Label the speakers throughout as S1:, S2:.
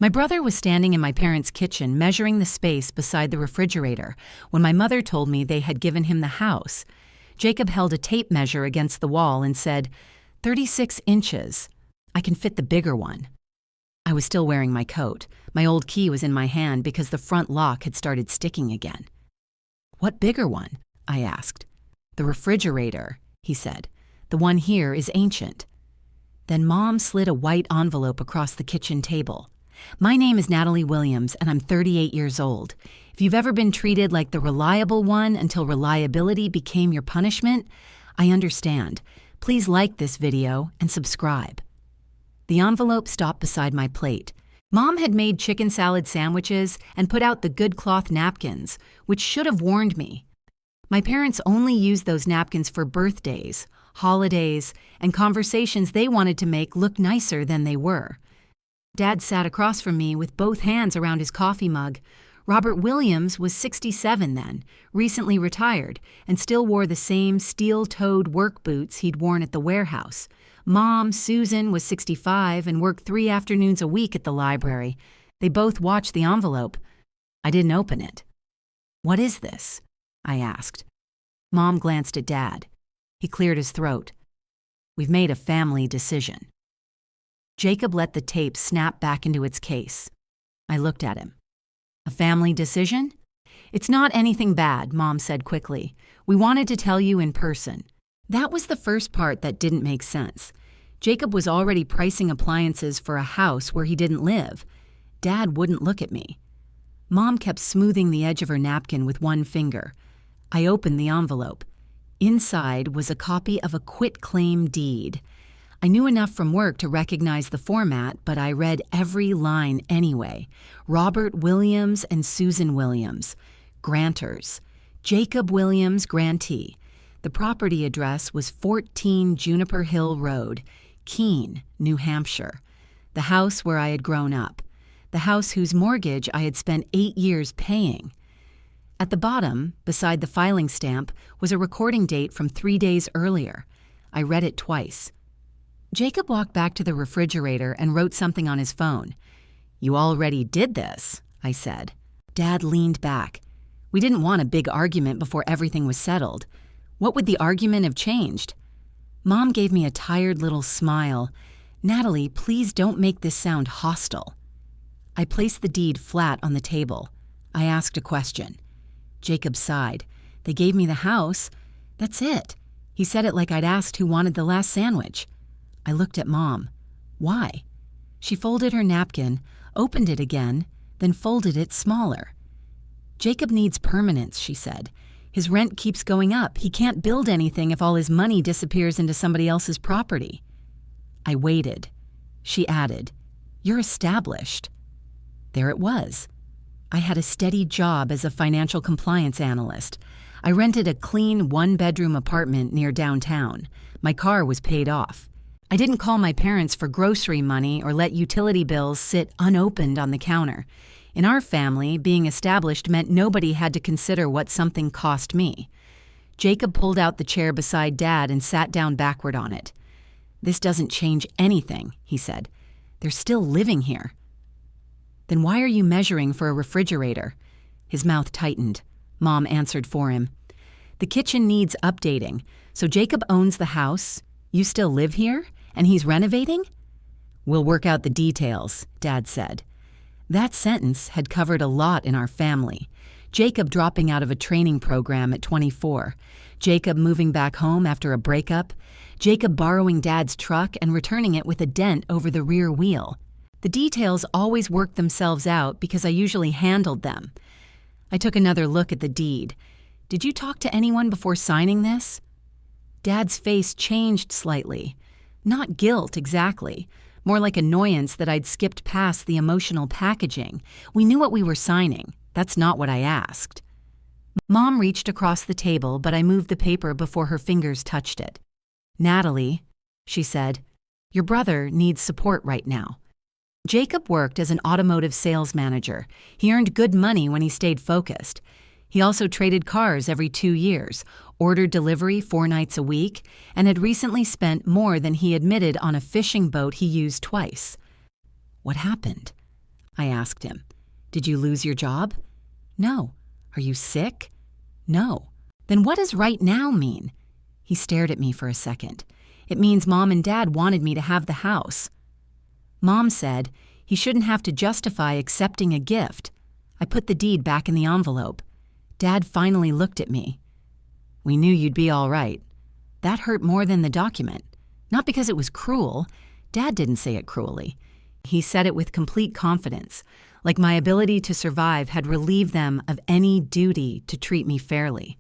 S1: My brother was standing in my parents' kitchen measuring the space beside the refrigerator when my mother told me they had given him the house. Jacob held a tape measure against the wall and said, 36 inches. I can fit the bigger one. I was still wearing my coat. My old key was in my hand because the front lock had started sticking again. What bigger one? I asked. The refrigerator, he said. The one here is ancient. Then Mom slid a white envelope across the kitchen table. My name is Natalie Williams, and I'm 38 years old. If you've ever been treated like the reliable one until reliability became your punishment, I understand. Please like this video and subscribe. The envelope stopped beside my plate. Mom had made chicken salad sandwiches and put out the good cloth napkins, which should have warned me. My parents only used those napkins for birthdays, holidays, and conversations they wanted to make look nicer than they were. Dad sat across from me with both hands around his coffee mug. Robert Williams was 67 then, recently retired, and still wore the same steel-toed work boots he'd worn at the warehouse. Mom, Susan, was 65 and worked 3 afternoons a week at the library. They both watched the envelope. I didn't open it. "What is this?" I asked. Mom glanced at Dad. He cleared his throat. "We've made a family decision." Jacob let the tape snap back into its case. I looked at him. "A family decision?" "It's not anything bad," Mom said quickly. "We wanted to tell you in person." That was the first part that didn't make sense. Jacob was already pricing appliances for a house where he didn't live. Dad wouldn't look at me. Mom kept smoothing the edge of her napkin with one finger. I opened the envelope. Inside was a copy of a quitclaim deed. I knew enough from work to recognize the format, but I read every line anyway. Robert Williams and Susan Williams, grantors. Jacob Williams, grantee. The property address was 14 Juniper Hill Road, Keene, New Hampshire. The house where I had grown up. The house whose mortgage I had spent 8 years paying. At the bottom, beside the filing stamp, was a recording date from 3 days earlier. I read it twice. Jacob walked back to the refrigerator and wrote something on his phone. "You already did this," I said. Dad leaned back. We didn't want a big argument before everything was settled. What would the argument have changed? Mom gave me a tired little smile. "Natalie, please don't make this sound hostile." I placed the deed flat on the table. I asked a question. Jacob sighed. "They gave me the house. That's it." He said it like I'd asked who wanted the last sandwich. I looked at Mom. "Why?" She folded her napkin, opened it again, then folded it smaller. "Jacob needs permanence," she said. "His rent keeps going up. He can't build anything if all his money disappears into somebody else's property." I waited. She added, "You're established." There it was. I had a steady job as a financial compliance analyst. I rented a clean 1-bedroom apartment near downtown. My car was paid off. I didn't call my parents for grocery money or let utility bills sit unopened on the counter. In our family, being established meant nobody had to consider what something cost me. Jacob pulled out the chair beside Dad and sat down backward on it. "This doesn't change anything," he said. "They're still living here." "Then why are you measuring for a refrigerator?" His mouth tightened. Mom answered for him. "The kitchen needs updating, so Jacob owns the house. You still live here? And he's renovating?" "We'll work out the details," Dad said. That sentence had covered a lot in our family. Jacob dropping out of a training program at 24. Jacob moving back home after a breakup. Jacob borrowing Dad's truck and returning it with a dent over the rear wheel. The details always worked themselves out because I usually handled them. I took another look at the deed. "Did you talk to anyone before signing this?" Dad's face changed slightly. Not guilt, exactly. More like annoyance that I'd skipped past the emotional packaging. We knew what we were signing. That's not what I asked. Mom reached across the table, but I moved the paper before her fingers touched it. "Natalie," she said, "your brother needs support right now." Jacob worked as an automotive sales manager. He earned good money when he stayed focused. He also traded cars every 2 years, ordered delivery 4 nights a week, and had recently spent more than he admitted on a fishing boat he used twice. What happened? I asked him. Did you lose your job? No. Are you sick? No. Then what does right now mean? He stared at me for a second. It means Mom and Dad wanted me to have the house. Mom said he shouldn't have to justify accepting a gift. I put the deed back in the envelope. Dad finally looked at me. We knew you'd be all right. That hurt more than the document. Not because it was cruel. Dad didn't say it cruelly. He said it with complete confidence, like my ability to survive had relieved them of any duty to treat me fairly.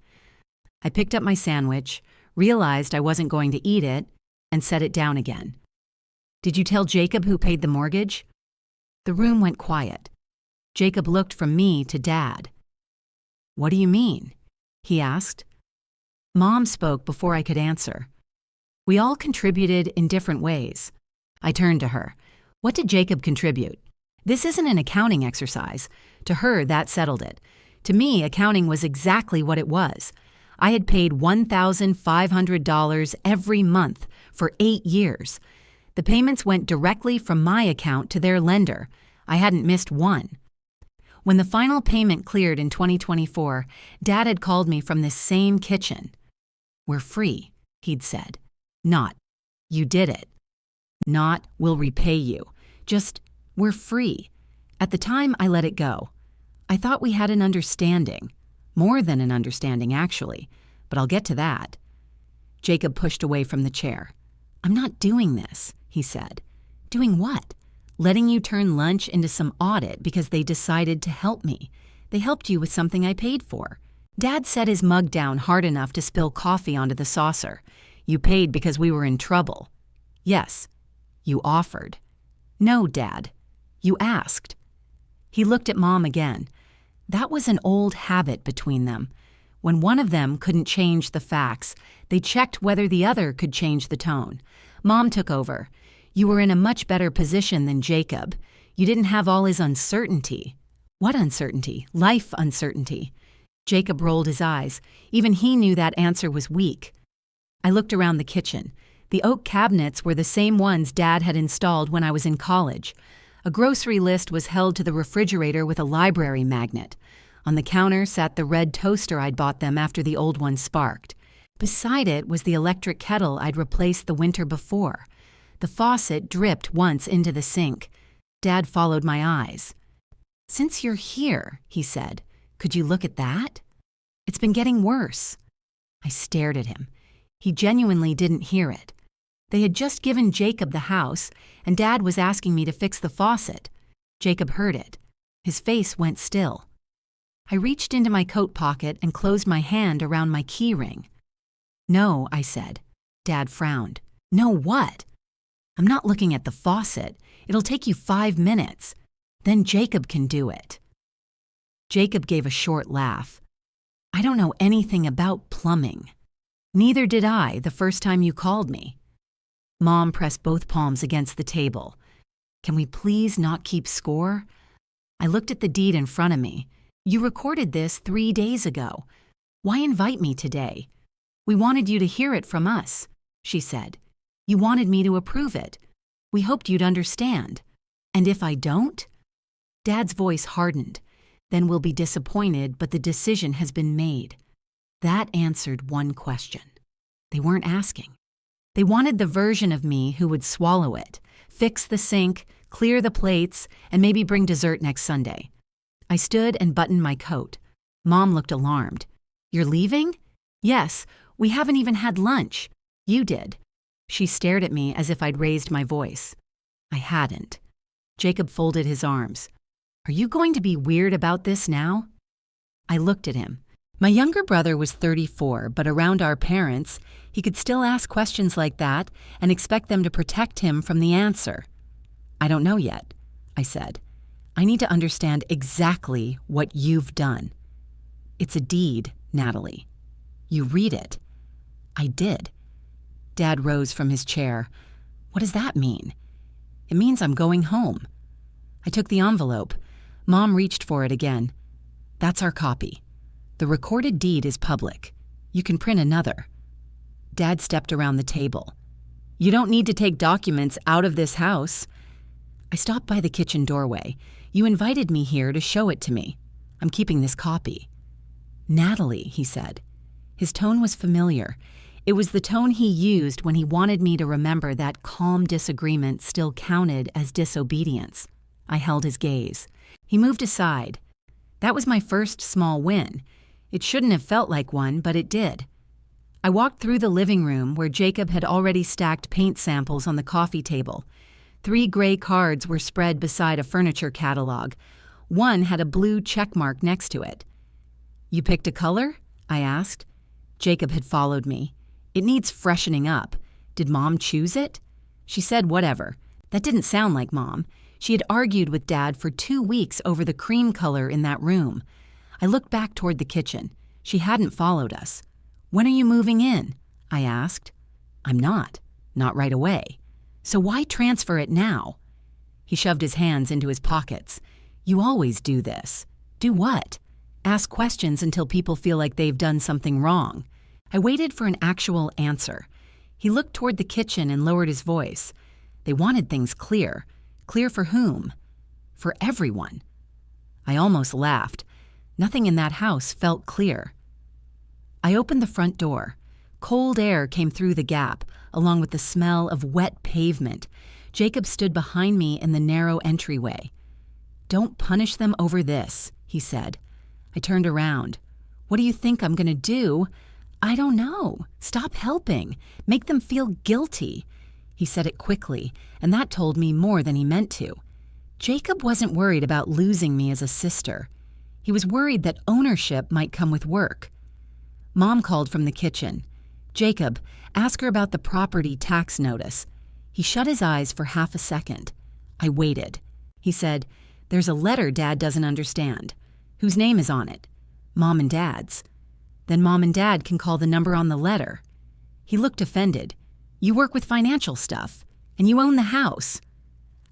S1: I picked up my sandwich, realized I wasn't going to eat it, and set it down again. Did you tell Jacob who paid the mortgage? The room went quiet. Jacob looked from me to Dad. What do you mean? He asked. Mom spoke before I could answer. We all contributed in different ways. I turned to her. What did Jacob contribute? This isn't an accounting exercise. To her, that settled it. To me, accounting was exactly what it was. I had paid $1,500 every month for 8 years. The payments went directly from my account to their lender. I hadn't missed one. When the final payment cleared in 2024, Dad had called me from this same kitchen. We're free, he'd said. Not, you did it. Not, we'll repay you. Just, we're free. At the time, I let it go. I thought we had an understanding. More than an understanding, actually. But I'll get to that. Jacob pushed away from the chair. I'm not doing this, he said. Doing what? Letting you turn lunch into some audit because they decided to help me. They helped you with something I paid for. Dad set his mug down hard enough to spill coffee onto the saucer. You paid because we were in trouble. Yes. You offered. No, Dad. You asked. He looked at Mom again. That was an old habit between them. When one of them couldn't change the facts, they checked whether the other could change the tone. Mom took over. You were in a much better position than Jacob. You didn't have all his uncertainty. What uncertainty? Life uncertainty. Jacob rolled his eyes. Even he knew that answer was weak. I looked around the kitchen. The oak cabinets were the same ones Dad had installed when I was in college. A grocery list was held to the refrigerator with a library magnet. On the counter sat the red toaster I'd bought them after the old one sparked. Beside it was the electric kettle I'd replaced the winter before. The faucet dripped once into the sink. Dad followed my eyes. Since you're here, he said, could you look at that? It's been getting worse. I stared at him. He genuinely didn't hear it. They had just given Jacob the house, and Dad was asking me to fix the faucet. Jacob heard it. His face went still. I reached into my coat pocket and closed my hand around my key ring. No, I said. Dad frowned. No what? I'm not looking at the faucet. It'll take you 5 minutes. Then Jacob can do it. Jacob gave a short laugh. I don't know anything about plumbing. Neither did I the first time you called me. Mom pressed both palms against the table. Can we please not keep score? I looked at the deed in front of me. You recorded this 3 days ago. Why invite me today? We wanted you to hear it from us, she said. You wanted me to approve it. We hoped you'd understand. And if I don't? Dad's voice hardened. Then we'll be disappointed, but the decision has been made. That answered one question. They weren't asking. They wanted the version of me who would swallow it, fix the sink, clear the plates, and maybe bring dessert next Sunday. I stood and buttoned my coat. Mom looked alarmed. You're leaving? Yes, we haven't even had lunch. You did. She stared at me as if I'd raised my voice. I hadn't. Jacob folded his arms. Are you going to be weird about this now? I looked at him. My younger brother was 34, but around our parents, he could still ask questions like that and expect them to protect him from the answer. I don't know yet, I said. I need to understand exactly what you've done. It's a deed, Natalie. You read it. I did. Dad rose from his chair. What does that mean? It means I'm going home. I took the envelope. Mom reached for it again. That's our copy. The recorded deed is public. You can print another. Dad stepped around the table. You don't need to take documents out of this house. I stopped by the kitchen doorway. You invited me here to show it to me. I'm keeping this copy." "Natalie," he said. His tone was familiar. It was the tone he used when he wanted me to remember that calm disagreement still counted as disobedience. I held his gaze. He moved aside. That was my first small win. It shouldn't have felt like one, but it did. I walked through the living room where Jacob had already stacked paint samples on the coffee table. 3 gray cards were spread beside a furniture catalog. One had a blue check mark next to it. "You picked a color?" I asked. Jacob had followed me. "It needs freshening up. Did Mom choose it?" She said whatever. That didn't sound like Mom. She had argued with Dad for 2 weeks over the cream color in that room. I looked back toward the kitchen. She hadn't followed us. "When are you moving in?" I asked. "I'm not. Not right away. So why transfer it now?" He shoved his hands into his pockets. "You always do this." "Do what?" "Ask questions until people feel like they've done something wrong." I waited for an actual answer. He looked toward the kitchen and lowered his voice. They wanted things clear. Clear for whom? For everyone. I almost laughed. Nothing in that house felt clear. I opened the front door. Cold air came through the gap, along with the smell of wet pavement. Jacob stood behind me in the narrow entryway. "Don't punish them over this," he said. I turned around. "What do you think I'm going to do?" "I don't know. Stop helping. Make them feel guilty." He said it quickly, and that told me more than he meant to. Jacob wasn't worried about losing me as a sister. He was worried that ownership might come with work. Mom called from the kitchen. "Jacob, ask her about the property tax notice." He shut his eyes for half a second. I waited. He said, "There's a letter Dad doesn't understand. Whose name is on it?" "Mom and Dad's." "Then Mom and Dad can call the number on the letter." He looked offended. "You work with financial stuff, and you own the house."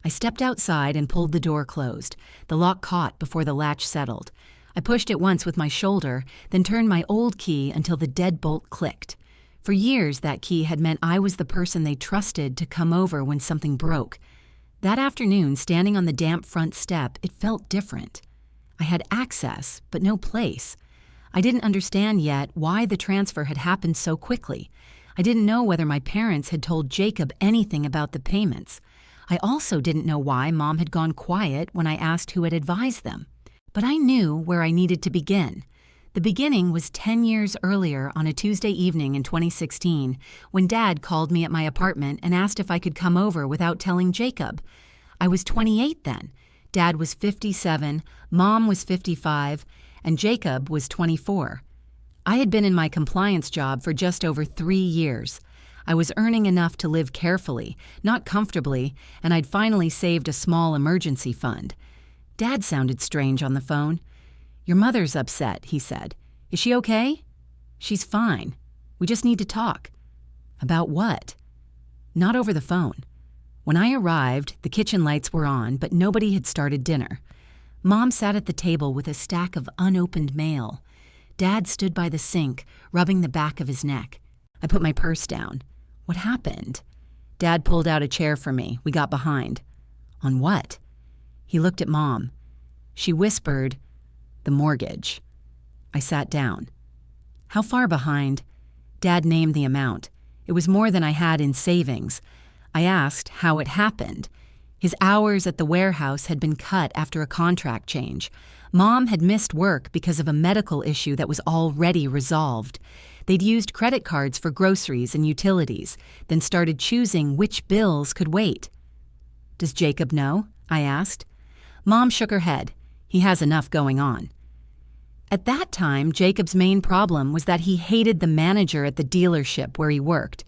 S1: I stepped outside and pulled the door closed. The lock caught before the latch settled. I pushed it once with my shoulder, then turned my old key until the deadbolt clicked. For years, that key had meant I was the person they trusted to come over when something broke. That afternoon, standing on the damp front step, it felt different. I had access, but no place. I didn't understand yet why the transfer had happened so quickly. I didn't know whether my parents had told Jacob anything about the payments. I also didn't know why Mom had gone quiet when I asked who had advised them. But I knew where I needed to begin. The beginning was 10 years earlier on a Tuesday evening in 2016 when Dad called me at my apartment and asked if I could come over without telling Jacob. I was 28 then. Dad was 57, Mom was 55, and Jacob was 24. I had been in my compliance job for just over 3 years. I was earning enough to live carefully, not comfortably, and I'd finally saved a small emergency fund. Dad sounded strange on the phone. "Your mother's upset," he said. "Is she okay?" "She's fine. We just need to talk." "About what?" "Not over the phone." When I arrived, the kitchen lights were on, but nobody had started dinner. Mom sat at the table with a stack of unopened mail. Dad stood by the sink, rubbing the back of his neck. I put my purse down. "What happened?" Dad pulled out a chair for me. We got behind. "On what?" He looked at Mom. She whispered, "The mortgage." I sat down. "How far behind?" Dad named the amount. It was more than I had in savings. I asked how it happened. His hours at the warehouse had been cut after a contract change. Mom had missed work because of a medical issue that was already resolved. They'd used credit cards for groceries and utilities, then started choosing which bills could wait. "Does Jacob know?" I asked. Mom shook her head. "He has enough going on." At that time, Jacob's main problem was that he hated the manager at the dealership where he worked.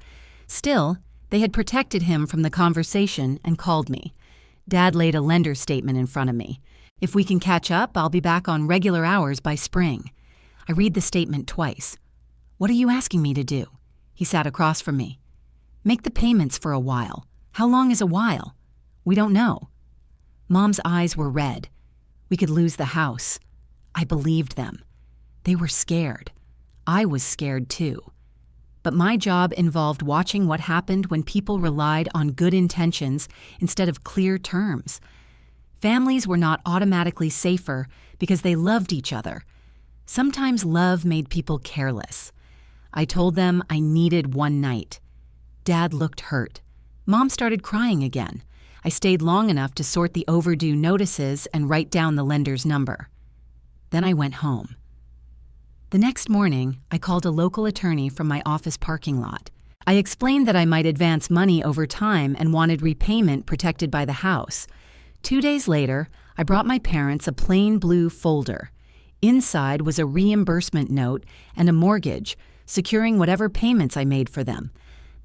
S1: Still, they had protected him from the conversation and called me. Dad laid a lender statement in front of me. "If we can catch up, I'll be back on regular hours by spring." I read the statement twice. "What are you asking me to do?" He sat across from me. "Make the payments for a while." "How long is a while?" "We don't know." Mom's eyes were red. "We could lose the house." I believed them. They were scared. I was scared too. But my job involved watching what happened when people relied on good intentions instead of clear terms. Families were not automatically safer because they loved each other. Sometimes love made people careless. I told them I needed one night. Dad looked hurt. Mom started crying again. I stayed long enough to sort the overdue notices and write down the lender's number. Then I went home. The next morning, I called a local attorney from my office parking lot. I explained that I might advance money over time and wanted repayment protected by the house. 2 days later, I brought my parents a plain blue folder. Inside was a reimbursement note and a mortgage, securing whatever payments I made for them.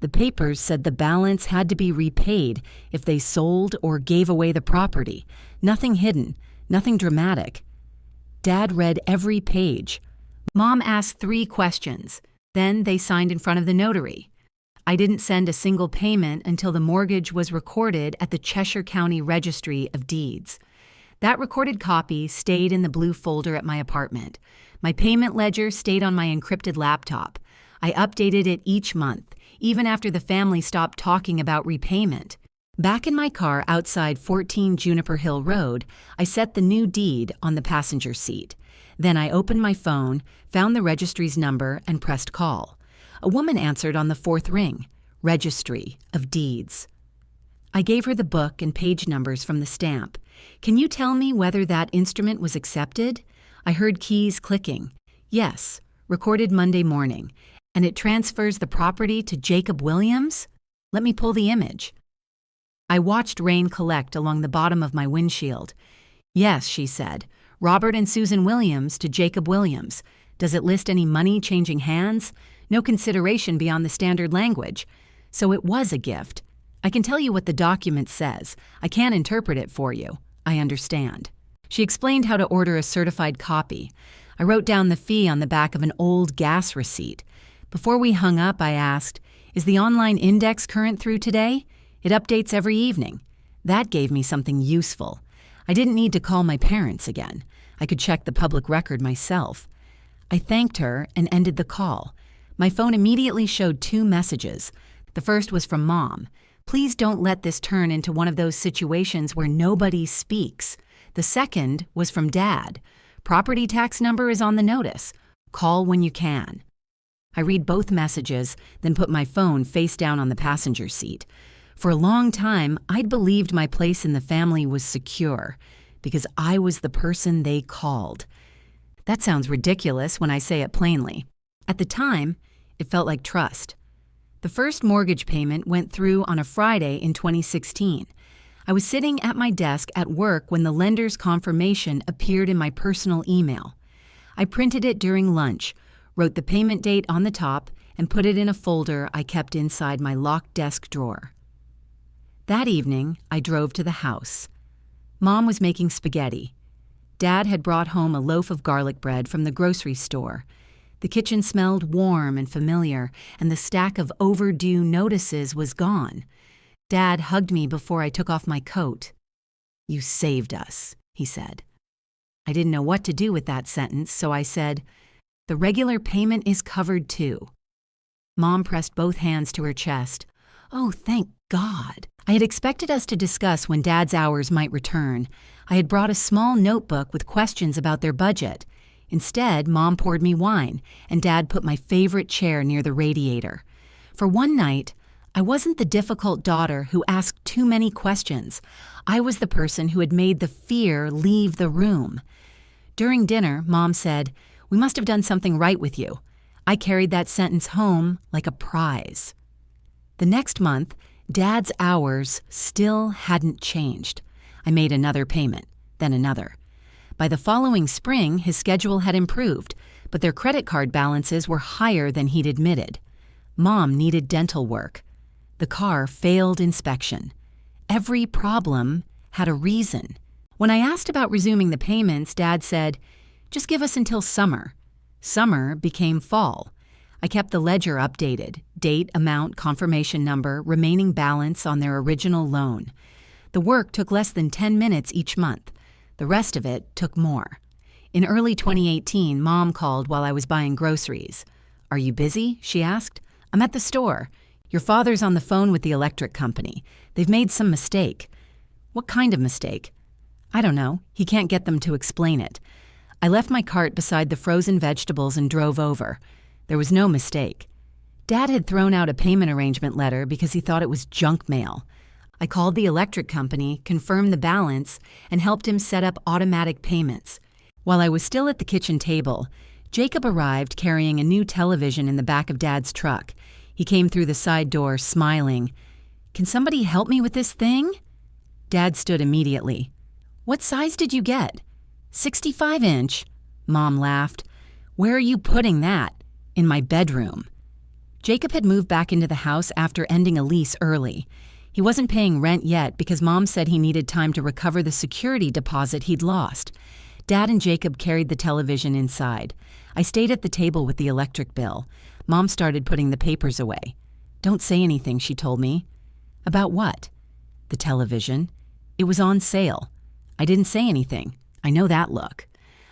S1: The papers said the balance had to be repaid if they sold or gave away the property. Nothing hidden, nothing dramatic. Dad read every page. Mom asked 3 questions. Then they signed in front of the notary. I didn't send a single payment until the mortgage was recorded at the Cheshire County Registry of Deeds. That recorded copy stayed in the blue folder at my apartment. My payment ledger stayed on my encrypted laptop. I updated it each month, even after the family stopped talking about repayment. Back in my car outside 14 Juniper Hill Road, I set the new deed on the passenger seat. Then I opened my phone, found the registry's number, and pressed call. A woman answered on the 4th ring, Registry of Deeds. I gave her the book and page numbers from the stamp. Can you tell me whether that instrument was accepted? I heard keys clicking. Yes, recorded Monday morning. And it transfers the property to Jacob Williams? Let me pull the image. I watched rain collect along the bottom of my windshield. Yes, she said. Robert and Susan Williams to Jacob Williams. Does it list any money changing hands? No consideration beyond the standard language. So it was a gift. I can tell you what the document says. I can't interpret it for you. I understand. She explained how to order a certified copy. I wrote down the fee on the back of an old gas receipt. Before we hung up, I asked, "Is the online index current through today? It updates every evening." That gave me something useful. I didn't need to call my parents again. I could check the public record myself. I thanked her and ended the call. My phone immediately showed 2 messages. The first was from Mom. Please don't let this turn into one of those situations where nobody speaks. The second was from Dad. Property tax number is on the notice. Call when you can. I read both messages, then put my phone face down on the passenger seat. For a long time, I'd believed my place in the family was secure because I was the person they called. That sounds ridiculous when I say it plainly. At the time, it felt like trust. The first mortgage payment went through on a Friday in 2016. I was sitting at my desk at work when the lender's confirmation appeared in my personal email. I printed it during lunch, wrote the payment date on the top, and put it in a folder I kept inside my locked desk drawer. That evening, I drove to the house. Mom was making spaghetti. Dad had brought home a loaf of garlic bread from the grocery store. The kitchen smelled warm and familiar, and the stack of overdue notices was gone. Dad hugged me before I took off my coat. "You saved us," he said. I didn't know what to do with that sentence, so I said, "The regular payment is covered too." Mom pressed both hands to her chest. "Oh, thank God." I had expected us to discuss when Dad's hours might return. I had brought a small notebook with questions about their budget. Instead, Mom poured me wine, and Dad put my favorite chair near the radiator. For one night, I wasn't the difficult daughter who asked too many questions. I was the person who had made the fear leave the room. During dinner, Mom said, "We must have done something right with you." I carried that sentence home like a prize. The next month, Dad's hours still hadn't changed. I made another payment, then another. By the following spring, his schedule had improved, but their credit card balances were higher than he'd admitted. Mom needed dental work. The car failed inspection. Every problem had a reason. When I asked about resuming the payments, Dad said, "Just give us until summer." Summer became fall. I kept the ledger updated, date, amount, confirmation number, remaining balance on their original loan. The work took less than 10 minutes each month. The rest of it took more. In early 2018, Mom called while I was buying groceries. "Are you busy?" she asked. "I'm at the store. Your father's on the phone with the electric company. They've made some mistake." "What kind of mistake?" I don't know. He can't get them to explain it. I left my cart beside the frozen vegetables and drove over. There was no mistake. Dad had thrown out a payment arrangement letter because he thought it was junk mail. I called the electric company, confirmed the balance, and helped him set up automatic payments. While I was still at the kitchen table, Jacob arrived carrying a new television in the back of Dad's truck. He came through the side door, smiling. "Can somebody help me with this thing?" Dad stood immediately. "What size did you get?" 65-inch. Mom laughed. "Where are you putting that?" "In my bedroom." Jacob had moved back into the house after ending a lease early. He wasn't paying rent yet because Mom said he needed time to recover the security deposit he'd lost. Dad and Jacob carried the television inside. I stayed at the table with the electric bill. Mom started putting the papers away. "Don't say anything," she told me. "About what?" "The television. It was on sale." I didn't say anything. I know that look.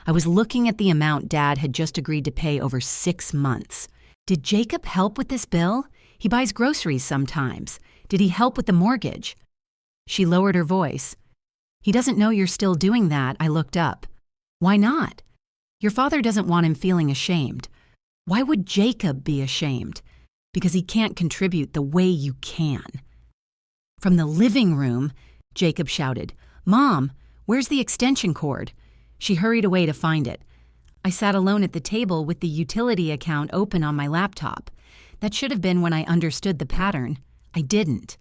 S1: I was looking at the amount Dad had just agreed to pay over 6 months. Did Jacob help with this bill? He buys groceries sometimes. Did he help with the mortgage? She lowered her voice. "He doesn't know you're still doing that." I looked up. "Why not?" "Your father doesn't want him feeling ashamed." "Why would Jacob be ashamed?" "Because he can't contribute the way you can." From the living room, Jacob shouted, "Mom, where's the extension cord?" She hurried away to find it. I sat alone at the table with the utility account open on my laptop. That should have been when I understood the pattern. I didn't.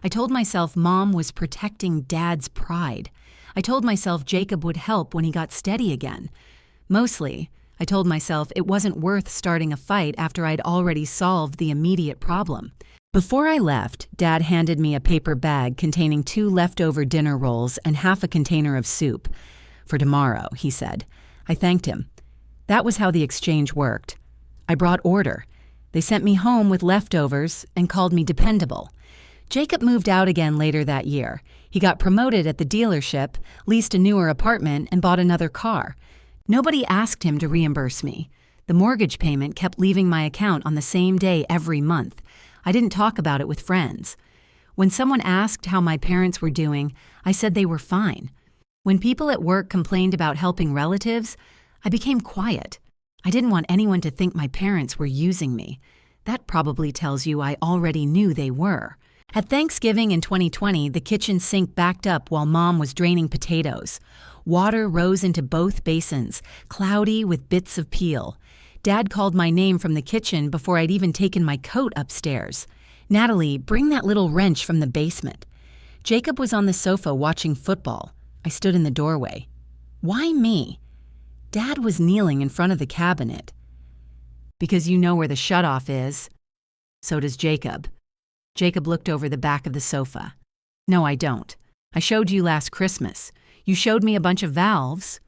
S1: I told myself Mom was protecting Dad's pride. I told myself Jacob would help when he got steady again. Mostly, I told myself it wasn't worth starting a fight after I'd already solved the immediate problem. Before I left, Dad handed me a paper bag containing 2 leftover dinner rolls and half a container of soup. "For tomorrow," he said. I thanked him. That was how the exchange worked. I brought order. They sent me home with leftovers and called me dependable. Jacob moved out again later that year. He got promoted at the dealership, leased a newer apartment, and bought another car. Nobody asked him to reimburse me. The mortgage payment kept leaving my account on the same day every month. I didn't talk about it with friends. When someone asked how my parents were doing, I said they were fine. When people at work complained about helping relatives, I became quiet. I didn't want anyone to think my parents were using me. That probably tells you I already knew they were. At Thanksgiving in 2020, the kitchen sink backed up while Mom was draining potatoes. Water rose into both basins, cloudy with bits of peel. Dad called my name from the kitchen before I'd even taken my coat upstairs. "Natalie, bring that little wrench from the basement." Jacob was on the sofa watching football. I stood in the doorway. "Why me?" Dad was kneeling in front of the cabinet. "Because you know where the shutoff is." "So does Jacob." Jacob looked over the back of the sofa. "No, I don't. I showed you last Christmas. You showed me a bunch of valves."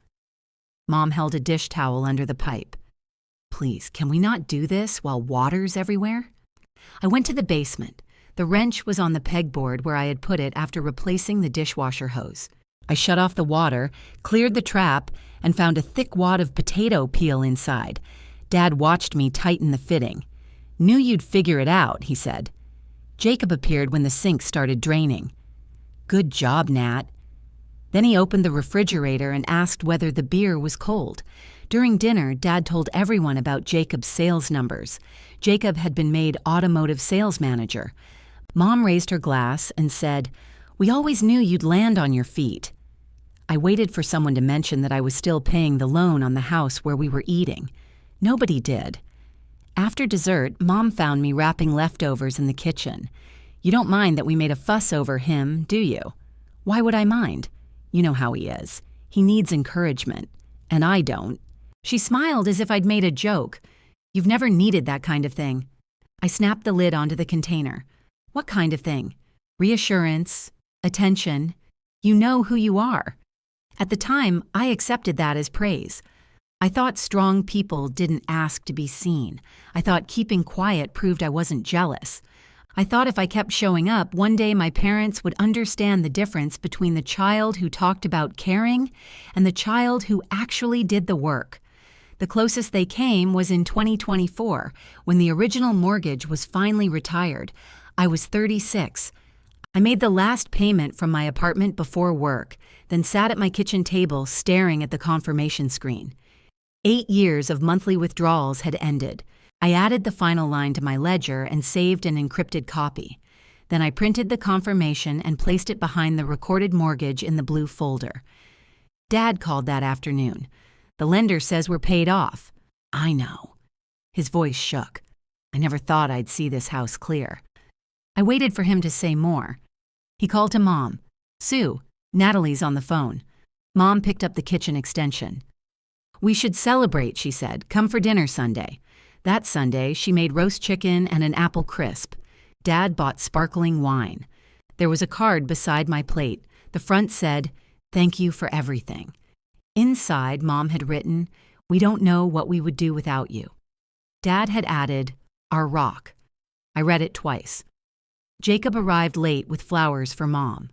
S1: Mom held a dish towel under the pipe. "Please, can we not do this while water's everywhere?" I went to the basement. The wrench was on the pegboard where I had put it after replacing the dishwasher hose. I shut off the water, cleared the trap, and found a thick wad of potato peel inside. Dad watched me tighten the fitting. "Knew you'd figure it out," he said. Jacob appeared when the sink started draining. "Good job, Nat." Then he opened the refrigerator and asked whether the beer was cold. During dinner, Dad told everyone about Jacob's sales numbers. Jacob had been made automotive sales manager. Mom raised her glass and said, "We always knew you'd land on your feet." I waited for someone to mention that I was still paying the loan on the house where we were eating. Nobody did. After dessert, Mom found me wrapping leftovers in the kitchen. "You don't mind that we made a fuss over him, do you?" "Why would I mind? You know how he is. He needs encouragement. And I don't." She smiled as if I'd made a joke. "You've never needed that kind of thing." I snapped the lid onto the container. "What kind of thing?" "Reassurance, attention. You know who you are." At the time, I accepted that as praise. I thought strong people didn't ask to be seen. I thought keeping quiet proved I wasn't jealous. I thought if I kept showing up, one day my parents would understand the difference between the child who talked about caring and the child who actually did the work. The closest they came was in 2024, when the original mortgage was finally retired. I was 36. I made the last payment from my apartment before work, then sat at my kitchen table staring at the confirmation screen. 8 years of monthly withdrawals had ended. I added the final line to my ledger and saved an encrypted copy. Then I printed the confirmation and placed it behind the recorded mortgage in the blue folder. Dad called that afternoon. The lender says we're paid off. I know. His voice shook. I never thought I'd see this house clear. I waited for him to say more. He called to Mom. Sue, Natalie's on the phone. Mom picked up the kitchen extension. We should celebrate, she said. Come for dinner Sunday. That Sunday, she made roast chicken and an apple crisp. Dad bought sparkling wine. There was a card beside my plate. The front said, "Thank you for everything." Inside, Mom had written, "We don't know what we would do without you." Dad had added, "Our rock." I read it twice. Jacob arrived late with flowers for Mom.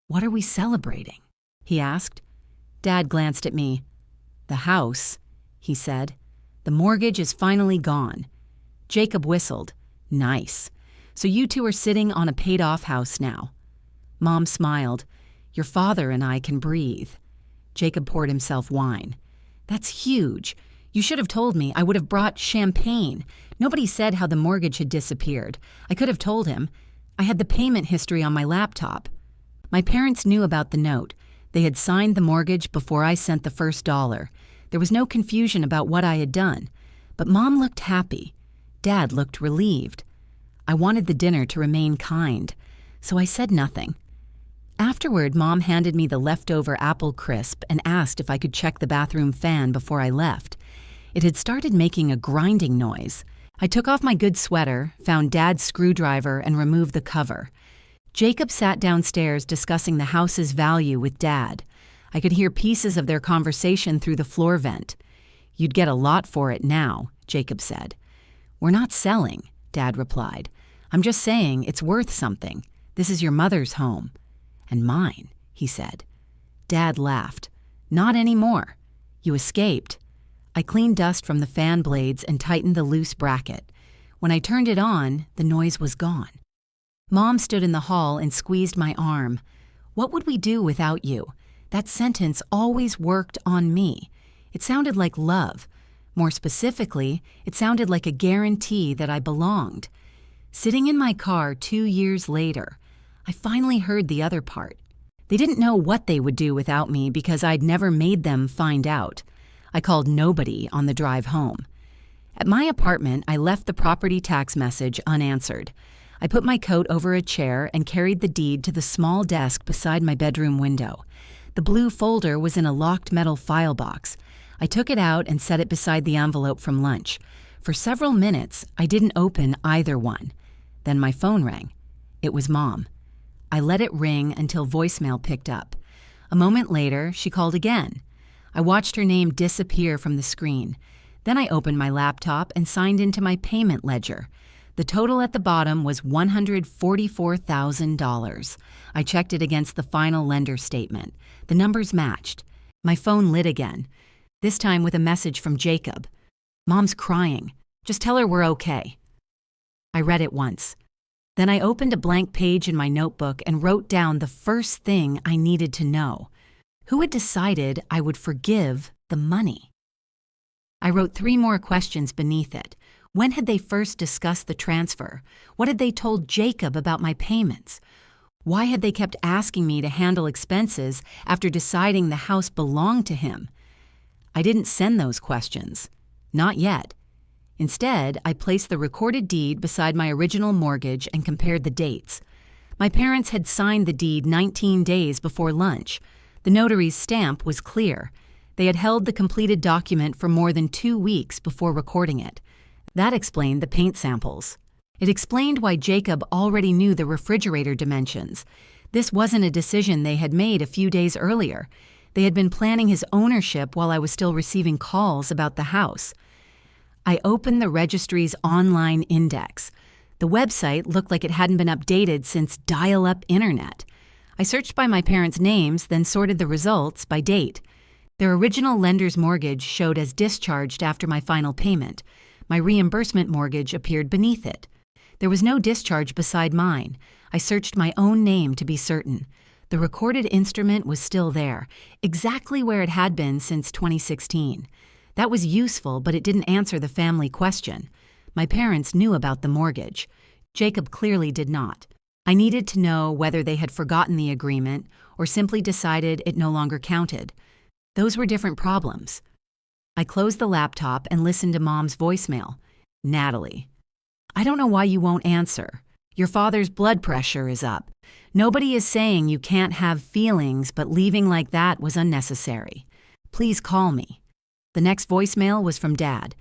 S1: "What are we celebrating?" he asked. Dad glanced at me. "The house," he said. "The mortgage is finally gone." Jacob whistled. "Nice. So you two are sitting on a paid-off house now." Mom smiled. "Your father and I can breathe." Jacob poured himself wine. "That's huge. You should have told me. I would have brought champagne. Nobody said how the mortgage had disappeared. I could have told him. I had the payment history on my laptop." My parents knew about the note. They had signed the mortgage before I sent the first dollar. There was no confusion about what I had done. But Mom looked happy. Dad looked relieved. I wanted the dinner to remain kind, so I said nothing. Afterward, Mom handed me the leftover apple crisp and asked if I could check the bathroom fan before I left. It had started making a grinding noise. I took off my good sweater, found Dad's screwdriver, and removed the cover. Jacob sat downstairs discussing the house's value with Dad. I could hear pieces of their conversation through the floor vent. "You'd get a lot for it now," Jacob said. "We're not selling," Dad replied. "I'm just saying it's worth something. This is your mother's home." "And mine," he said. Dad laughed. "Not anymore. You escaped." I cleaned dust from the fan blades and tightened the loose bracket. When I turned it on, the noise was gone. Mom stood in the hall and squeezed my arm. "What would we do without you?" That sentence always worked on me. It sounded like love. More specifically, it sounded like a guarantee that I belonged. Sitting in my car 2 years later, I finally heard the other part. They didn't know what they would do without me because I'd never made them find out. I called nobody on the drive home. At my apartment, I left the property tax message unanswered. I put my coat over a chair and carried the deed to the small desk beside my bedroom window. The blue folder was in a locked metal file box. I took it out and set it beside the envelope from lunch. For several minutes, I didn't open either one. Then my phone rang. It was Mom. I let it ring until voicemail picked up. A moment later, she called again. I watched her name disappear from the screen. Then I opened my laptop and signed into my payment ledger. The total at the bottom was $144,000. I checked it against the final lender statement. The numbers matched. My phone lit again, this time with a message from Jacob. "Mom's crying. Just tell her we're okay." I read it once. Then I opened a blank page in my notebook and wrote down the first thing I needed to know. Who had decided I would forgive the money? I wrote 3 more questions beneath it. When had they first discussed the transfer? What had they told Jacob about my payments? Why had they kept asking me to handle expenses after deciding the house belonged to him? I didn't send those questions. Not yet. Instead, I placed the recorded deed beside my original mortgage and compared the dates. My parents had signed the deed 19 days before lunch. The notary's stamp was clear. They had held the completed document for more than 2 weeks before recording it. That explained the paint samples. It explained why Jacob already knew the refrigerator dimensions. This wasn't a decision they had made a few days earlier. They had been planning his ownership while I was still receiving calls about the house. I opened the registry's online index. The website looked like it hadn't been updated since dial-up internet. I searched by my parents' names, then sorted the results by date. Their original lender's mortgage showed as discharged after my final payment. My reimbursement mortgage appeared beneath it. There was no discharge beside mine. I searched my own name to be certain. The recorded instrument was still there, exactly where it had been since 2016. That was useful, but it didn't answer the family question. My parents knew about the mortgage. Jacob clearly did not. I needed to know whether they had forgotten the agreement or simply decided it no longer counted. Those were different problems. I closed the laptop and listened to Mom's voicemail. Natalie, I don't know why you won't answer. Your father's blood pressure is up. Nobody is saying you can't have feelings, but leaving like that was unnecessary. Please call me. The next voicemail was from Dad.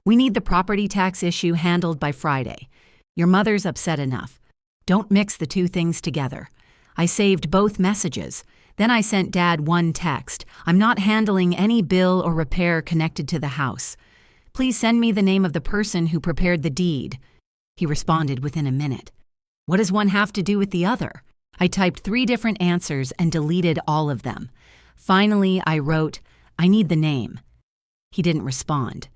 S1: We need the property tax issue handled by Friday. Your mother's upset enough. Don't mix the two things together. I saved both messages. Then I sent Dad one text. I'm not handling any bill or repair connected to the house. Please send me the name of the person who prepared the deed. He responded within a minute. What does one have to do with the other? I typed 3 different answers and deleted all of them. Finally, I wrote, I need the name. He didn't respond.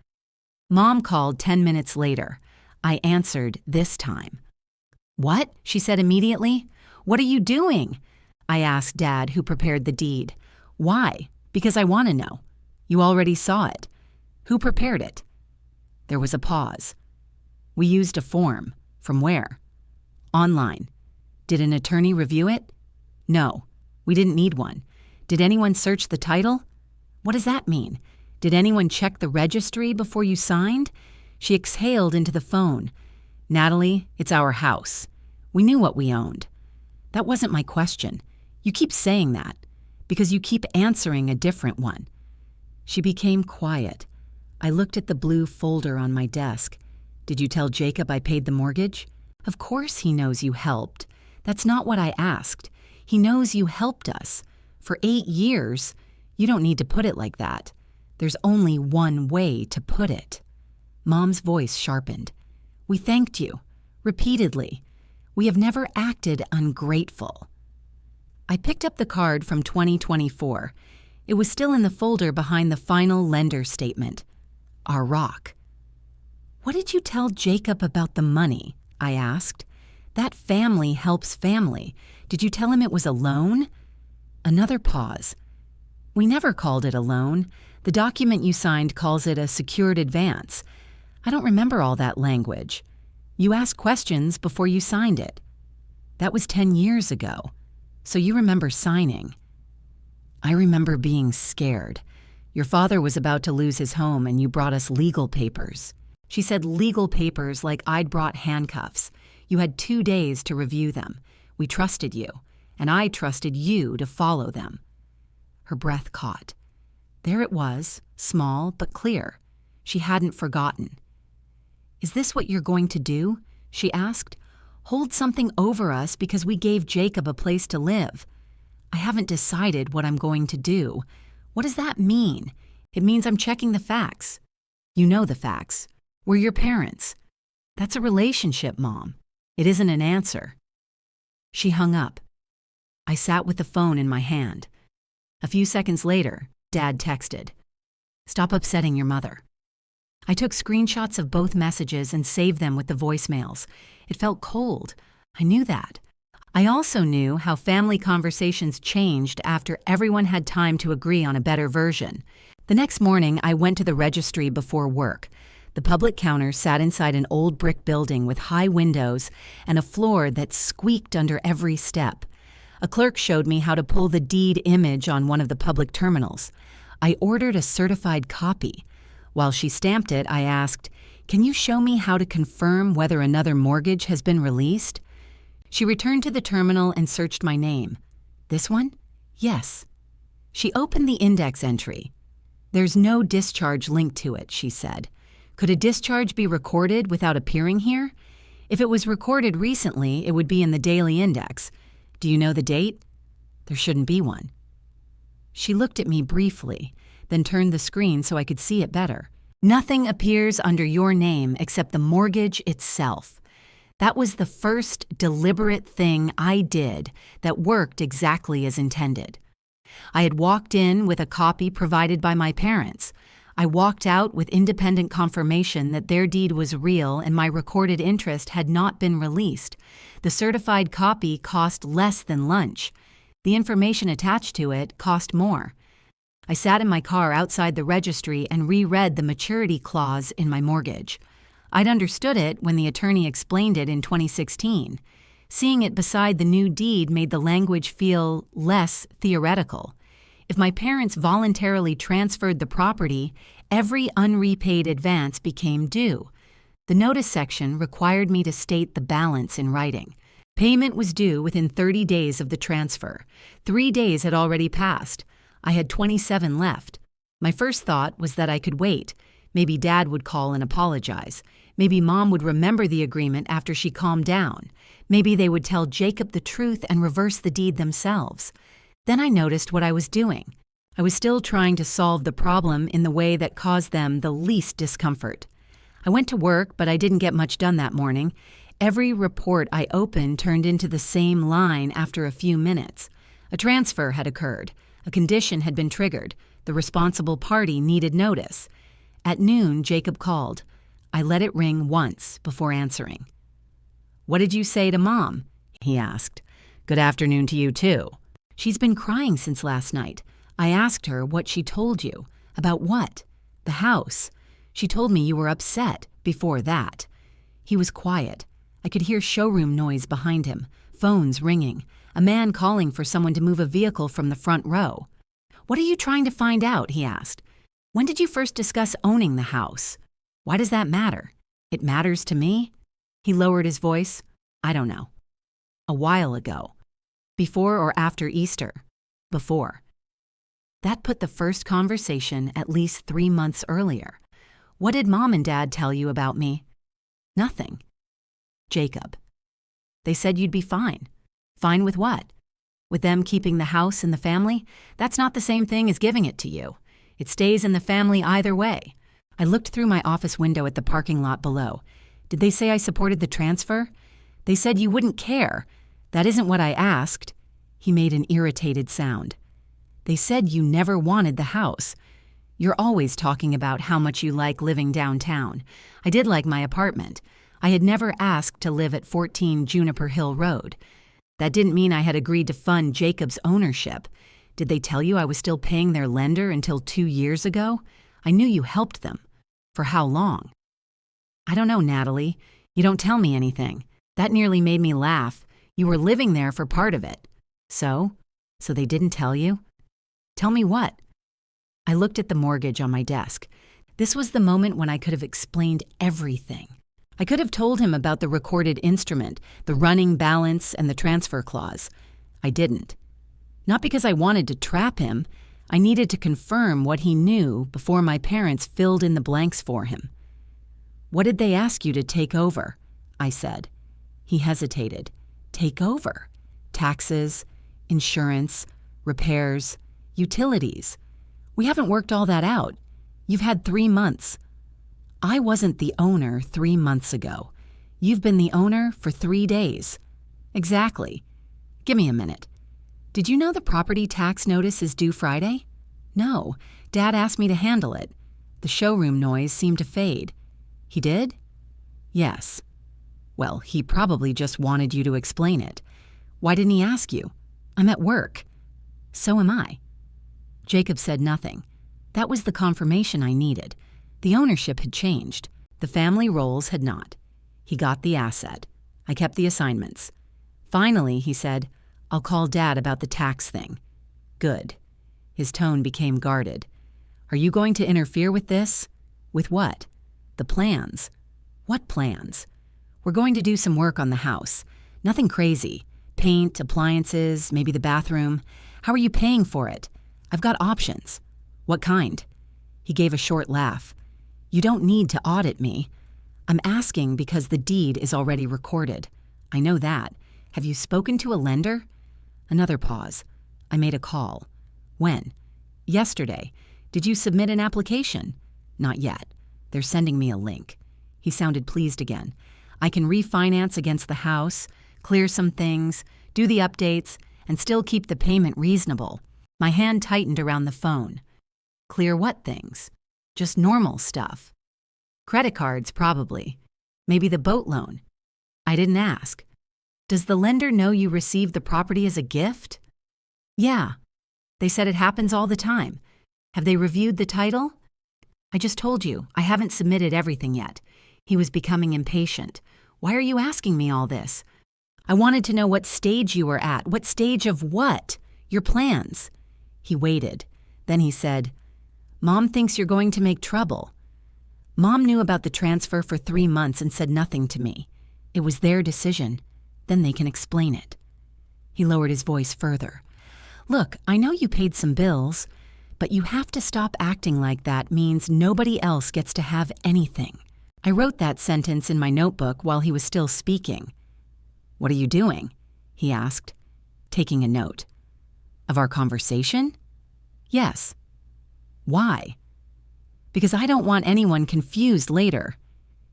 S1: Mom called 10 minutes later. I answered this time. What? She said immediately. What are you doing? I asked Dad, who prepared the deed. Why? Because I want to know. You already saw it. Who prepared it? There was a pause. We used a form. From where? Online. Did an attorney review it? No, we didn't need one. Did anyone search the title? What does that mean? Did anyone check the registry before you signed? She exhaled into the phone. Natalie, it's our house. We knew what we owned. That wasn't my question. You keep saying that because you keep answering a different one. She became quiet. I looked at the blue folder on my desk. Did you tell Jacob I paid the mortgage? Of course he knows you helped. That's not what I asked. He knows you helped us. For 8 years. You don't need to put it like that. There's only one way to put it. Mom's voice sharpened. We thanked you. Repeatedly. We have never acted ungrateful. I picked up the card from 2024. It was still in the folder behind the final lender statement. Our rock. What did you tell Jacob about the money? I asked. That family helps family. Did you tell him it was a loan? Another pause. We never called it a loan. The document you signed calls it a secured advance. I don't remember all that language. You asked questions before you signed it. That was 10 years ago. So you remember signing. I remember being scared. Your father was about to lose his home and you brought us legal papers. She said legal papers like I'd brought handcuffs. You had 2 days to review them. We trusted you, and I trusted you to follow them. Her breath caught. There it was, small but clear. She hadn't forgotten. Is this what you're going to do? She asked. Hold something over us because we gave Jacob a place to live. I haven't decided what I'm going to do. What does that mean? It means I'm checking the facts. You know the facts. We're your parents. That's a relationship, Mom. It isn't an answer. She hung up. I sat with the phone in my hand. A few seconds later, Dad texted, Stop upsetting your mother. I took screenshots of both messages and saved them with the voicemails. It felt cold. I knew that. I also knew how family conversations changed after everyone had time to agree on a better version. The next morning, I went to the registry before work. The public counter sat inside an old brick building with high windows and a floor that squeaked under every step. A clerk showed me how to pull the deed image on one of the public terminals. I ordered a certified copy. While she stamped it, I asked, Can you show me how to confirm whether another mortgage has been released? She returned to the terminal and searched my name. This one? Yes. She opened the index entry. There's no discharge linked to it, she said. Could a discharge be recorded without appearing here? If it was recorded recently, it would be in the daily index. Do you know the date? There shouldn't be one. She looked at me briefly, then turned the screen so I could see it better. Nothing appears under your name except the mortgage itself. That was the first deliberate thing I did that worked exactly as intended. I had walked in with a copy provided by my parents. I walked out with independent confirmation that their deed was real and my recorded interest had not been released. The certified copy cost less than lunch. The information attached to it cost more. I sat in my car outside the registry and reread the maturity clause in my mortgage. I'd understood it when the attorney explained it in 2016. Seeing it beside the new deed made the language feel less theoretical. If my parents voluntarily transferred the property, every unrepaid advance became due. The notice section required me to state the balance in writing. Payment was due within 30 days of the transfer. 3 days had already passed. I had 27 left. My first thought was that I could wait. Maybe Dad would call and apologize. Maybe Mom would remember the agreement after she calmed down. Maybe they would tell Jacob the truth and reverse the deed themselves. Then I noticed what I was doing. I was still trying to solve the problem in the way that caused them the least discomfort. I went to work, but I didn't get much done that morning. Every report I opened turned into the same line after a few minutes. A transfer had occurred. A condition had been triggered. The responsible party needed notice. At noon, Jacob called. I let it ring once before answering. "What did you say to Mom?" he asked. "Good afternoon to you, too." "She's been crying since last night. I asked her what she told you." "About what?" "The house. She told me you were upset before that." He was quiet. I could hear showroom noise behind him, phones ringing, a man calling for someone to move a vehicle from the front row. "What are you trying to find out?" he asked. "When did you first discuss owning the house?" "Why does that matter?" "It matters to me?" He lowered his voice. "I don't know." "A while ago." "Before or after Easter?" "Before." That put the first conversation at least 3 months earlier. "What did Mom and Dad tell you about me?" "Nothing." "Jacob." "They said you'd be fine." "Fine with what?" "With them keeping the house in the family? That's not the same thing as giving it to you. It stays in the family either way." I looked through my office window at the parking lot below. "Did they say I supported the transfer?" "They said you wouldn't care." "That isn't what I asked." He made an irritated sound. "They said you never wanted the house. You're always talking about how much you like living downtown. I did like my apartment. I had never asked to live at 14 Juniper Hill Road. That didn't mean I had agreed to fund Jacob's ownership. Did they tell you I was still paying their lender until 2 years ago? I knew you helped them. For how long?" "I don't know, Natalie. You don't tell me anything. That nearly made me laugh. You were living there for part of it." So they didn't tell you?" "Tell me what?" I looked at the mortgage on my desk. This was the moment when I could have explained everything. I could have told him about the recorded instrument, the running balance, and the transfer clause. I didn't. Not because I wanted to trap him. I needed to confirm what he knew before my parents filled in the blanks for him. "What did they ask you to take over?" I said. He hesitated. "Take over? Taxes, insurance, repairs, utilities. We haven't worked all that out. You've had 3 months. I wasn't the owner 3 months ago. You've been the owner for 3 days." "Exactly. Give me a minute. Did you know the property tax notice is due Friday?" "No. Dad asked me to handle it." The showroom noise seemed to fade. "He did?" "Yes." "Well, he probably just wanted you to explain it. Why didn't he ask you?" "I'm at work." "So am I." Jacob said nothing. That was the confirmation I needed. The ownership had changed. The family roles had not. He got the asset. I kept the assignments. Finally, he said, "I'll call Dad about the tax thing." "Good." His tone became guarded. "Are you going to interfere with this?" "With what?" "The plans." "What plans?" "We're going to do some work on the house. Nothing crazy. Paint, appliances, maybe the bathroom. How are you paying for it?" "I've got options." "What kind?" He gave a short laugh. "You don't need to audit me. I'm asking because the deed is already recorded. I know that. Have you spoken to a lender?" Another pause. I made a call. "When?" "Yesterday. Did you submit an application?" "Not yet. They're sending me a link." He sounded pleased again. "I can refinance against the house, clear some things, do the updates, and still keep the payment reasonable." My hand tightened around the phone. "Clear what things?" Just normal stuff. Credit cards, probably. Maybe the boat loan. I didn't ask. Does the lender know you received the property as a gift? Yeah. They said it happens all the time. Have they reviewed the title? I just told you, I haven't submitted everything yet. He was becoming impatient. Why are you asking me all this? I wanted to know what stage you were at. What stage of what? Your plans. He waited. Then he said, Mom thinks you're going to make trouble. Mom knew about the transfer for 3 months and said nothing to me. It was their decision. Then they can explain it. He lowered his voice further. Look, I know you paid some bills, but you have to stop acting like that means nobody else gets to have anything. I wrote that sentence in my notebook while he was still speaking. What are you doing? He asked, taking a note. Of our conversation? Yes. Why? Because I don't want anyone confused later.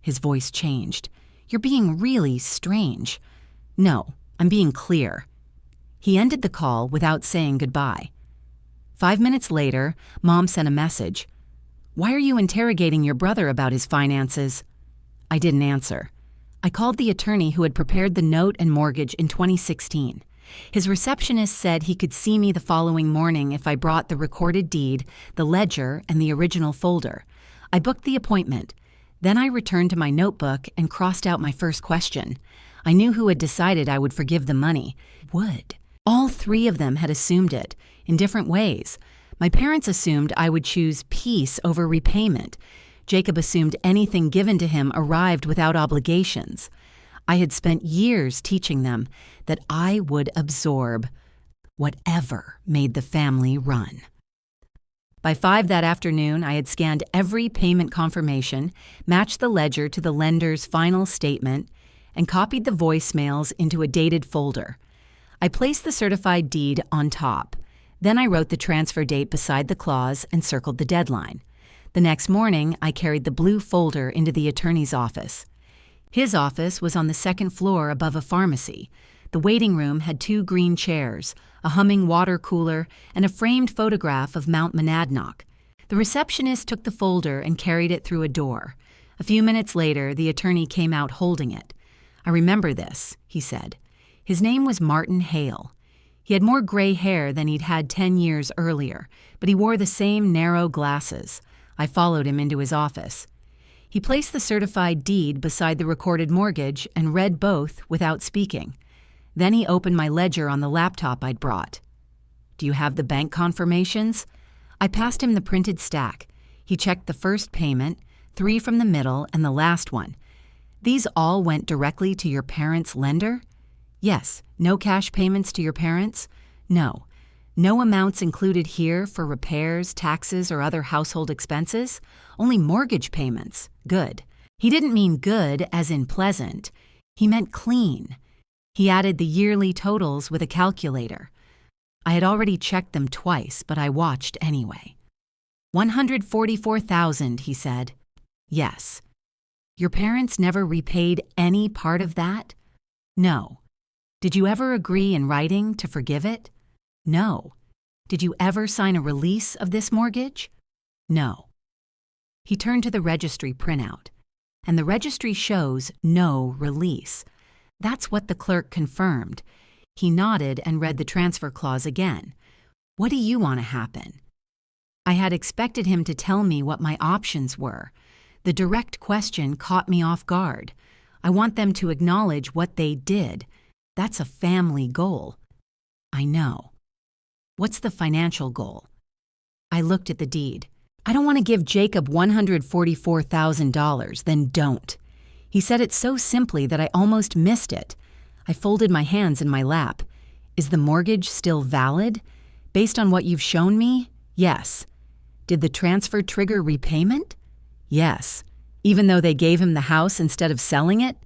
S1: His voice changed. You're being really strange. No, I'm being clear. He ended the call without saying goodbye. 5 minutes later, Mom sent a message. Why are you interrogating your brother about his finances? I didn't answer. I called the attorney who had prepared the note and mortgage in 2016. His receptionist said he could see me the following morning if I brought the recorded deed, the ledger, and the original folder. I booked the appointment. Then I returned to my notebook and crossed out my first question. I knew who had decided I would forgive the money. Would. All 3 of them had assumed it, in different ways. My parents assumed I would choose peace over repayment. Jacob assumed anything given to him arrived without obligations. I had spent years teaching them that I would absorb whatever made the family run. By 5 that afternoon, I had scanned every payment confirmation, matched the ledger to the lender's final statement, and copied the voicemails into a dated folder. I placed the certified deed on top. Then I wrote the transfer date beside the clause and circled the deadline. The next morning, I carried the blue folder into the attorney's office. His office was on the 2nd floor above a pharmacy. The waiting room had 2 green chairs, a humming water cooler, and a framed photograph of Mount Monadnock. The receptionist took the folder and carried it through a door. A few minutes later, the attorney came out holding it. I remember this, he said. His name was Martin Hale. He had more gray hair than he'd had 10 years earlier, but he wore the same narrow glasses. I followed him into his office. He placed the certified deed beside the recorded mortgage and read both without speaking. Then he opened my ledger on the laptop I'd brought. Do you have the bank confirmations? I passed him the printed stack. He checked the first payment, 3 from the middle, and the last one. These all went directly to your parents' lender? Yes. No cash payments to your parents? No. No amounts included here for repairs, taxes, or other household expenses? Only mortgage payments. Good. He didn't mean good as in pleasant. He meant clean. He added the yearly totals with a calculator. I had already checked them twice, but I watched anyway. $144,000, he said. Yes. Your parents never repaid any part of that? No. Did you ever agree in writing to forgive it? No. Did you ever sign a release of this mortgage? No. He turned to the registry printout, and the registry shows no release. That's what the clerk confirmed. He nodded and read the transfer clause again. What do you want to happen? I had expected him to tell me what my options were. The direct question caught me off guard. I want them to acknowledge what they did. That's a family goal. I know. What's the financial goal? I looked at the deed. I don't want to give Jacob $144,000, then don't. He said it so simply that I almost missed it. I folded my hands in my lap. Is the mortgage still valid? Based on what you've shown me? Yes. Did the transfer trigger repayment? Yes. Even though they gave him the house instead of selling it?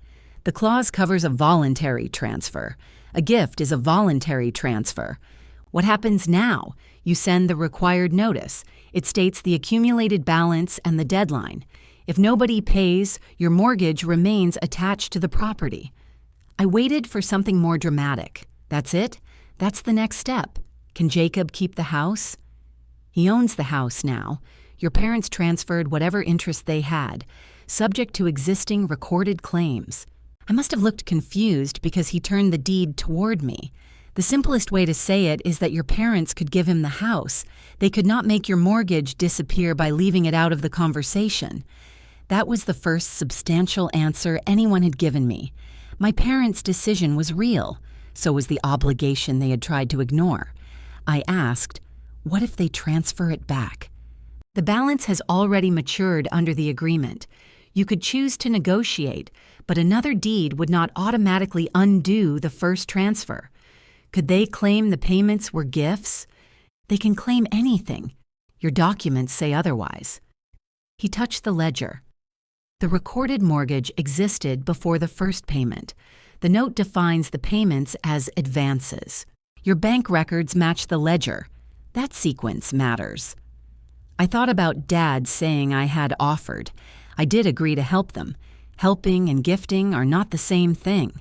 S1: The clause covers a voluntary transfer. A gift is a voluntary transfer. What happens now? You send the required notice. It states the accumulated balance and the deadline. If nobody pays, your mortgage remains attached to the property. I waited for something more dramatic. That's it? That's the next step. Can Jacob keep the house? He owns the house now. Your parents transferred whatever interest they had, subject to existing recorded claims. I must have looked confused because he turned the deed toward me. The simplest way to say it is that your parents could give him the house. They could not make your mortgage disappear by leaving it out of the conversation. That was the first substantial answer anyone had given me. My parents' decision was real. So was the obligation they had tried to ignore. I asked, what if they transfer it back? The balance has already matured under the agreement. You could choose to negotiate, but another deed would not automatically undo the first transfer. Could they claim the payments were gifts? They can claim anything. Your documents say otherwise. He touched the ledger. The recorded mortgage existed before the first payment. The note defines the payments as advances. Your bank records match the ledger. That sequence matters. I thought about Dad saying I had offered. I did agree to help them. Helping and gifting are not the same thing.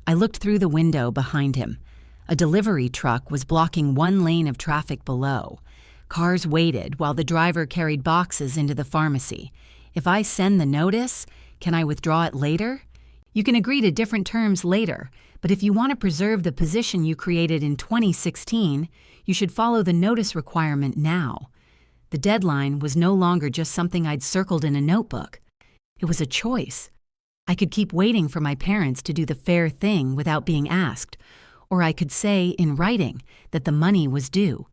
S1: I looked through the window behind him. A delivery truck was blocking one lane of traffic below. Cars waited while the driver carried boxes into the pharmacy. If I send the notice, can I withdraw it later? You can agree to different terms later, but if you want to preserve the position you created in 2016, you should follow the notice requirement now. The deadline was no longer just something I'd circled in a notebook. It was a choice. I could keep waiting for my parents to do the fair thing without being asked, or I could say in writing that the money was due.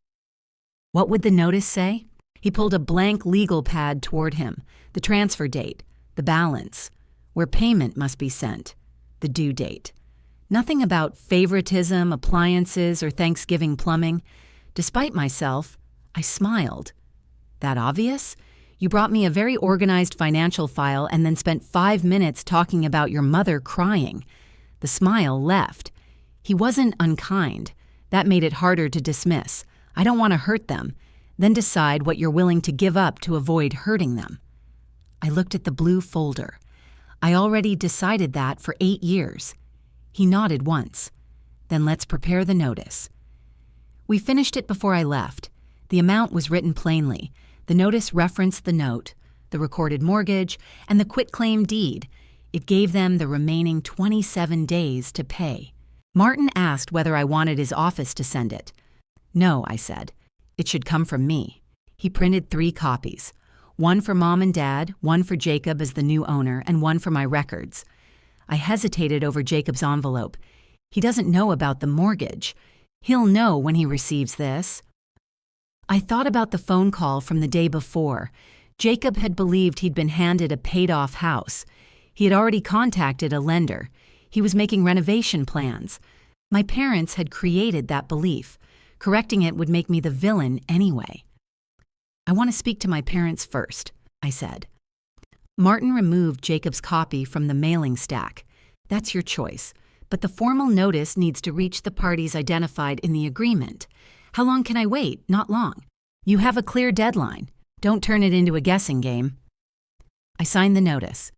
S1: What would the notice say? He pulled a blank legal pad toward him, the transfer date, the balance, where payment must be sent, the due date. Nothing about favoritism, appliances, or Thanksgiving plumbing. Despite myself, I smiled. That obvious? You brought me a very organized financial file and then spent 5 minutes talking about your mother crying. The smile left. He wasn't unkind. That made it harder to dismiss. I don't want to hurt them. Then decide what you're willing to give up to avoid hurting them. I looked at the blue folder. I already decided that for 8 years. He nodded once. Then let's prepare the notice. We finished it before I left. The amount was written plainly. The notice referenced the note, the recorded mortgage, and the quitclaim deed. It gave them the remaining 27 days to pay. Martin asked whether I wanted his office to send it. No, I said. It should come from me. He printed 3 copies. One for Mom and Dad, one for Jacob as the new owner, and one for my records. I hesitated over Jacob's envelope. He doesn't know about the mortgage. He'll know when he receives this. I thought about the phone call from the day before. Jacob had believed he'd been handed a paid-off house. He had already contacted a lender. He was making renovation plans. My parents had created that belief. Correcting it would make me the villain anyway. I want to speak to my parents first, I said. Martin removed Jacob's copy from the mailing stack. That's your choice, but the formal notice needs to reach the parties identified in the agreement. How long can I wait? Not long. You have a clear deadline. Don't turn it into a guessing game. I signed the notice.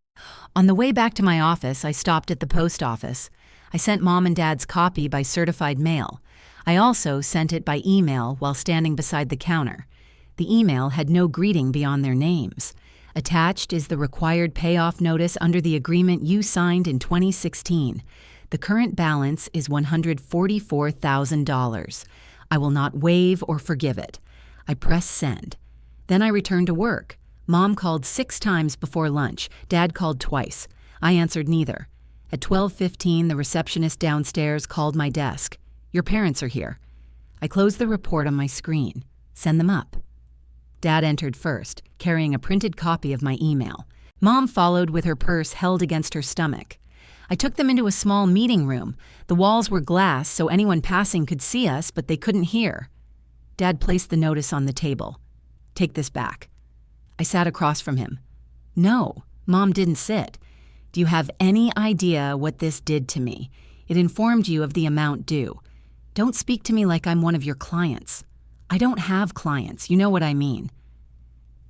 S1: On the way back to my office, I stopped at the post office. I sent Mom and Dad's copy by certified mail. I also sent it by email while standing beside the counter. The email had no greeting beyond their names. Attached is the required payoff notice under the agreement you signed in 2016. The current balance is $144,000. I will not waive or forgive it. I pressed send. Then I returned to work. Mom called 6 times before lunch. Dad called twice. I answered neither. At 12:15, the receptionist downstairs called my desk. Your parents are here. I closed the report on my screen. Send them up. Dad entered first, carrying a printed copy of my email. Mom followed with her purse held against her stomach. I took them into a small meeting room. The walls were glass so anyone passing could see us, but they couldn't hear. Dad placed the notice on the table. Take this back. I sat across from him. No, Mom didn't sit. Do you have any idea what this did to me? It informed you of the amount due. Don't speak to me like I'm one of your clients. I don't have clients, you know what I mean.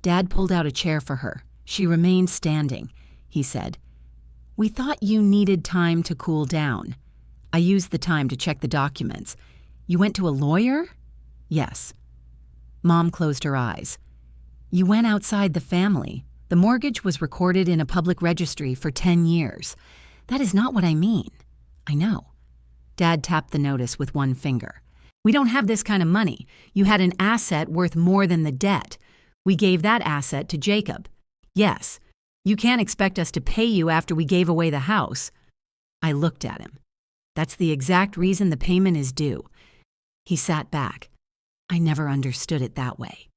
S1: Dad pulled out a chair for her. She remained standing. He said, We thought you needed time to cool down. I used the time to check the documents. You went to a lawyer? Yes. Mom closed her eyes. You went outside the family. The mortgage was recorded in a public registry for 10 years. That is not what I mean. I know. Dad tapped the notice with one finger. We don't have this kind of money. You had an asset worth more than the debt. We gave that asset to Jacob. Yes. You can't expect us to pay you after we gave away the house. I looked at him. That's the exact reason the payment is due. He sat back. I never understood it that way.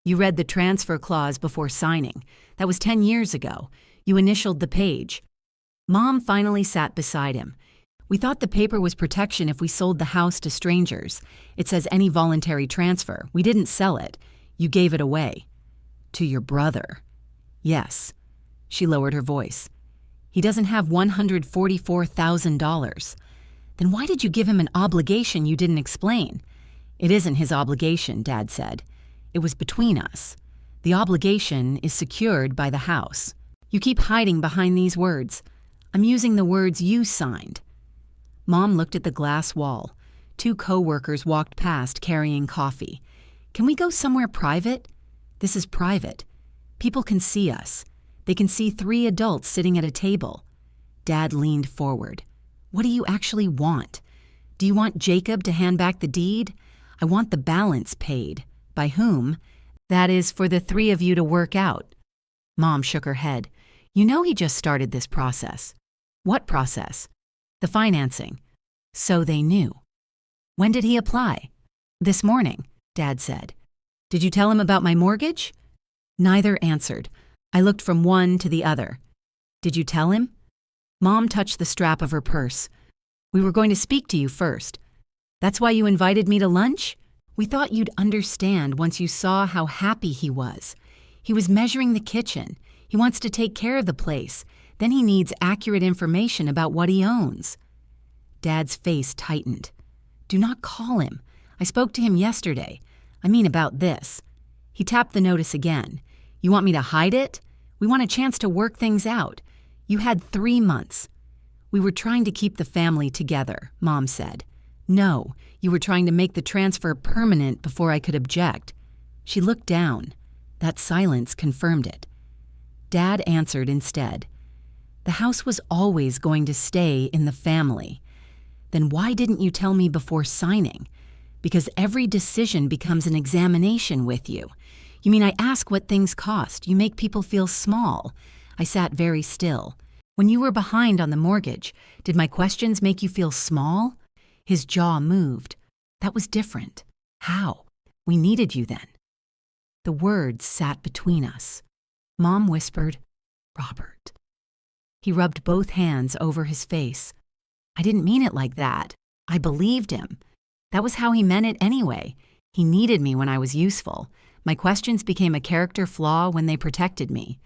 S1: You read the transfer clause before signing. That was 10 years ago. You initialed the page. Mom finally sat beside him. We thought the paper was protection if we sold the house to strangers. It says any voluntary transfer. We didn't sell it. You gave it away. To your brother. Yes. She lowered her voice. He doesn't have $144,000. Then why did you give him an obligation you didn't explain? It isn't his obligation, Dad said. It was between us. The obligation is secured by the house. You keep hiding behind these words. I'm using the words you signed. Mom looked at the glass wall. 2 co-workers walked past carrying coffee. Can we go somewhere private? This is private. People can see us. They can see 3 adults sitting at a table. Dad leaned forward. What do you actually want? Do you want Jacob to hand back the deed? I want the balance paid. By whom? That is for the 3 of you to work out. Mom shook her head. You know he just started this process. What process? The financing. So they knew. When did he apply? This morning, Dad said. Did you tell him about my mortgage? Neither answered. I looked from one to the other. Did you tell him? Mom touched the strap of her purse. We were going to speak to you first. That's why you invited me to lunch? We thought you'd understand once you saw how happy he was. He was measuring the kitchen. He wants to take care of the place. Then he needs accurate information about what he owns. Dad's face tightened. Do not call him. I spoke to him yesterday. I mean about this. He tapped the notice again. You want me to hide it? We want a chance to work things out. You had 3 months. We were trying to keep the family together, Mom said. No, you were trying to make the transfer permanent before I could object. She looked down. That silence confirmed it. Dad answered instead. The house was always going to stay in the family. Then why didn't you tell me before signing? Because every decision becomes an examination with you. You mean I ask what things cost. You make people feel small. I sat very still. When you were behind on the mortgage, did my questions make you feel small? His jaw moved. That was different. How? We needed you then. The words sat between us. Mom whispered, Robert. He rubbed both hands over his face. I didn't mean it like that. I believed him. That was how he meant it anyway. He needed me when I was useful. My questions became a character flaw when they protected me.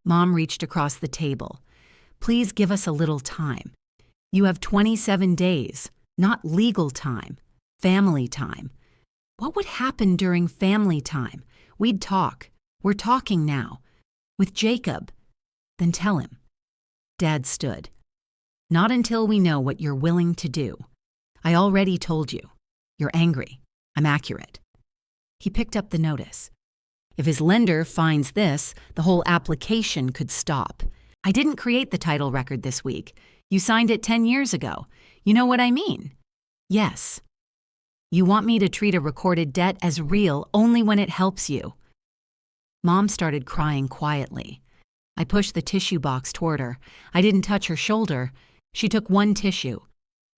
S1: Mom reached across the table. Please give us a little time. You have 27 days, not legal time, family time. What would happen during family time? We'd talk. We're talking now. With Jacob. Then tell him. Dad stood. Not until we know what you're willing to do. I already told you. You're angry. I'm accurate. He picked up the notice. If his lender finds this, the whole application could stop. I didn't create the title record this week. You signed it 10 years ago. You know what I mean? Yes. You want me to treat a recorded debt as real only when it helps you. Mom started crying quietly. I pushed the tissue box toward her. I didn't touch her shoulder. She took one tissue.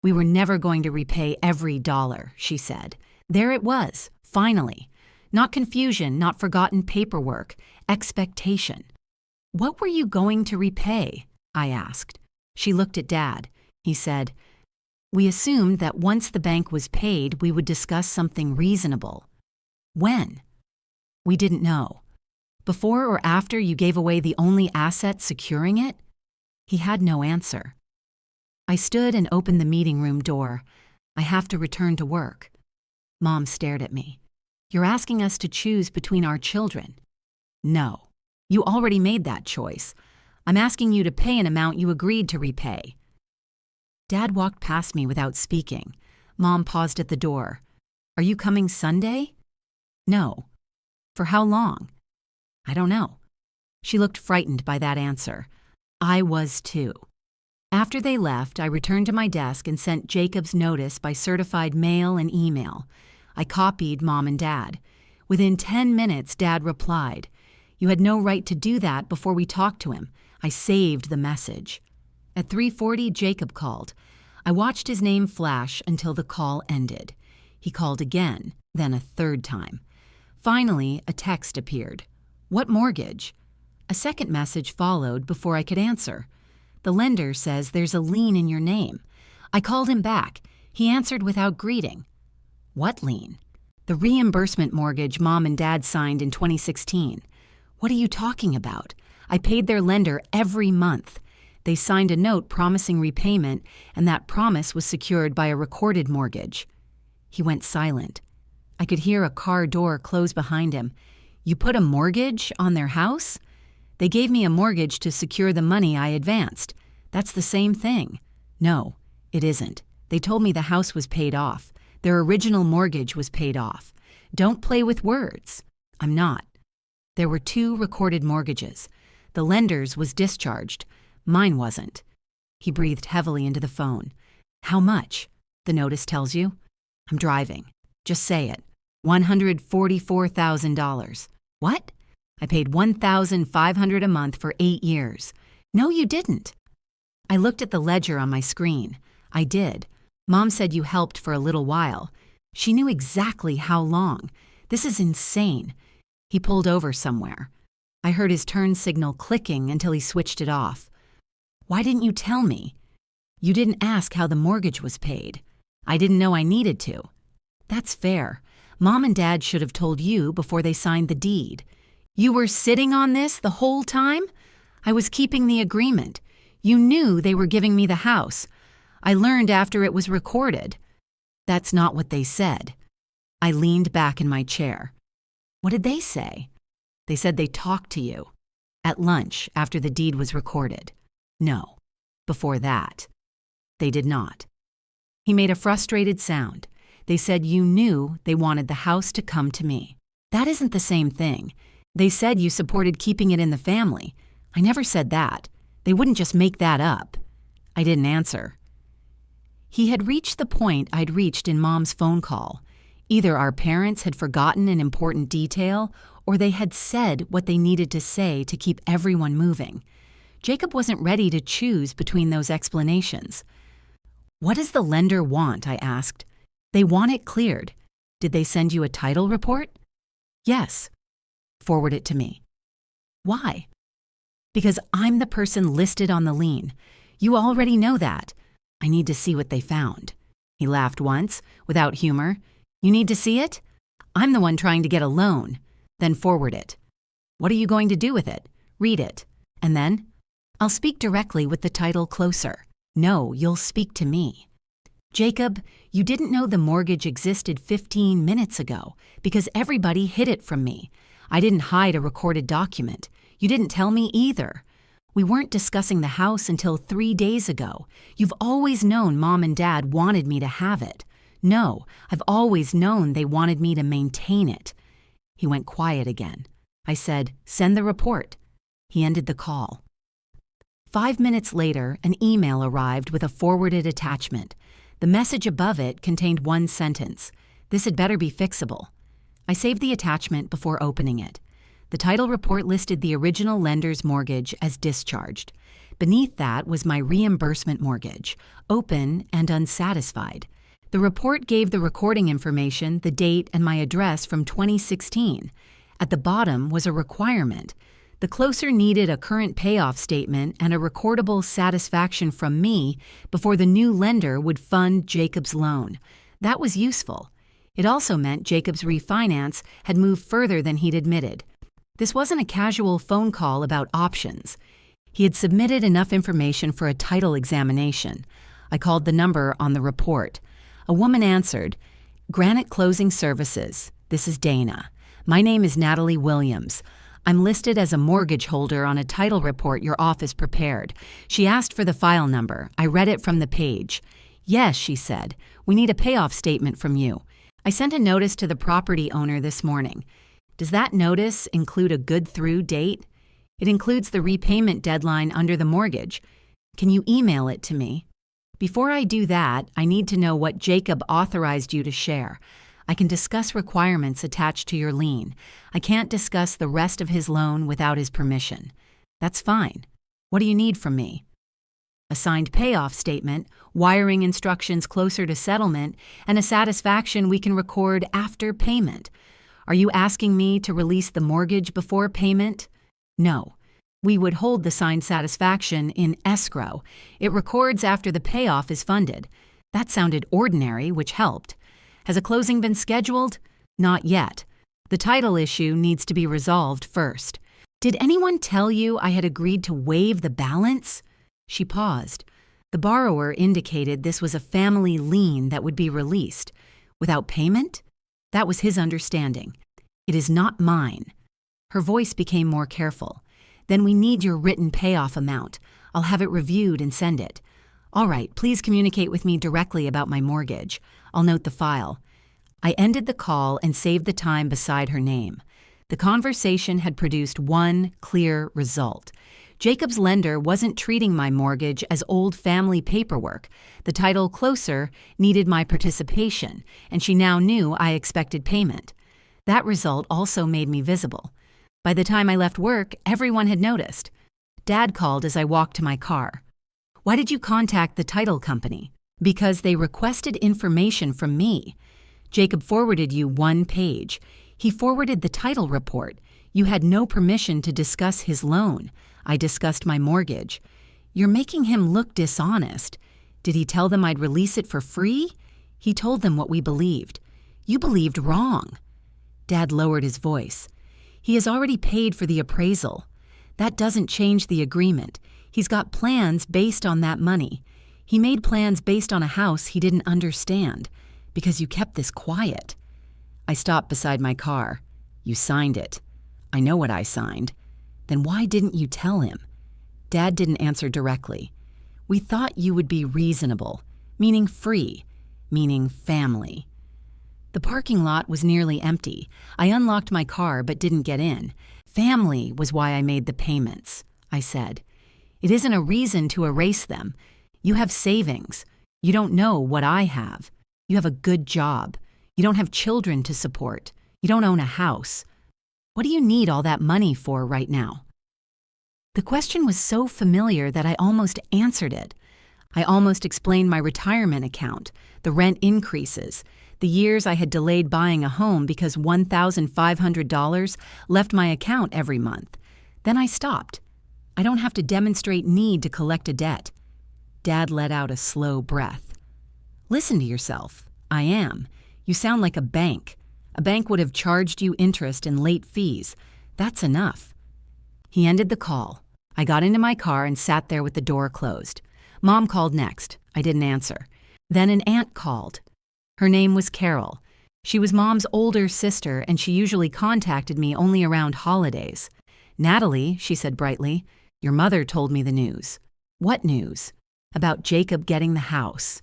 S1: We were never going to repay every dollar, she said. There it was, finally. Not confusion, not forgotten paperwork, expectation. What were you going to repay? I asked. She looked at Dad. He said, we assumed that once the bank was paid, we would discuss something reasonable. When? We didn't know. Before or after you gave away the only asset securing it? He had no answer. I stood and opened the meeting room door. I have to return to work. Mom stared at me. You're asking us to choose between our children. No, you already made that choice. I'm asking you to pay an amount you agreed to repay. Dad walked past me without speaking. Mom paused at the door. Are you coming Sunday? No. For how long? I don't know. She looked frightened by that answer. I was too. After they left, I returned to my desk and sent Jacob's notice by certified mail and email. I copied Mom and Dad. Within 10 minutes, Dad replied, "You had no right to do that before we talked to him. I saved the message." At 3:40, Jacob called. I watched his name flash until the call ended. He called again, then a third time. Finally, a text appeared. "What mortgage?" A second message followed before I could answer. "The lender says there's a lien in your name." I called him back. He answered without greeting. "What lien?" "The reimbursement mortgage Mom and Dad signed in 2016. "What are you talking about? I paid their lender every month. They signed a note promising repayment, and that promise was secured by a recorded mortgage." He went silent. I could hear a car door close behind him. "You put a mortgage on their house?" "They gave me a mortgage to secure the money I advanced. That's the same thing." "No, it isn't. They told me the house was paid off. Their original mortgage was paid off. Don't play with words." "I'm not." There were 2 recorded mortgages. The lender's was discharged. Mine wasn't. He breathed heavily into the phone. "How much?" "The notice tells you." "I'm driving. Just say it." $144,000. "What?" "I paid $1,500 a month for 8 years. "No, you didn't." I looked at the ledger on my screen. I did. Mom said you helped for a little while. She knew exactly how long. This is insane. He pulled over somewhere. I heard his turn signal clicking until he switched it off. "Why didn't you tell me?" "You didn't ask how the mortgage was paid." "I didn't know I needed to." "That's fair. Mom and Dad should have told you before they signed the deed." "You were sitting on this the whole time?" "I was keeping the agreement. You knew they were giving me the house. I learned after it was recorded." "That's not what they said." I leaned back in my chair. "What did they say?" "They said they talked to you. At lunch, after the deed was recorded." "No, before that." "They did not." He made a frustrated sound. "They said you knew they wanted the house to come to me." "That isn't the same thing. They said you supported keeping it in the family." "I never said that. They wouldn't just make that up." I didn't answer. He had reached the point I'd reached in Mom's phone call. Either our parents had forgotten an important detail, or they had said what they needed to say to keep everyone moving. Jacob wasn't ready to choose between those explanations. "What does the lender want?" I asked. "They want it cleared." "Did they send you a title report?" "Yes." "Forward it to me." "Why?" "Because I'm the person listed on the lien. You already know that. I need to see what they found." He laughed once, without humor. "You need to see it? I'm the one trying to get a loan." "Then forward it." "What are you going to do with it?" "Read it." "And then?" "I'll speak directly with the title closer." "No, you'll speak to me." "Jacob, you didn't know the mortgage existed 15 minutes ago because everybody hid it from me. I didn't hide a recorded document. You didn't tell me either. We weren't discussing the house until 3 days ago. You've always known Mom and Dad wanted me to have it. No, I've always known they wanted me to maintain it." He went quiet again. I said, "Send the report." He ended the call. 5 minutes later, an email arrived with a forwarded attachment. The message above it contained one sentence. "This had better be fixable." I saved the attachment before opening it. The title report listed the original lender's mortgage as discharged. Beneath that was my reimbursement mortgage, open and unsatisfied. The report gave the recording information, the date, and my address from 2016. At the bottom was a requirement. The closer needed a current payoff statement and a recordable satisfaction from me before the new lender would fund Jacob's loan. That was useful. It also meant Jacob's refinance had moved further than he'd admitted. This wasn't a casual phone call about options. He had submitted enough information for a title examination. I called the number on the report. A woman answered, "Granite Closing Services. This is Dana. My name is Natalie Williams. I'm listed as a mortgage holder on a title report your office prepared." She asked for the file number. I read it from the page. "Yes," she said. "We need a payoff statement from you. I sent a notice to the property owner this morning. Does that notice include a good-through date? It includes the repayment deadline under the mortgage. Can you email it to me? Before I do that, I need to know what Jacob authorized you to share. I can discuss requirements attached to your lien. I can't discuss the rest of his loan without his permission. That's fine. What do you need from me? A signed payoff statement, wiring instructions closer to settlement, and a satisfaction we can record after payment. Are you asking me to release the mortgage before payment? No. We would hold the signed satisfaction in escrow. It records after the payoff is funded. That sounded ordinary, which helped. Has a closing been scheduled? Not yet. The title issue needs to be resolved first. Did anyone tell you I had agreed to waive the balance? She paused. The borrower indicated this was a family lien that would be released. Without payment? That was his understanding. It is not mine. Her voice became more careful. Then we need your written payoff amount. I'll have it reviewed and send it. All right, please communicate with me directly about my mortgage. I'll note the file. I ended the call and saved the time beside her name. The conversation had produced one clear result. Jacob's lender wasn't treating my mortgage as old family paperwork. The title closer needed my participation, and she now knew I expected payment. That result also made me visible. By the time I left work, everyone had noticed. Dad called as I walked to my car. Why did you contact the title company? Because they requested information from me. Jacob forwarded you one page. He forwarded the title report. You had no permission to discuss his loan. I discussed my mortgage. You're making him look dishonest. Did he tell them I'd release it for free? He told them what we believed. You believed wrong. Dad lowered his voice. He has already paid for the appraisal. That doesn't change the agreement. He's got plans based on that money. He made plans based on a house he didn't understand, because you kept this quiet. I stopped beside my car. You signed it. I know what I signed. Then why didn't you tell him? Dad didn't answer directly. We thought you would be reasonable, meaning free, meaning family. The parking lot was nearly empty. I unlocked my car but didn't get in. Family was why I made the payments, I said. It isn't a reason to erase them. You have savings. You don't know what I have. You have a good job. You don't have children to support. You don't own a house. What do you need all that money for right now? The question was so familiar that I almost answered it. I almost explained my retirement account, the rent increases, the years I had delayed buying a home because $1,500 left my account every month. Then I stopped. I don't have to demonstrate need to collect a debt. Dad let out a slow breath. Listen to yourself. I am. You sound like a bank. A bank would have charged you interest and late fees. That's enough. He ended the call. I got into my car and sat there with the door closed. Mom called next. I didn't answer. Then an aunt called. Her name was Carol. She was Mom's older sister, and she usually contacted me only around holidays. Natalie, she said brightly, your mother told me the news. What news? About Jacob getting the house.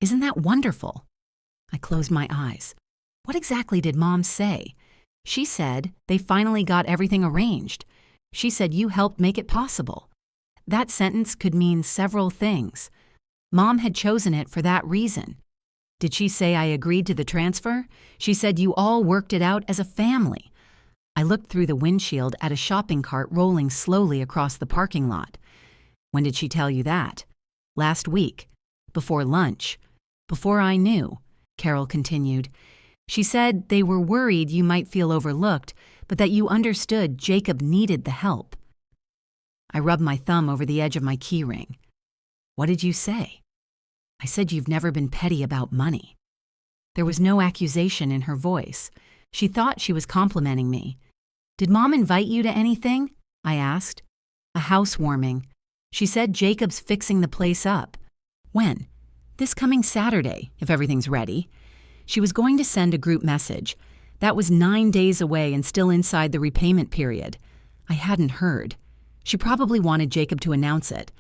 S1: Isn't that wonderful? I closed my eyes. What exactly did Mom say? She said they finally got everything arranged. She said you helped make it possible. That sentence could mean several things. Mom had chosen it for that reason. Did she say I agreed to the transfer? She said you all worked it out as a family. I looked through the windshield at a shopping cart rolling slowly across the parking lot. When did she tell you that? Last week. Before lunch. Before I knew, Carol continued. She said they were worried you might feel overlooked, but that you understood Jacob needed the help. I rubbed my thumb over the edge of my keyring. What did you say? I said you've never been petty about money. There was no accusation in her voice. She thought she was complimenting me. Did Mom invite you to anything? I asked. A housewarming. She said Jacob's fixing the place up. When? This coming Saturday, if everything's ready. She was going to send a group message. That was 9 days away and still inside the repayment period. I hadn't heard. She probably wanted Jacob to announce it.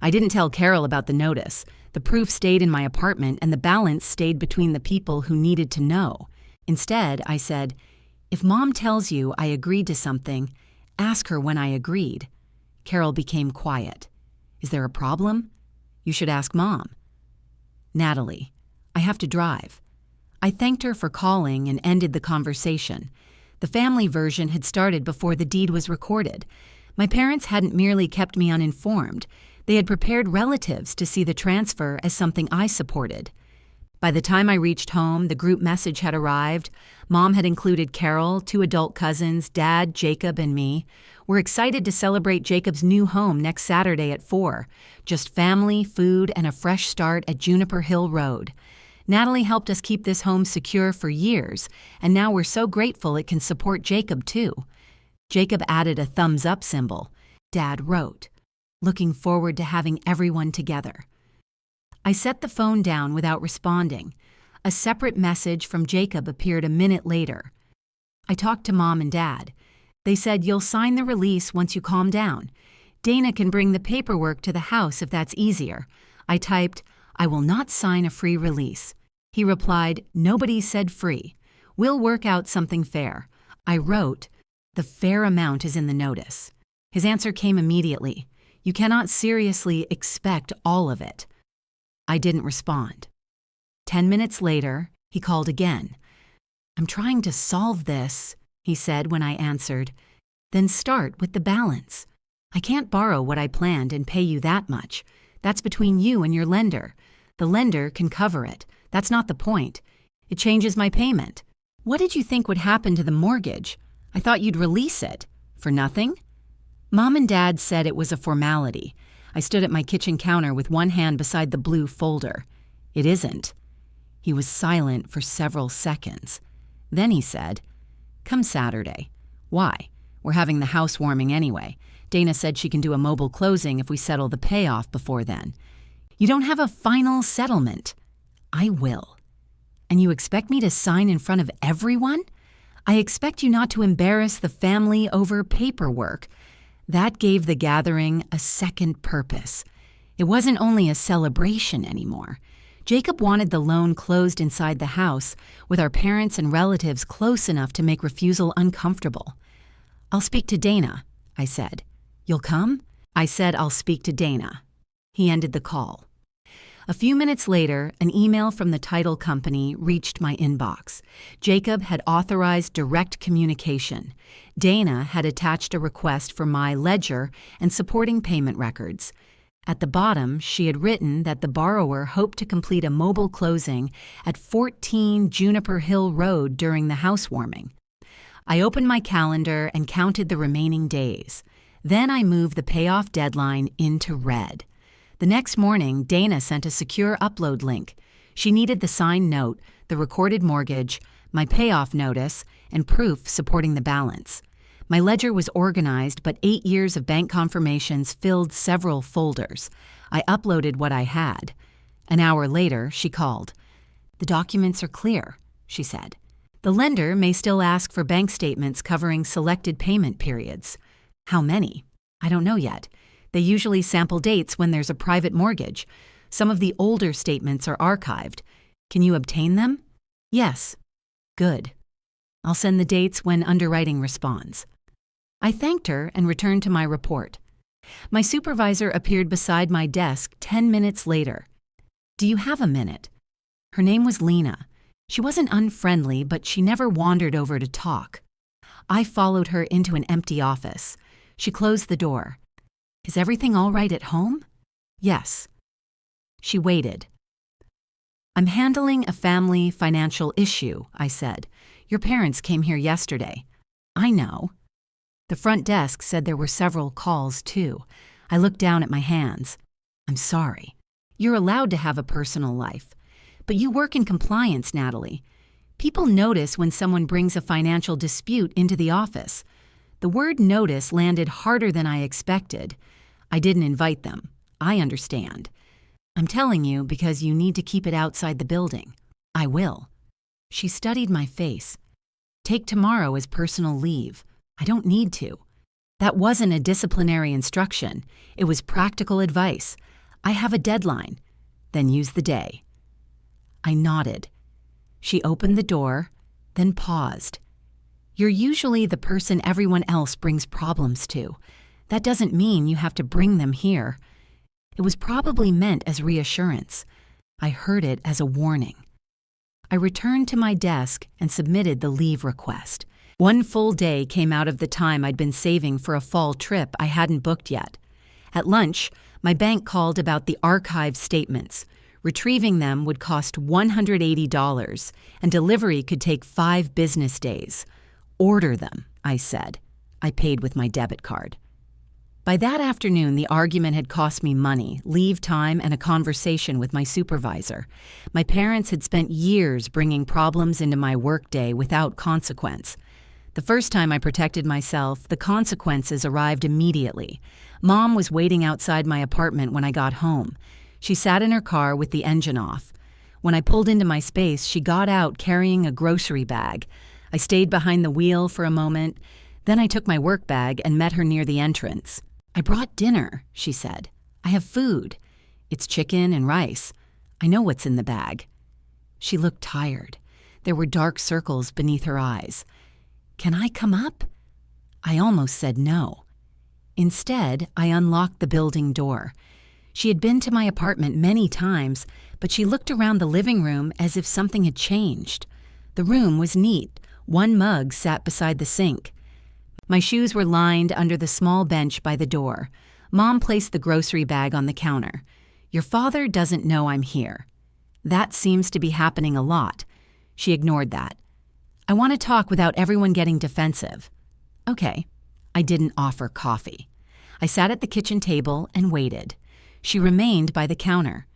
S1: I didn't tell Carol about the notice. The proof stayed in my apartment and the balance stayed between the people who needed to know. Instead, I said, If Mom tells you I agreed to something, ask her when I agreed. Carol became quiet. Is there a problem? You should ask Mom. Natalie, I have to drive. I thanked her for calling and ended the conversation. The family version had started before the deed was recorded. My parents hadn't merely kept me uninformed. They had prepared relatives to see the transfer as something I supported. By the time I reached home, the group message had arrived. Mom had included Carol, 2 adult cousins, Dad, Jacob, and me. We're excited to celebrate Jacob's new home next Saturday at 4. Just family, food, and a fresh start at Juniper Hill Road. Natalie helped us keep this home secure for years, and now we're so grateful it can support Jacob, too. Jacob added a thumbs-up symbol. Dad wrote, "Looking forward to having everyone together." I set the phone down without responding. A separate message from Jacob appeared a minute later. I talked to Mom and Dad. They said, "You'll sign the release once you calm down. Dana can bring the paperwork to the house if that's easier." I typed, "I will not sign a free release." He replied, "Nobody said free. We'll work out something fair." I wrote, "The fair amount is in the notice." His answer came immediately. "You cannot seriously expect all of it." I didn't respond. 10 minutes later, he called again. "I'm trying to solve this," he said when I answered. "Then start with the balance. I can't borrow what I planned and pay you that much. That's between you and your lender. The lender can cover it. That's not the point. It changes my payment. What did you think would happen to the mortgage? I thought you'd release it. For nothing?" Mom and Dad said it was a formality. I stood at my kitchen counter with one hand beside the blue folder. "It isn't." He was silent for several seconds. Then he said, "Come Saturday." "Why? We're having the housewarming anyway. Dana said she can do a mobile closing if we settle the payoff before then." "You don't have a final settlement." "I will." "And you expect me to sign in front of everyone?" "I expect you not to embarrass the family over paperwork." That gave the gathering a second purpose. It wasn't only a celebration anymore. Jacob wanted the loan closed inside the house, with our parents and relatives close enough to make refusal uncomfortable. "I'll speak to Dana," I said. "You'll come?" I said I'll speak to Dana. He ended the call. A few minutes later, an email from the title company reached my inbox. Jacob had authorized direct communication. Dana had attached a request for my ledger and supporting payment records. At the bottom, she had written that the borrower hoped to complete a mobile closing at 14 Juniper Hill Road during the housewarming. I opened my calendar and counted the remaining days. Then I moved the payoff deadline into red. The next morning, Dana sent a secure upload link. She needed the signed note, the recorded mortgage, my payoff notice, and proof supporting the balance. My ledger was organized, but 8 years of bank confirmations filled several folders. I uploaded what I had. An hour later, she called. "The documents are clear," she said. "The lender may still ask for bank statements covering selected payment periods." "How many?" "I don't know yet. They usually sample dates when there's a private mortgage. Some of the older statements are archived. Can you obtain them?" "Yes." "Good. I'll send the dates when underwriting responds." I thanked her and returned to my report. My supervisor appeared beside my desk 10 minutes later. "Do you have a minute?" Her name was Lena. She wasn't unfriendly, but she never wandered over to talk. I followed her into an empty office. She closed the door. "Is everything all right at home?" "Yes." She waited. "I'm handling a family financial issue," I said. "Your parents came here yesterday." "I know." The front desk said there were several calls, too. I looked down at my hands. "I'm sorry. You're allowed to have a personal life. But you work in compliance, Natalie. People notice when someone brings a financial dispute into the office." The word notice landed harder than I expected. "I didn't invite them. I understand. I'm telling you because you need to keep it outside the building." "I will." She studied my face. "Take tomorrow as personal leave." "I don't need to." That wasn't a disciplinary instruction. It was practical advice. "I have a deadline." "Then use the day." I nodded. She opened the door, then paused. You're usually the person everyone else brings problems to. That doesn't mean you have to bring them here. It was probably meant as reassurance. I heard it as a warning. I returned to my desk and submitted the leave request. One full day came out of the time I'd been saving for a fall trip I hadn't booked yet. At lunch, my bank called about the archived statements. Retrieving them would cost $180, and delivery could take 5 business days. Order them, I said. I paid with my debit card. By that afternoon, the argument had cost me money, leave time, and a conversation with my supervisor. My parents had spent years bringing problems into my workday without consequence. The first time I protected myself, the consequences arrived immediately. Mom was waiting outside my apartment when I got home. She sat in her car with the engine off. When I pulled into my space, she got out carrying a grocery bag. I stayed behind the wheel for a moment. Then I took my work bag and met her near the entrance. "I brought dinner," she said. "I have food. It's chicken and rice. I know what's in the bag." She looked tired. There were dark circles beneath her eyes. "Can I come up?" I almost said no. Instead, I unlocked the building door. She had been to my apartment many times, but she looked around the living room as if something had changed. The room was neat. One mug sat beside the sink. My shoes were lined under the small bench by the door. Mom placed the grocery bag on the counter. "Your father doesn't know I'm here." "That seems to be happening a lot." She ignored that. "I want to talk without everyone getting defensive." "Okay." I didn't offer coffee. I sat at the kitchen table and waited. She remained by the counter.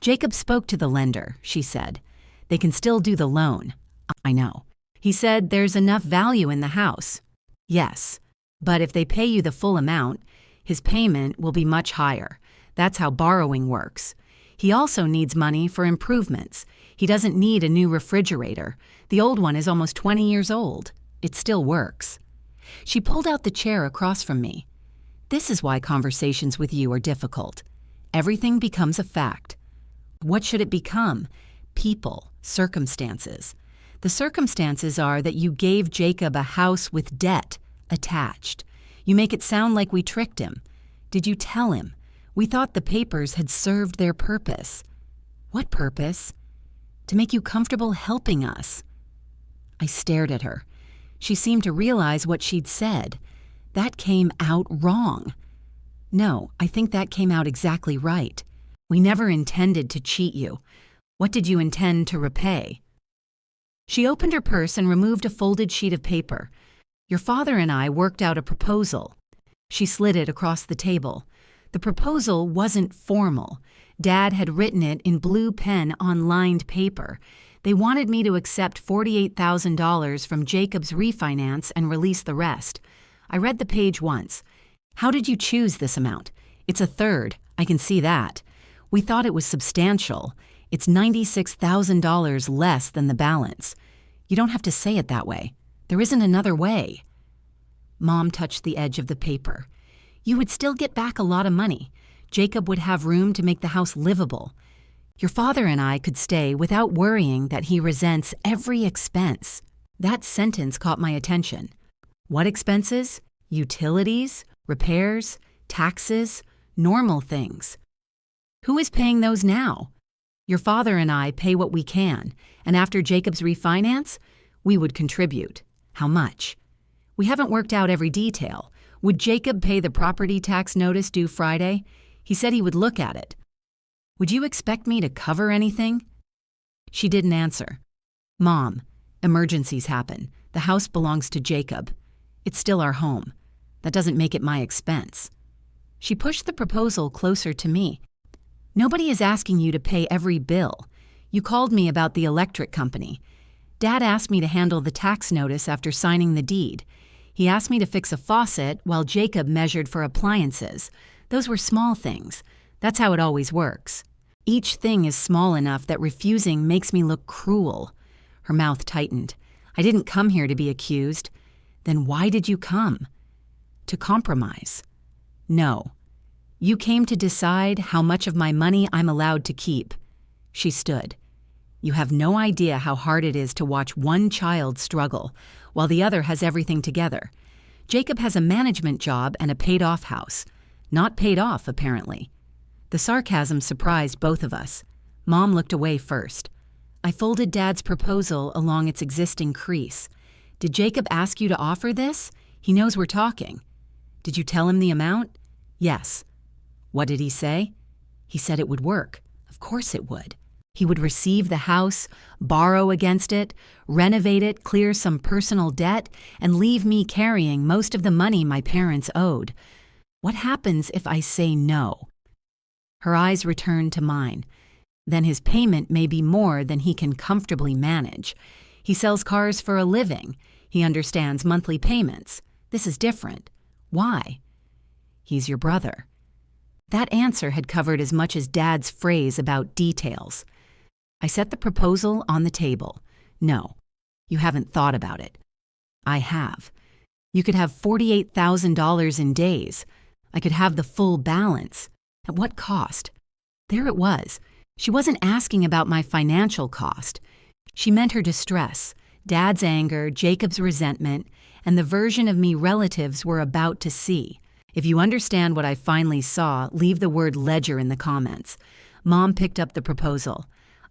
S1: "Jacob spoke to the lender," she said. "They can still do the loan." "I know." "He said there's enough value in the house." "Yes, but if they pay you the full amount, his payment will be much higher. That's how borrowing works. He also needs money for improvements. He doesn't need a new refrigerator. The old one is almost 20 years old. It still works." She pulled out the chair across from me. "This is why conversations with you are difficult. Everything becomes a fact. What should it become? People, circumstances. The circumstances are that you gave Jacob a house with debt attached. You make it sound like we tricked him. Did you tell him? We thought the papers had served their purpose." "What purpose?" "To make you comfortable helping us." I stared at her. She seemed to realize what she'd said. That came out wrong. "No, I think that came out exactly right. We never intended to cheat you. What did you intend to repay?" She opened her purse and removed a folded sheet of paper. "Your father and I worked out a proposal." She slid it across the table. The proposal wasn't formal. Dad had written it in blue pen on lined paper. They wanted me to accept $48,000 from Jacob's refinance and release the rest. I read the page once. "How did you choose this amount?" "It's a third. I can see that. We thought it was substantial. It's $96,000 less than the balance." "You don't have to say it that way. There isn't another way." Mom touched the edge of the paper. "You would still get back a lot of money. Jacob would have room to make the house livable. Your father and I could stay without worrying that he resents every expense." That sentence caught my attention. "What expenses?" "Utilities, repairs, taxes, normal things." "Who is paying those now?" "Your father and I pay what we can, and after Jacob's refinance, we would contribute." "How much?" "We haven't worked out every detail. Would Jacob pay the property tax notice due Friday? He said he would look at it." "Would you expect me to cover anything?" She didn't answer. "Mom, emergencies happen. The house belongs to Jacob. It's still our home. That doesn't make it my expense." She pushed the proposal closer to me. "Nobody is asking you to pay every bill. You called me about the electric company. Dad asked me to handle the tax notice after signing the deed. He asked me to fix a faucet while Jacob measured for appliances. Those were small things. That's how it always works. Each thing is small enough that refusing makes me look cruel." Her mouth tightened. "I didn't come here to be accused." "Then why did you come?" "To compromise." "No. You came to decide how much of my money I'm allowed to keep." She stood. "You have no idea how hard it is to watch one child struggle. while the other has everything together. Jacob has a management job and a paid-off house. Not paid off, apparently. The sarcasm surprised both of us. Mom looked away first. I folded Dad's proposal along its existing crease. Did Jacob ask you to offer this? He knows we're talking. Did you tell him the amount? Yes. What did he say? He said it would work. Of course it would. He would receive the house, borrow against it, renovate it, clear some personal debt, and leave me carrying most of the money my parents owed. What happens if I say no? Her eyes returned to mine. Then his payment may be more than he can comfortably manage. He sells cars for a living. He understands monthly payments. This is different. Why? He's your brother. That answer had covered as much as Dad's phrase about details. I set the proposal on the table. No, you haven't thought about it. I have. You could have $48,000 in days. I could have the full balance. At what cost? There it was. She wasn't asking about my financial cost. She meant her distress, Dad's anger, Jacob's resentment, and the version of me relatives were about to see. If you understand what I finally saw, leave the word ledger in the comments. Mom picked up the proposal.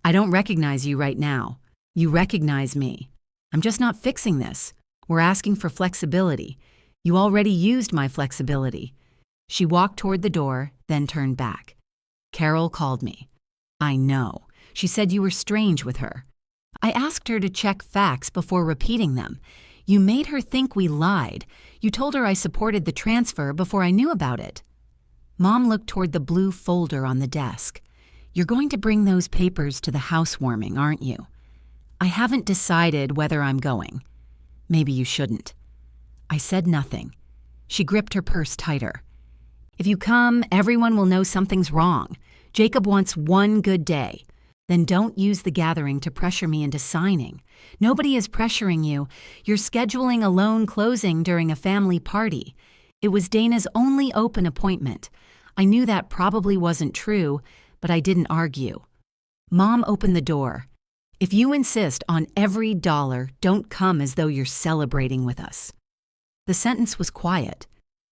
S1: I don't recognize you right now. You recognize me. I'm just not fixing this. We're asking for flexibility. You already used my flexibility. She walked toward the door, then turned back. Carol called me. I know. She said you were strange with her. I asked her to check facts before repeating them. You made her think we lied. You told her I supported the transfer before I knew about it. Mom looked toward the blue folder on the desk. You're going to bring those papers to the housewarming, aren't you? I haven't decided whether I'm going. Maybe you shouldn't. I said nothing. She gripped her purse tighter. If you come, everyone will know something's wrong. Jacob wants one good day. Then don't use the gathering to pressure me into signing. Nobody is pressuring you. You're scheduling a loan closing during a family party. It was Dana's only open appointment. I knew that probably wasn't true, but I didn't argue. Mom opened the door. If you insist on every dollar, don't come as though you're celebrating with us. The sentence was quiet.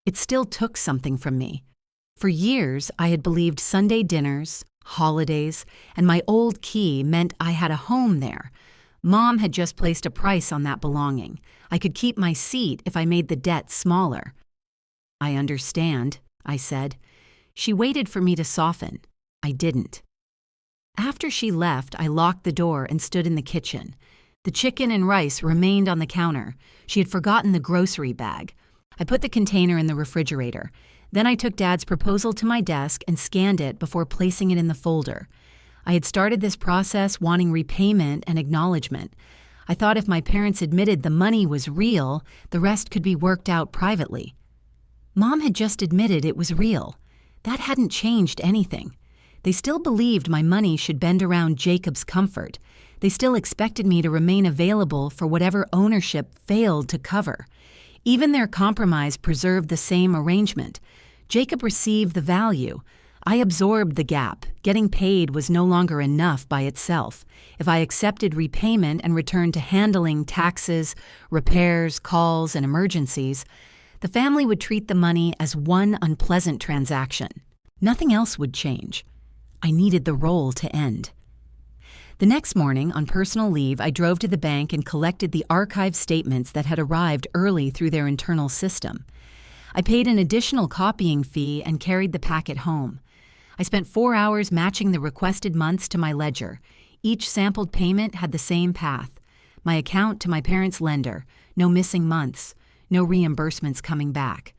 S1: It still took something from me. For years, I had believed Sunday dinners, holidays, and my old key meant I had a home there. Mom had just placed a price on that belonging. I could keep my seat if I made the debt smaller. I understand, I said. She waited for me to soften. I didn't. After she left, I locked the door and stood in the kitchen. The chicken and rice remained on the counter. She had forgotten the grocery bag. I put the container in the refrigerator. Then I took Dad's proposal to my desk and scanned it before placing it in the folder. I had started this process wanting repayment and acknowledgement. I thought if my parents admitted the money was real, the rest could be worked out privately. Mom had just admitted it was real. That hadn't changed anything. They still believed my money should bend around Jacob's comfort. They still expected me to remain available for whatever ownership failed to cover. Even their compromise preserved the same arrangement. Jacob received the value. I absorbed the gap. Getting paid was no longer enough by itself. If I accepted repayment and returned to handling taxes, repairs, calls, and emergencies, the family would treat the money as one unpleasant transaction. Nothing else would change. I needed the role to end. The next morning, on personal leave, I drove to the bank and collected the archived statements that had arrived early through their internal system. I paid an additional copying fee and carried the packet home. I spent 4 hours matching the requested months to my ledger. Each sampled payment had the same path. My account to my parents' lender, no missing months, no reimbursements coming back.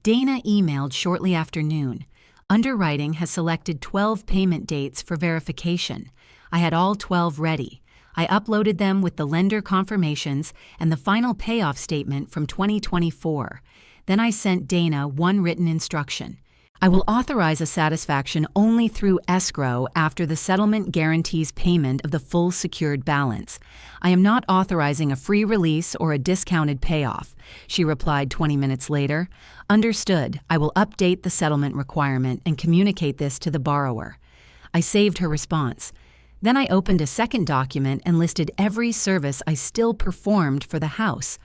S1: Dana emailed shortly after noon. Underwriting has selected 12 payment dates for verification. I had all 12 ready. I uploaded them with the lender confirmations and the final payoff statement from 2024. Then I sent Dana one written instruction. I will authorize a satisfaction only through escrow after the settlement guarantees payment of the full secured balance. I am not authorizing a free release or a discounted payoff. She replied 20 minutes later. Understood. I will update the settlement requirement and communicate this to the borrower. I saved her response. Then I opened a second document and listed every service I still performed for the house: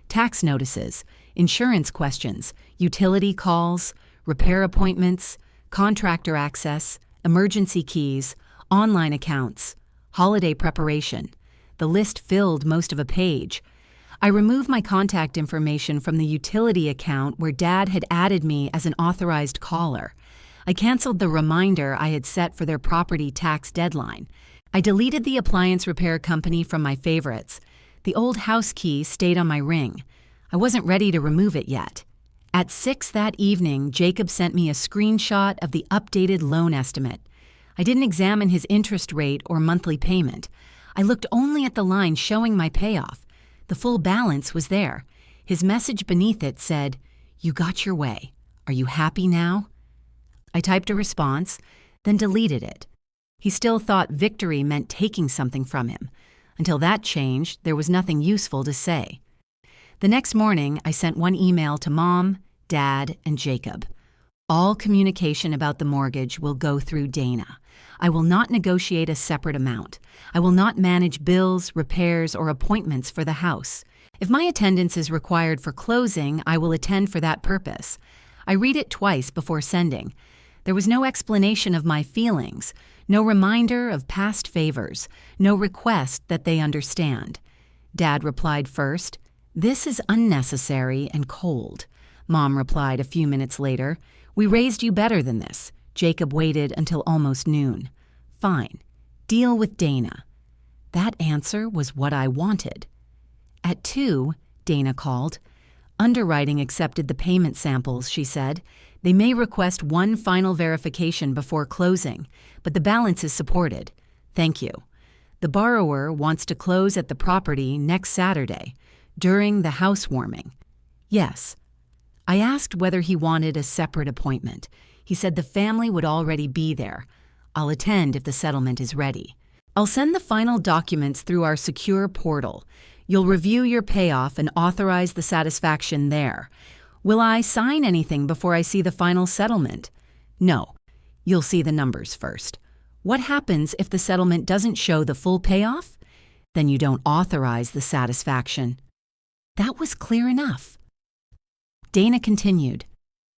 S1: tax notices, insurance questions, utility calls, repair appointments, contractor access, emergency keys, online accounts, holiday preparation. The list filled most of a page. I removed my contact information from the utility account where Dad had added me as an authorized caller. I canceled the reminder I had set for their property tax deadline. I deleted the appliance repair company from my favorites. The old house key stayed on my ring. I wasn't ready to remove it yet. At 6 that evening, Jacob sent me a screenshot of the updated loan estimate. I didn't examine his interest rate or monthly payment. I looked only at the line showing my payoff. The full balance was there. His message beneath it said, "You got your way. Are you happy now?" I typed a response, then deleted it. He still thought victory meant taking something from him. Until that changed, there was nothing useful to say. The next morning, I sent one email to Mom, Dad, and Jacob. All communication about the mortgage will go through Dana. I will not negotiate a separate amount. I will not manage bills, repairs, or appointments for the house. If my attendance is required for closing, I will attend for that purpose. I read it twice before sending. There was no explanation of my feelings, no reminder of past favors, no request that they understand. Dad replied first, "This is unnecessary and cold." Mom replied a few minutes later, "We raised you better than this." Jacob waited until almost noon. "Fine. Deal with Dana." That answer was what I wanted. At 2, Dana called. "Underwriting accepted the payment samples," she said. "They may request one final verification before closing, but the balance is supported. Thank you. The borrower wants to close at the property next Saturday, during the housewarming." "Yes." I asked whether he wanted a separate appointment. He said the family would already be there. "I'll attend if the settlement is ready. I'll send the final documents through our secure portal. You'll review your payoff and authorize the satisfaction there. Will I sign anything before I see the final settlement?" "No. You'll see the numbers first." "What happens if the settlement doesn't show the full payoff?" "Then you don't authorize the satisfaction." That was clear enough. Dana continued,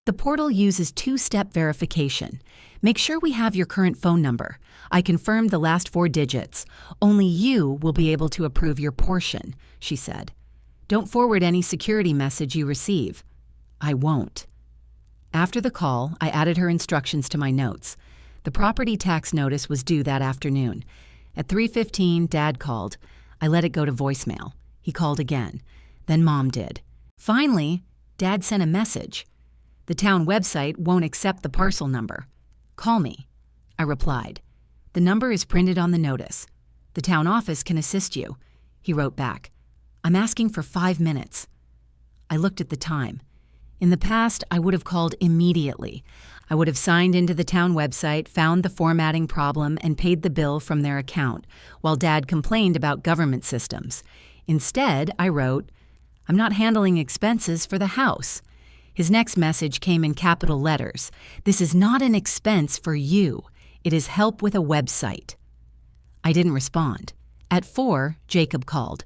S1: "The portal uses 2-step verification. Make sure we have your current phone number. I confirmed the last 4 digits. Only you will be able to approve your portion," she said. "Don't forward any security message you receive." "I won't." After the call, I added her instructions to my notes. The property tax notice was due that afternoon. At 3:15, Dad called. I let it go to voicemail. He called again. Then Mom did. Finally, Dad sent a message. "The town website won't accept the parcel number. Call me." I replied. "The number is printed on the notice. The town office can assist you." He wrote back, "I'm asking for 5 minutes." I looked at the time. In the past, I would have called immediately. I would have signed into the town website, found the formatting problem, and paid the bill from their account, while Dad complained about government systems. Instead, I wrote, "I'm not handling expenses for the house." His next message came in capital letters. "This is not an expense for you. It is help with a website." I didn't respond. At 4, Jacob called.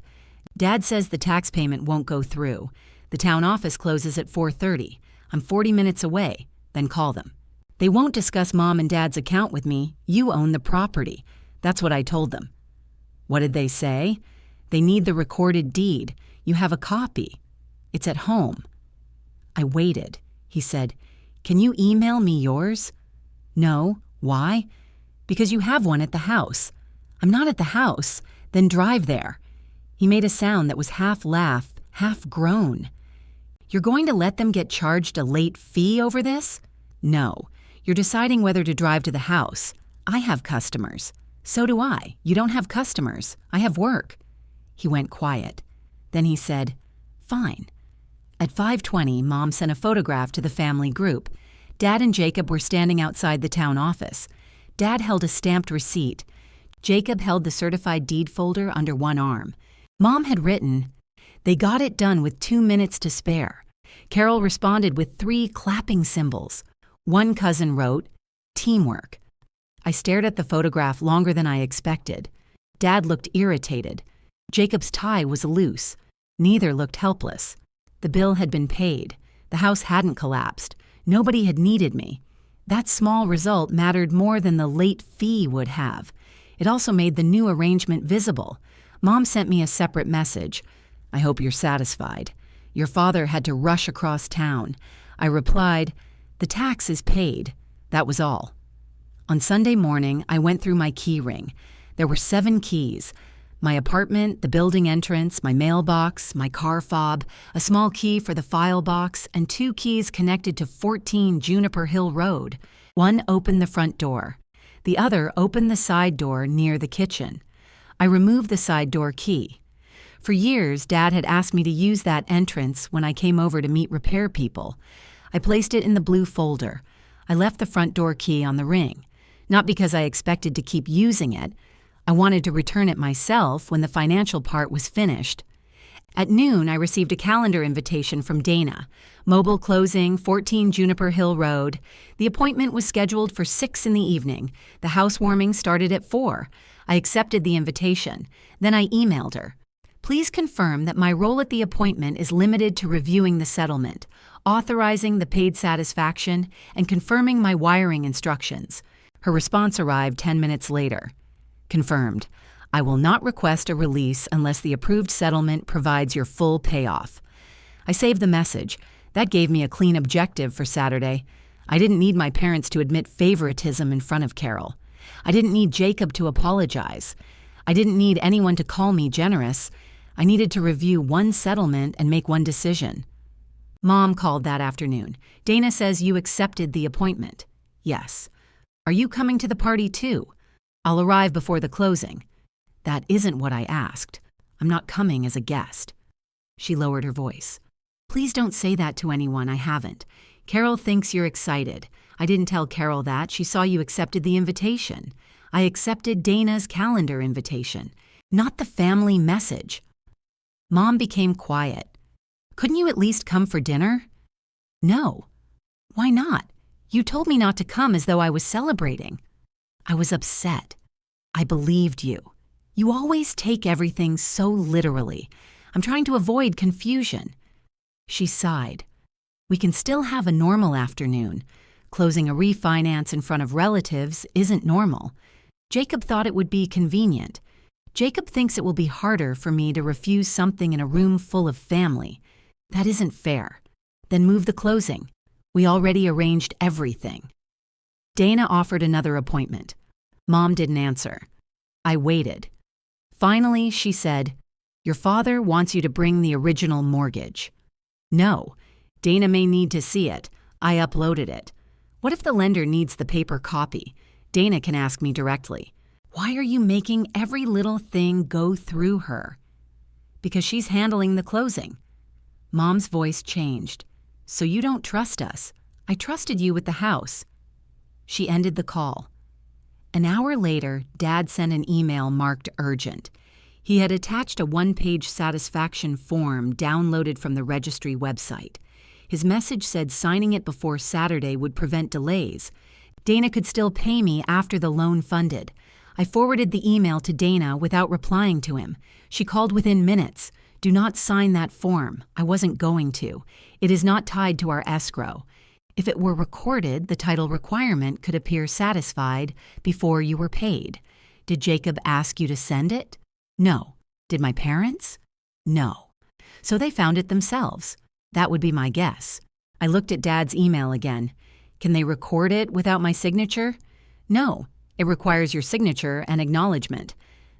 S1: "Dad says the tax payment won't go through. The town office closes at 4:30. I'm 40 minutes away. Then call them. They won't discuss Mom and Dad's account with me. You own the property." That's what I told them. "What did they say?" "They need the recorded deed. You have a copy. It's at home." I waited. He said, "Can you email me yours?" "No. Why?" "Because you have one at the house." "I'm not at the house." "Then drive there." He made a sound that was half laugh, half groan. "You're going to let them get charged a late fee over this?" "No. You're deciding whether to drive to the house. I have customers." "So do I. You don't have customers. I have work." He went quiet. Then he said, "Fine." At 5:20, Mom sent a photograph to the family group. Dad and Jacob were standing outside the town office. Dad held a stamped receipt. Jacob held the certified deed folder under one arm. Mom had written, "They got it done with 2 minutes to spare." Carol responded with 3 clapping symbols. One cousin wrote, "Teamwork." I stared at the photograph longer than I expected. Dad looked irritated. Jacob's tie was loose. Neither looked helpless. The bill had been paid. The house hadn't collapsed. Nobody had needed me. That small result mattered more than the late fee would have. It also made the new arrangement visible. Mom sent me a separate message. "I hope you're satisfied. Your father had to rush across town." I replied, "The tax is paid." That was all. On Sunday morning, I went through my key ring. There were 7 keys. My apartment, the building entrance, my mailbox, my car fob, a small key for the file box, and 2 keys connected to 14 Juniper Hill Road. One opened the front door. The other opened the side door near the kitchen. I removed the side door key. For years, Dad had asked me to use that entrance when I came over to meet repair people. I placed it in the blue folder. I left the front door key on the ring. Not because I expected to keep using it. I wanted to return it myself when the financial part was finished. At noon, I received a calendar invitation from Dana. Mobile closing, 14 Juniper Hill Road. The appointment was scheduled for 6 in the evening. The housewarming started at 4. I accepted the invitation. Then I emailed her. "Please confirm that my role at the appointment is limited to reviewing the settlement, authorizing the paid satisfaction, and confirming my wiring instructions." Her response arrived 10 minutes later. "Confirmed. I will not request a release unless the approved settlement provides your full payoff." I saved the message. That gave me a clean objective for Saturday. I didn't need my parents to admit favoritism in front of Carol. I didn't need Jacob to apologize. I didn't need anyone to call me generous. I needed to review one settlement and make one decision. Mom called that afternoon. "Dana says you accepted the appointment." "Yes." "Are you coming to the party too?" "I'll arrive before the closing." "That isn't what I asked. I'm not coming as a guest." She lowered her voice. "Please don't say that to anyone. I haven't. Carol thinks you're excited. I didn't tell Carol that. She saw you accepted the invitation. I accepted Dana's calendar invitation, not the family message." Mom became quiet. "Couldn't you at least come for dinner?" "No." "Why not? You told me not to come as though I was celebrating." "I was upset. I believed you. You always take everything so literally. I'm trying to avoid confusion." She sighed. "We can still have a normal afternoon. Closing a refinance in front of relatives isn't normal. Jacob thought it would be convenient. Jacob thinks it will be harder for me to refuse something in a room full of family. That isn't fair. Then move the closing. We already arranged everything." Dana offered another appointment. Mom didn't answer. I waited. Finally, she said, "Your father wants you to bring the original mortgage." "No. Dana may need to see it. I uploaded it. What if the lender needs the paper copy? Dana can ask me directly." "Why are you making every little thing go through her?" "Because she's handling the closing." Mom's voice changed. "So you don't trust us. I trusted you with the house." She ended the call. An hour later, Dad sent an email marked urgent. He had attached a 1-page satisfaction form downloaded from the registry website. His message said signing it before Saturday would prevent delays. Dana could still pay me after the loan funded. I forwarded the email to Dana without replying to him. She called within minutes. "Do not sign that form. I wasn't going to. It is not tied to our escrow. If it were recorded, the title requirement could appear satisfied before you were paid. Did Jacob ask you to send it? No. Did my parents? No. So they found it themselves. That would be my guess." I looked at Dad's email again. "Can they record it without my signature?" "No. It requires your signature and acknowledgement."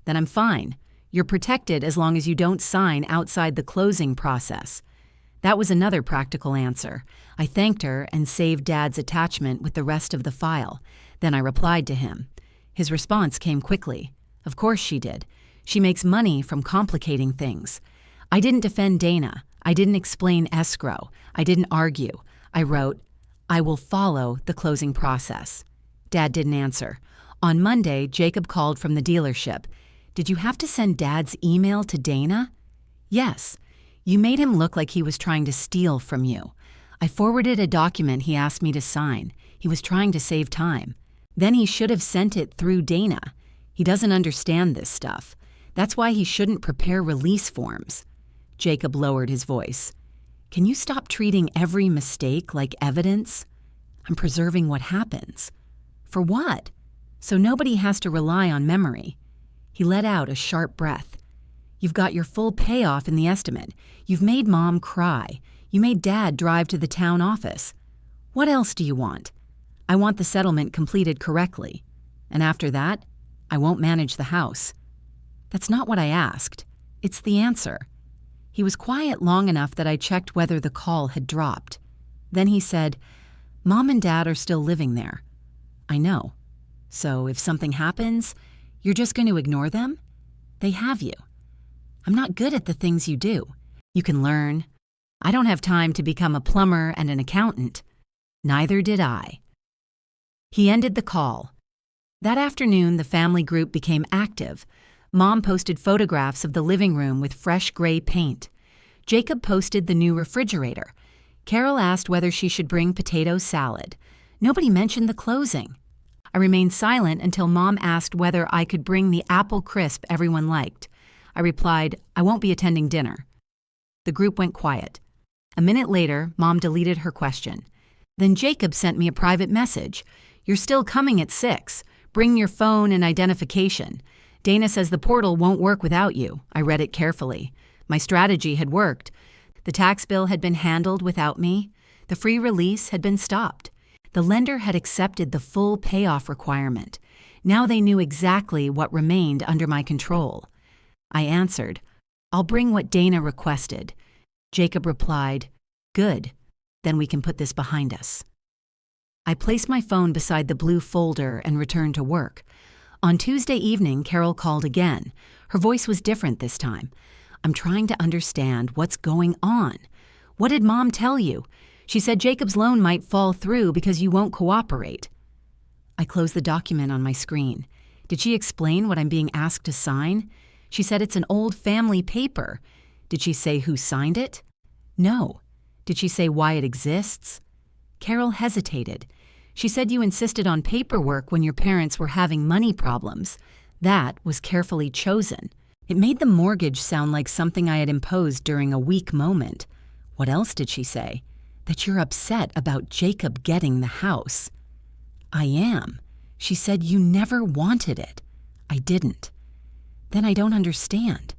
S1: "Then I'm fine. You're protected as long as you don't sign outside the closing process." That was another practical answer. I thanked her and saved Dad's attachment with the rest of the file. Then I replied to him. His response came quickly. Of course she did. She makes money from complicating things. I didn't defend Dana. I didn't explain escrow. I didn't argue. I wrote, "I will follow the closing process." Dad didn't answer. On Monday, Jacob called from the dealership. "Did you have to send Dad's email to Dana?" "Yes. You made him look like he was trying to steal from you. I forwarded a document he asked me to sign. He was trying to save time." Then he should have sent it through Dana. He doesn't understand this stuff. That's why he shouldn't prepare release forms. Jacob lowered his voice. Can you stop treating every mistake like evidence? I'm preserving what happens. For what? So nobody has to rely on memory. He let out a sharp breath. You've got your full payoff in the estimate. You've made Mom cry. You made Dad drive to the town office. What else do you want? I want the settlement completed correctly. And after that, I won't manage the house. That's not what I asked. It's the answer. He was quiet long enough that I checked whether the call had dropped. Then he said, Mom and Dad are still living there. I know. So if something happens, you're just going to ignore them? They have you. I'm not good at the things you do. You can learn. I don't have time to become a plumber and an accountant. Neither did I. He ended the call. That afternoon, the family group became active. Mom posted photographs of the living room with fresh gray paint. Jacob posted the new refrigerator. Carol asked whether she should bring potato salad. Nobody mentioned the closing. I remained silent until Mom asked whether I could bring the apple crisp everyone liked. I replied, I won't be attending dinner. The group went quiet. A minute later, Mom deleted her question. Then Jacob sent me a private message. You're still coming at 6. Bring your phone and identification. Dana says the portal won't work without you. I read it carefully. My strategy had worked. The tax bill had been handled without me. The free release had been stopped. The lender had accepted the full payoff requirement. Now they knew exactly what remained under my control. I answered, I'll bring what Dana requested. Jacob replied, Good. Then we can put this behind us. I placed my phone beside the blue folder and returned to work. On Tuesday evening, Carol called again. Her voice was different this time. I'm trying to understand what's going on. What did Mom tell you? She said Jacob's loan might fall through because you won't cooperate. I closed the document on my screen. Did she explain what I'm being asked to sign? She said it's an old family paper. Did she say who signed it? No. Did she say why it exists? Carol hesitated. She said you insisted on paperwork when your parents were having money problems. That was carefully chosen. It made the mortgage sound like something I had imposed during a weak moment. What else did she say? That you're upset about Jacob getting the house. I am. She said you never wanted it. I didn't. Then I don't understand.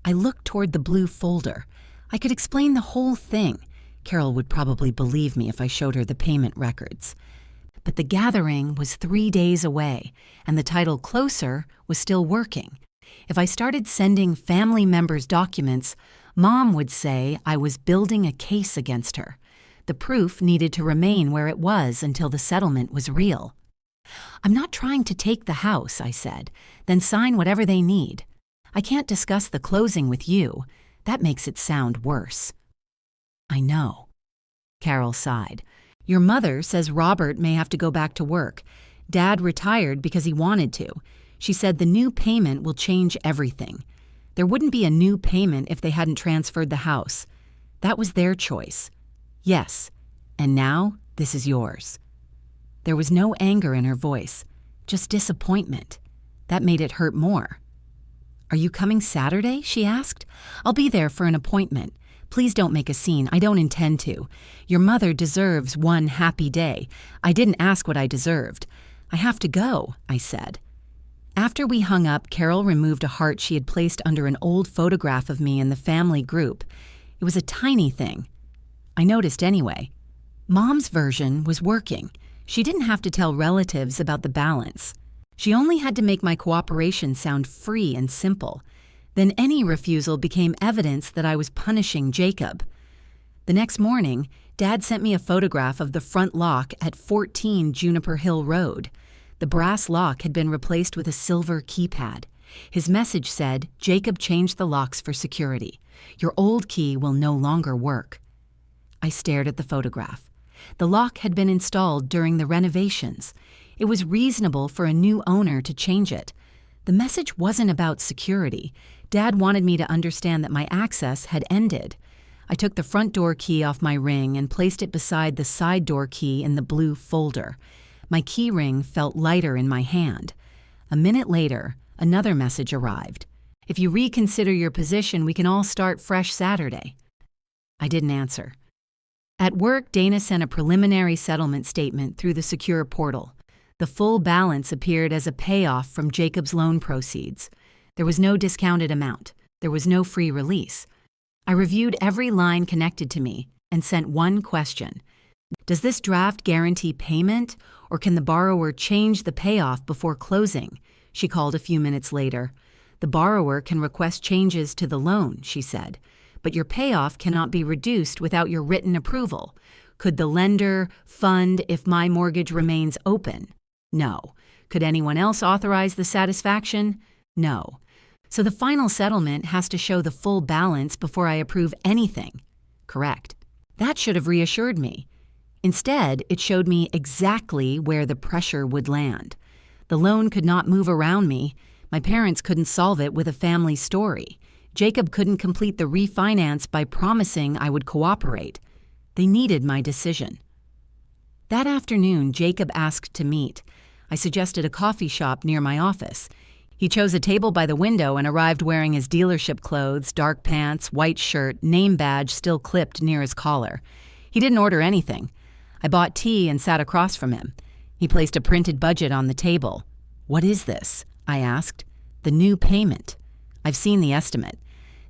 S1: I looked toward the blue folder. I could explain the whole thing. Carol would probably believe me if I showed her the payment records. But the gathering was 3 days away, and the title Closer was still working. If I started sending family members documents, Mom would say I was building a case against her. The proof needed to remain where it was until the settlement was real. I'm not trying to take the house, I said, then sign whatever they need. I can't discuss the closing with you. That makes it sound worse. I know. Carol sighed. Your mother says Robert may have to go back to work. Dad retired because he wanted to. She said the new payment will change everything. There wouldn't be a new payment if they hadn't transferred the house. That was their choice. Yes, and now this is yours. There was no anger in her voice, just disappointment. That made it hurt more. Are you coming Saturday? She asked. I'll be there for an appointment. Please don't make a scene. I don't intend to. Your mother deserves one happy day. I didn't ask what I deserved. I have to go, I said. After we hung up, Carol removed a heart she had placed under an old photograph of me in the family group. It was a tiny thing. I noticed anyway. Mom's version was working. She didn't have to tell relatives about the balance. She only had to make my cooperation sound free and simple. Then any refusal became evidence that I was punishing Jacob. The next morning, Dad sent me a photograph of the front lock at 14 Juniper Hill Road. The brass lock had been replaced with a silver keypad. His message said, Jacob changed the locks for security. Your old key will no longer work. I stared at the photograph. The lock had been installed during the renovations. It was reasonable for a new owner to change it. The message wasn't about security. Dad wanted me to understand that my access had ended. I took the front door key off my ring and placed it beside the side door key in the blue folder. My key ring felt lighter in my hand. A minute later, another message arrived. If you reconsider your position, we can all start fresh Saturday. I didn't answer. At work, Dana sent a preliminary settlement statement through the secure portal. The full balance appeared as a payoff from Jacob's loan proceeds. There was no discounted amount. There was no free release. I reviewed every line connected to me and sent one question. Does this draft guarantee payment, or can the borrower change the payoff before closing? She called a few minutes later. The borrower can request changes to the loan, she said, but your payoff cannot be reduced without your written approval. Could the lender fund if my mortgage remains open? No. Could anyone else authorize the satisfaction? No. So the final settlement has to show the full balance before I approve anything. Correct. That should have reassured me. Instead, it showed me exactly where the pressure would land. The loan could not move around me. My parents couldn't solve it with a family story. Jacob couldn't complete the refinance by promising I would cooperate. They needed my decision. That afternoon, Jacob asked to meet. I suggested a coffee shop near my office. He chose a table by the window and arrived wearing his dealership clothes, dark pants, white shirt, name badge still clipped near his collar. He didn't order anything. I bought tea and sat across from him. He placed a printed budget on the table. "What is this?" I asked. "The new payment. I've seen the estimate.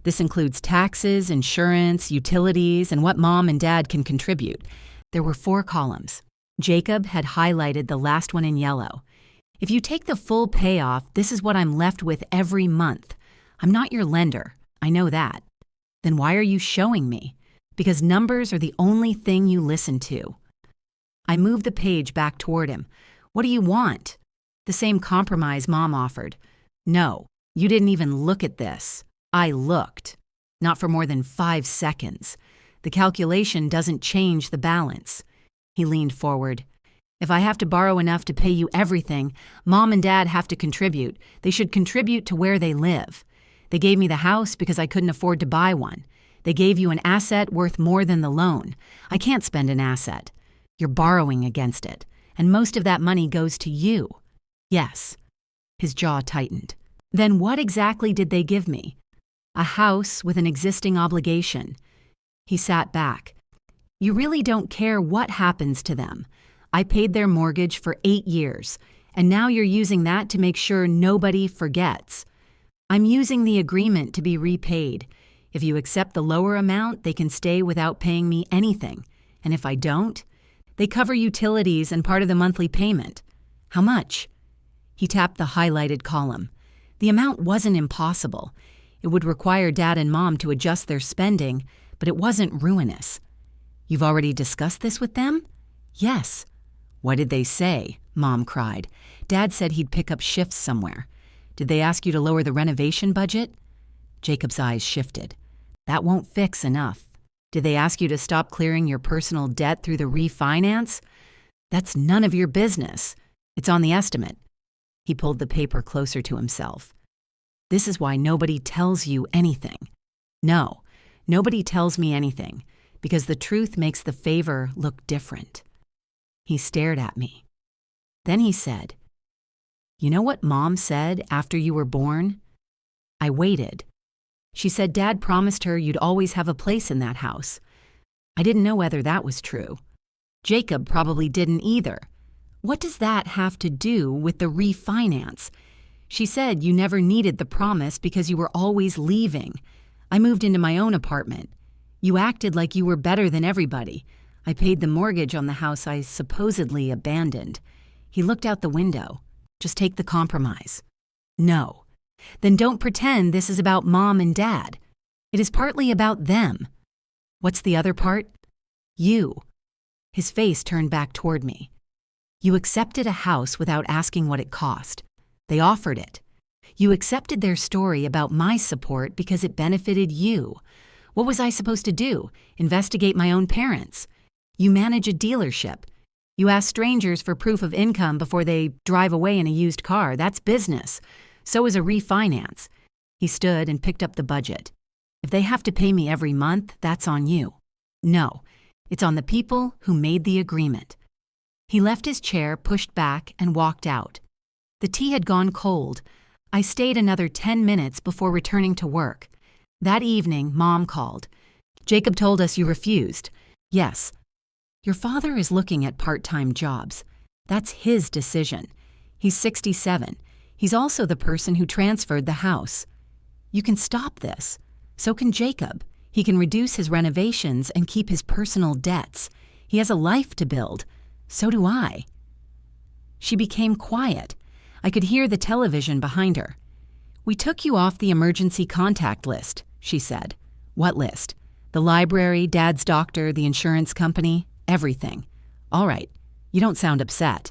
S1: This includes taxes, insurance, utilities, and what Mom and Dad can contribute." There were 4 columns. Jacob had highlighted the last one in yellow. "If you take the full payoff, this is what I'm left with every month. I'm not your lender. I know that." "Then why are you showing me?" "Because numbers are the only thing you listen to." I moved the page back toward him. "What do you want?" "The same compromise Mom offered." "No, you didn't even look at this." I looked. Not for more than 5 seconds. "The calculation doesn't change the balance." He leaned forward. "If I have to borrow enough to pay you everything, Mom and Dad have to contribute. They should contribute to where they live. They gave me the house because I couldn't afford to buy one. They gave you an asset worth more than the loan. I can't spend an asset. You're borrowing against it, and most of that money goes to you." "Yes." His jaw tightened. "Then what exactly did they give me?" "A house with an existing obligation." He sat back. "You really don't care what happens to them. I paid their mortgage for 8 years, and now you're using that to make sure nobody forgets. I'm using the agreement to be repaid. If you accept the lower amount, they can stay without paying me anything. And if I don't, they cover utilities and part of the monthly payment." "How much?" He tapped the highlighted column. The amount wasn't impossible. It would require Dad and Mom to adjust their spending, but it wasn't ruinous. "You've already discussed this with them?" "Yes." "What did they say?" Mom cried. "Dad said he'd pick up shifts somewhere." "Did they ask you to lower the renovation budget?" Jacob's eyes shifted. "That won't fix enough." "Did they ask you to stop clearing your personal debt through the refinance?" "That's none of your business. It's on the estimate." He pulled the paper closer to himself. "This is why nobody tells you anything." "No, nobody tells me anything, because the truth makes the favor look different." He stared at me. Then he said, "You know what Mom said after you were born?" I waited. "She said Dad promised her you'd always have a place in that house." I didn't know whether that was true. Jacob probably didn't either. What does that have to do with the refinance? "She said you never needed the promise because you were always leaving. I moved into my own apartment. You acted like you were better than everybody. I paid the mortgage on the house I supposedly abandoned." He looked out the window. "Just take the compromise." "No." "Then don't pretend this is about Mom and Dad. It is partly about them." "What's the other part?" "You." His face turned back toward me. "You accepted a house without asking what it cost. They offered it. You accepted their story about my support because it benefited you. What was I supposed to do? Investigate my own parents? You manage a dealership. You ask strangers for proof of income before they drive away in a used car. That's business. So is a refinance." He stood and picked up the budget. "If they have to pay me every month, that's on you. No, it's on the people who made the agreement." He left his chair pushed back and walked out. The tea had gone cold. I stayed another 10 minutes before returning to work. That evening, Mom called. "Jacob told us you refused." "Yes." "Your father is looking at part-time jobs. That's his decision. He's 67. He's also the person who transferred the house. You can stop this. So can Jacob. He can reduce his renovations and keep his personal debts. He has a life to build. So do I." She became quiet. I could hear the television behind her. "We took you off the emergency contact list," she said. "What list?" "The library, Dad's doctor, the insurance company, everything." "All right. You don't sound upset."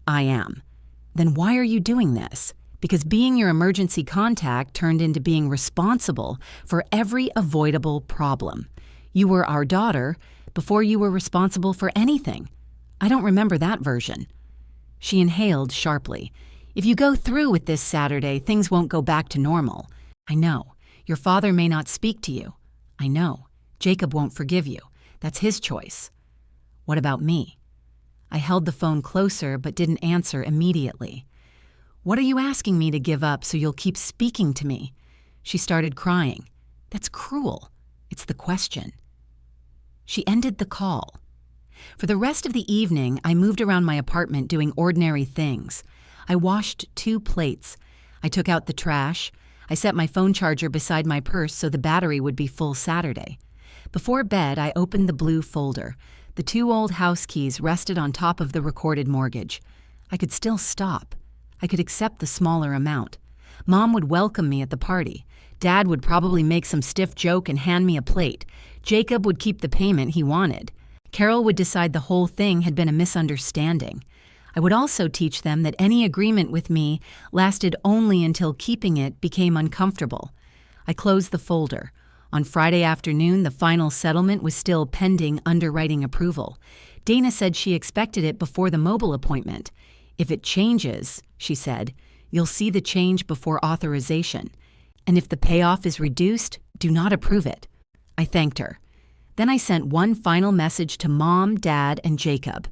S1: "I am." "Then why are you doing this?" "Because being your emergency contact turned into being responsible for every avoidable problem. You were our daughter before you were responsible for anything." "I don't remember that version." She inhaled sharply. "If you go through with this Saturday, things won't go back to normal." "I know. Your father may not speak to you." "I know. Jacob won't forgive you. That's his choice." "What about me?" I held the phone closer but didn't answer immediately. "What are you asking me to give up so you'll keep speaking to me?" She started crying. "That's cruel. It's the question." She ended the call. For the rest of the evening, I moved around my apartment doing ordinary things. I washed 2 plates. I took out the trash. I set my phone charger beside my purse so the battery would be full Saturday. Before bed, I opened the blue folder. The 2 old house keys rested on top of the recorded mortgage. I could still stop. I could accept the smaller amount. Mom would welcome me at the party. Dad would probably make some stiff joke and hand me a plate. Jacob would keep the payment he wanted. Carol would decide the whole thing had been a misunderstanding. I would also teach them that any agreement with me lasted only until keeping it became uncomfortable. I closed the folder. On Friday afternoon, the final settlement was still pending underwriting approval. Dana said she expected it before the mobile appointment. "If it changes," she said, "you'll see the change before authorization. And if the payoff is reduced, do not approve it." I thanked her. Then I sent one final message to Mom, Dad, and Jacob.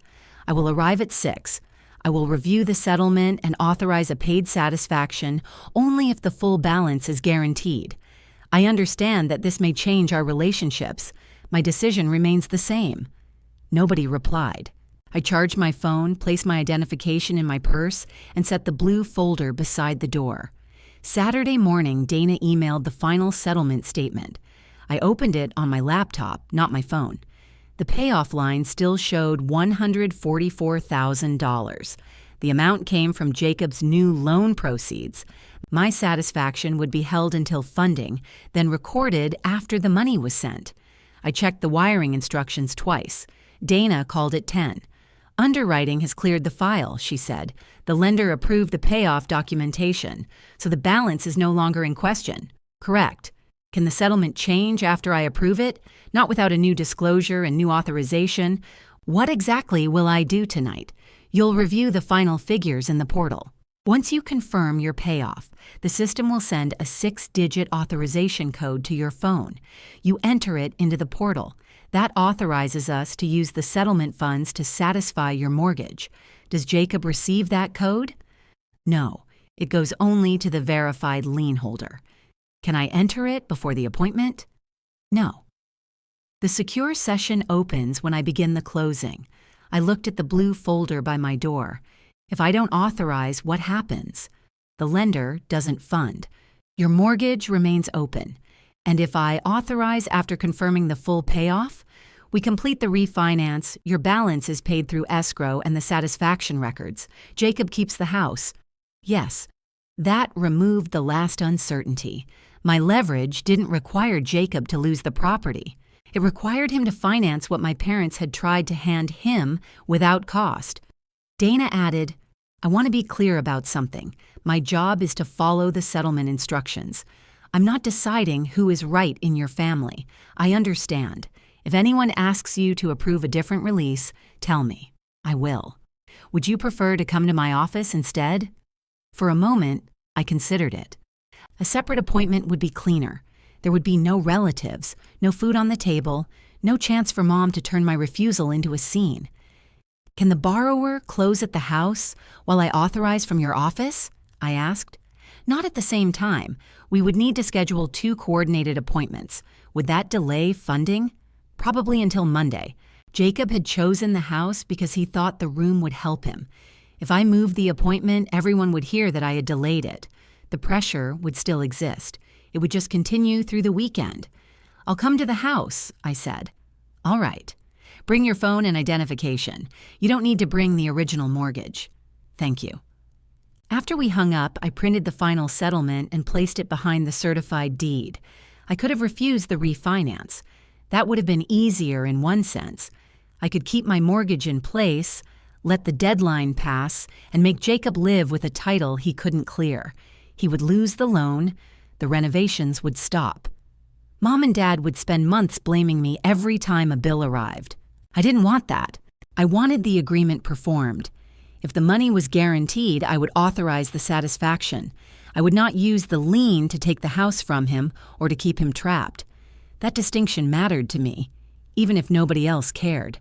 S1: "I will arrive at 6. I will review the settlement and authorize a paid satisfaction only if the full balance is guaranteed. I understand that this may change our relationships. My decision remains the same." Nobody replied. I charged my phone, placed my identification in my purse, and set the blue folder beside the door. Saturday morning, Dana emailed the final settlement statement. I opened it on my laptop, not my phone. The payoff line still showed $144,000. The amount came from Jacob's new loan proceeds. My satisfaction would be held until funding, then recorded after the money was sent. I checked the wiring instructions twice. Dana called it 10. "Underwriting has cleared the file," she said. "The lender approved the payoff documentation, so the balance is no longer in question." "Correct. Can the settlement change after I approve it? Not without a new disclosure and new authorization. What exactly will I do tonight?" "You'll review the final figures in the portal. Once you confirm your payoff, the system will send a 6-digit authorization code to your phone. You enter it into the portal. That authorizes us to use the settlement funds to satisfy your mortgage. Does Jacob receive that code?" "No. It goes only to the verified lien holder." "Can I enter it before the appointment?" "No." The secure session opens when I begin the closing. I looked at the blue folder by my door. If I don't authorize, what happens? The lender doesn't fund. Your mortgage remains open. And if I authorize after confirming the full payoff, we complete the refinance, your balance is paid through escrow and the satisfaction records. Jacob keeps the house. Yes. That removed the last uncertainty. My leverage didn't require Jacob to lose the property. It required him to finance what my parents had tried to hand him without cost. Dana added, "I want to be clear about something. My job is to follow the settlement instructions. I'm not deciding who is right in your family. I understand. If anyone asks you to approve a different release, tell me. I will. Would you prefer to come to my office instead?" For a moment, I considered it. A separate appointment would be cleaner. There would be no relatives, no food on the table, no chance for Mom to turn my refusal into a scene. Can the borrower close at the house while I authorize from your office? I asked. Not at the same time. We would need to schedule 2 coordinated appointments. Would that delay funding? Probably until Monday. Jacob had chosen the house because he thought the room would help him. If I moved the appointment, everyone would hear that I had delayed it. The pressure would still exist. It would just continue through the weekend. I'll come to the house, I said. All right. Bring your phone and identification. You don't need to bring the original mortgage. Thank you. After we hung up, I printed the final settlement and placed it behind the certified deed. I could have refused the refinance. That would have been easier in one sense. I could keep my mortgage in place, let the deadline pass, and make Jacob live with a title he couldn't clear. He would lose the loan. The renovations would stop. Mom and Dad would spend months blaming me every time a bill arrived. I didn't want that. I wanted the agreement performed. If the money was guaranteed, I would authorize the satisfaction. I would not use the lien to take the house from him or to keep him trapped. That distinction mattered to me, even if nobody else cared.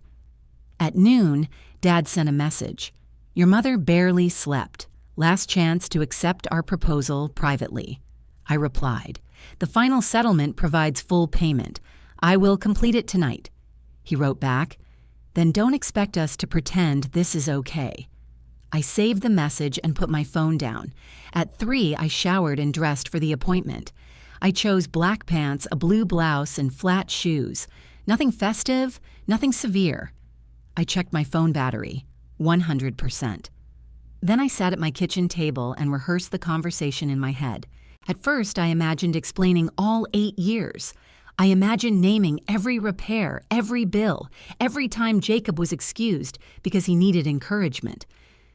S1: At noon, Dad sent a message. Your mother barely slept. Last chance to accept our proposal privately. I replied. The final settlement provides full payment. I will complete it tonight. He wrote back. Then don't expect us to pretend this is okay. I saved the message and put my phone down. At 3, I showered and dressed for the appointment. I chose black pants, a blue blouse, and flat shoes. Nothing festive, nothing severe. I checked my phone battery, 100%. Then I sat at my kitchen table and rehearsed the conversation in my head. At first, I imagined explaining all 8 years. I imagined naming every repair, every bill, every time Jacob was excused because he needed encouragement.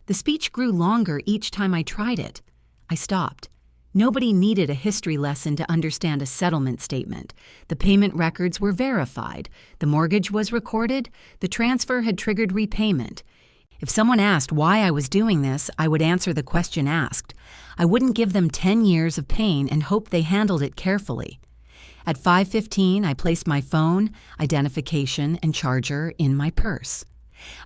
S1: The speech grew longer each time I tried it. I stopped. Nobody needed a history lesson to understand a settlement statement. The payment records were verified. The mortgage was recorded. The transfer had triggered repayment. If someone asked why I was doing this, I would answer the question asked. I wouldn't give them 10 years of pain and hope they handled it carefully. At 5:15, I placed my phone, identification, and charger in my purse.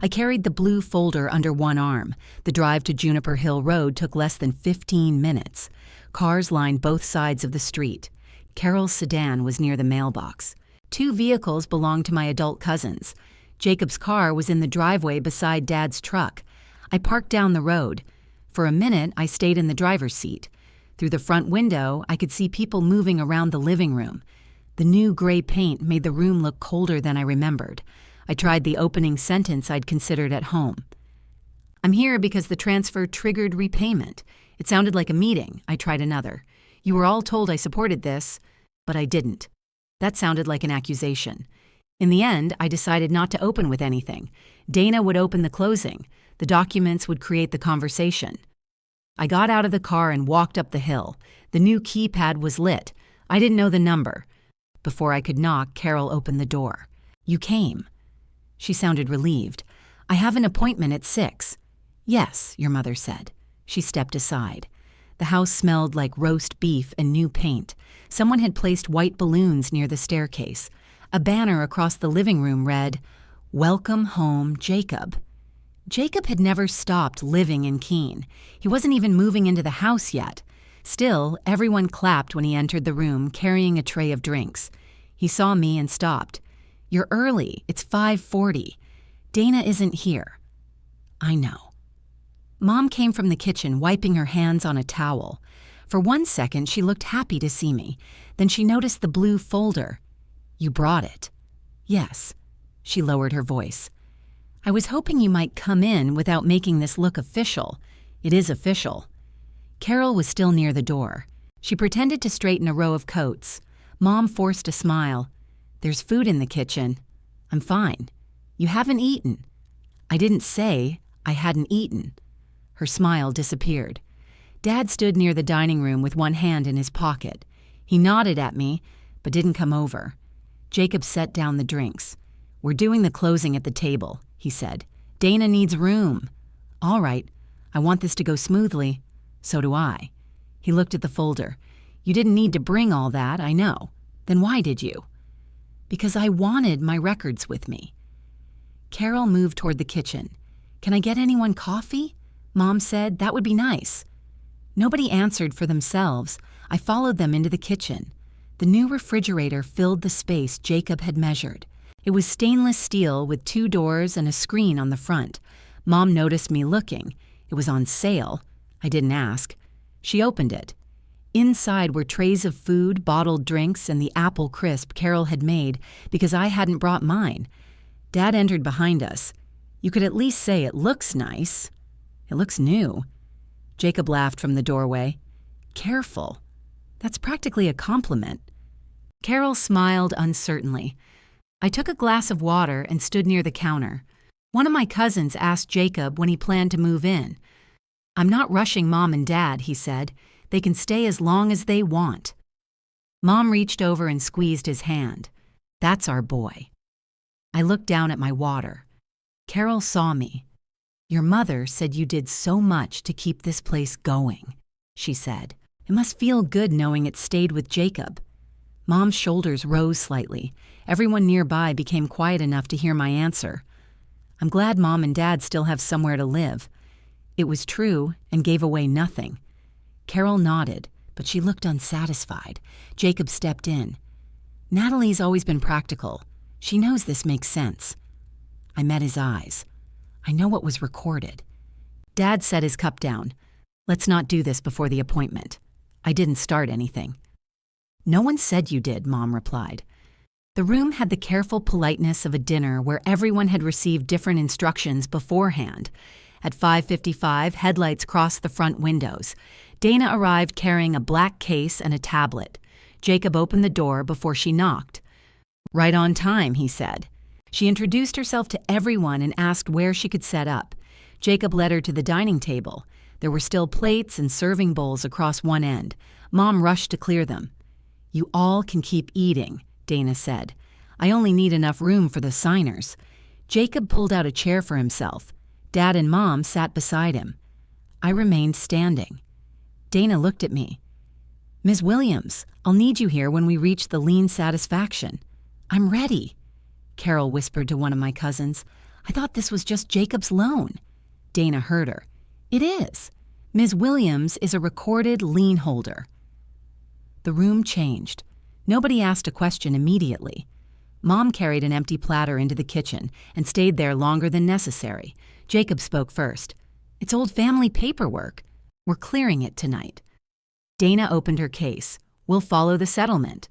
S1: I carried the blue folder under one arm. The drive to Juniper Hill Road took less than 15 minutes. Cars lined both sides of the street. Carol's sedan was near the mailbox. 2 vehicles belonged to my adult cousins. Jacob's car was in the driveway beside Dad's truck. I parked down the road. For a minute, I stayed in the driver's seat. Through the front window, I could see people moving around the living room. The new gray paint made the room look colder than I remembered. I tried the opening sentence I'd considered at home. I'm here because the transfer triggered repayment. It sounded like a meeting. I tried another. You were all told I supported this, but I didn't. That sounded like an accusation. In the end, I decided not to open with anything. Dana would open the closing. The documents would create the conversation. I got out of the car and walked up the hill. The new keypad was lit. I didn't know the number. Before I could knock, Carol opened the door. You came. She sounded relieved. I have an appointment at 6. Yes, your mother said. She stepped aside. The house smelled like roast beef and new paint. Someone had placed white balloons near the staircase. A banner across the living room read, Welcome home, Jacob. Jacob had never stopped living in Keene. He wasn't even moving into the house yet. Still, everyone clapped when he entered the room carrying a tray of drinks. He saw me and stopped. You're early. It's 5:40. Dana isn't here. I know. Mom came from the kitchen, wiping her hands on a towel. For 1 second, she looked happy to see me. Then she noticed the blue folder. You brought it. Yes. She lowered her voice. I was hoping you might come in without making this look official. It is official. Carol was still near the door. She pretended to straighten a row of coats. Mom forced a smile. There's food in the kitchen. I'm fine. You haven't eaten. I didn't say I hadn't eaten. Her smile disappeared. Dad stood near the dining room with one hand in his pocket. He nodded at me, but didn't come over. Jacob set down the drinks. We're doing the closing at the table, he said. Dana needs room. All right. I want this to go smoothly. So do I. He looked at the folder. You didn't need to bring all that, I know. Then why did you? Because I wanted my records with me. Carol moved toward the kitchen. "Can I get anyone coffee?" Mom said. "That would be nice." Nobody answered for themselves. I followed them into the kitchen. The new refrigerator filled the space Jacob had measured. It was stainless steel with 2 doors and a screen on the front. Mom noticed me looking. It was on sale. I didn't ask. She opened it. Inside were trays of food, bottled drinks, and the apple crisp Carol had made because I hadn't brought mine. Dad entered behind us. "You could at least say it looks nice." "It looks new." Jacob laughed from the doorway. "Careful. That's practically a compliment." Carol smiled uncertainly. I took a glass of water and stood near the counter. One of my cousins asked Jacob when he planned to move in. "I'm not rushing Mom and Dad," he said. "They can stay as long as they want." Mom reached over and squeezed his hand. "That's our boy." I looked down at my water. Carol saw me. "Your mother said you did so much to keep this place going," she said. "It must feel good knowing it stayed with Jacob." Mom's shoulders rose slightly. Everyone nearby became quiet enough to hear my answer. "I'm glad Mom and Dad still have somewhere to live." It was true and gave away nothing. Carol nodded, but she looked unsatisfied. Jacob stepped in. "Natalie's always been practical. She knows this makes sense." I met his eyes. I know what was recorded. Dad set his cup down. "Let's not do this before the appointment." I didn't start anything. "No one said you did," Mom replied. The room had the careful politeness of a dinner where everyone had received different instructions beforehand. At 5:55, headlights crossed the front windows. Dana arrived carrying a black case and a tablet. Jacob opened the door before she knocked. "Right on time," he said. She introduced herself to everyone and asked where she could set up. Jacob led her to the dining table. There were still plates and serving bowls across one end. Mom rushed to clear them. "You all can keep eating," Dana said. "I only need enough room for the signers." Jacob pulled out a chair for himself. Dad and Mom sat beside him. I remained standing. Dana looked at me. "Ms. Williams, I'll need you here when we reach the lien satisfaction." "I'm ready," Carol whispered to one of my cousins. "I thought this was just Jacob's loan." Dana heard her. "It is. Ms. Williams is a recorded lien holder." The room changed. Nobody asked a question immediately. Mom carried an empty platter into the kitchen and stayed there longer than necessary. Jacob spoke first. "It's old family paperwork. We're clearing it tonight." Dana opened her case. "We'll follow the settlement."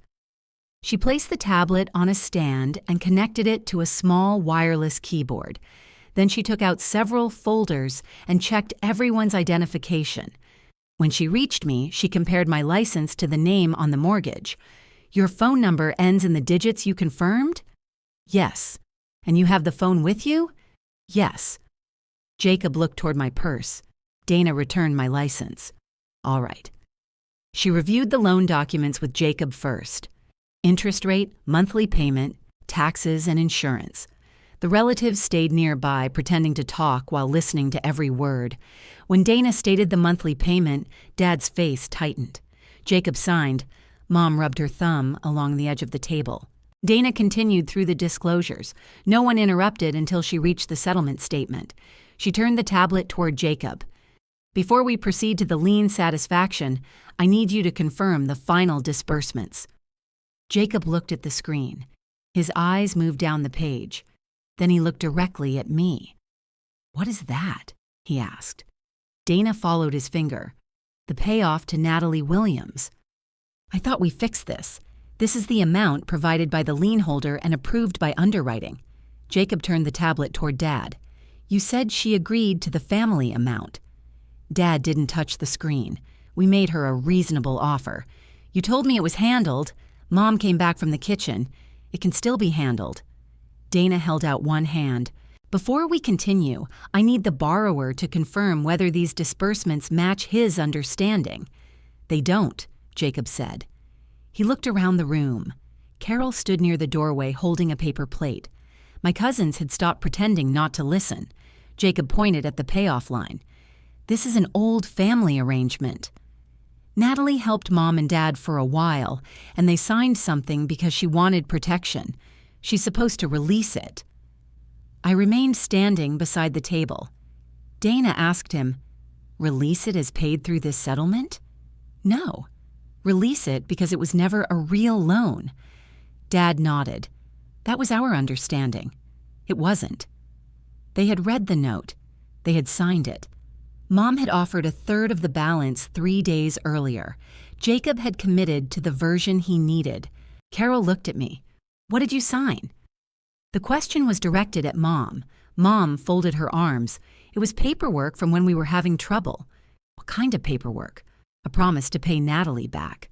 S1: She placed the tablet on a stand and connected it to a small wireless keyboard. Then she took out several folders and checked everyone's identification. When she reached me, she compared my license to the name on the mortgage. "Your phone number ends in the digits you confirmed?" "Yes." "And you have the phone with you?" "Yes." Jacob looked toward my purse. Dana returned my license. "All right." She reviewed the loan documents with Jacob first. Interest rate, monthly payment, taxes, and insurance. The relatives stayed nearby, pretending to talk while listening to every word. When Dana stated the monthly payment, Dad's face tightened. Jacob signed. Mom rubbed her thumb along the edge of the table. Dana continued through the disclosures. No one interrupted until she reached the settlement statement. She turned the tablet toward Jacob. "Before we proceed to the lien satisfaction, I need you to confirm the final disbursements." Jacob looked at the screen. His eyes moved down the page. Then he looked directly at me. "What is that?" he asked. Dana followed his finger. "The payoff to Natalie Williams." "I thought we fixed this. This is the amount provided by the lien holder and approved by underwriting." Jacob turned the tablet toward Dad. "You said she agreed to the family amount." Dad didn't touch the screen. "We made her a reasonable offer. You told me it was handled. Mom came back from the kitchen. It can still be handled." Dana held out one hand. "Before we continue, I need the borrower to confirm whether these disbursements match his understanding." "They don't," Jacob said. He looked around the room. Carol stood near the doorway holding a paper plate. My cousins had stopped pretending not to listen. Jacob pointed at the payoff line. "This is an old family arrangement." Natalie helped Mom and Dad for a while, and they signed something because she wanted protection. She's supposed to release it. I remained standing beside the table. Dana asked him, "Release it as paid through this settlement?" "No. Release it because it was never a real loan." Dad nodded. "That was our understanding." It wasn't. They had read the note. They had signed it. Mom had offered a third of the balance 3 days earlier. Jacob had committed to the version he needed. Carol looked at me. "What did you sign?" The question was directed at Mom. Mom folded her arms. It was paperwork from when we were having trouble. What kind of paperwork? A promise to pay Natalie back.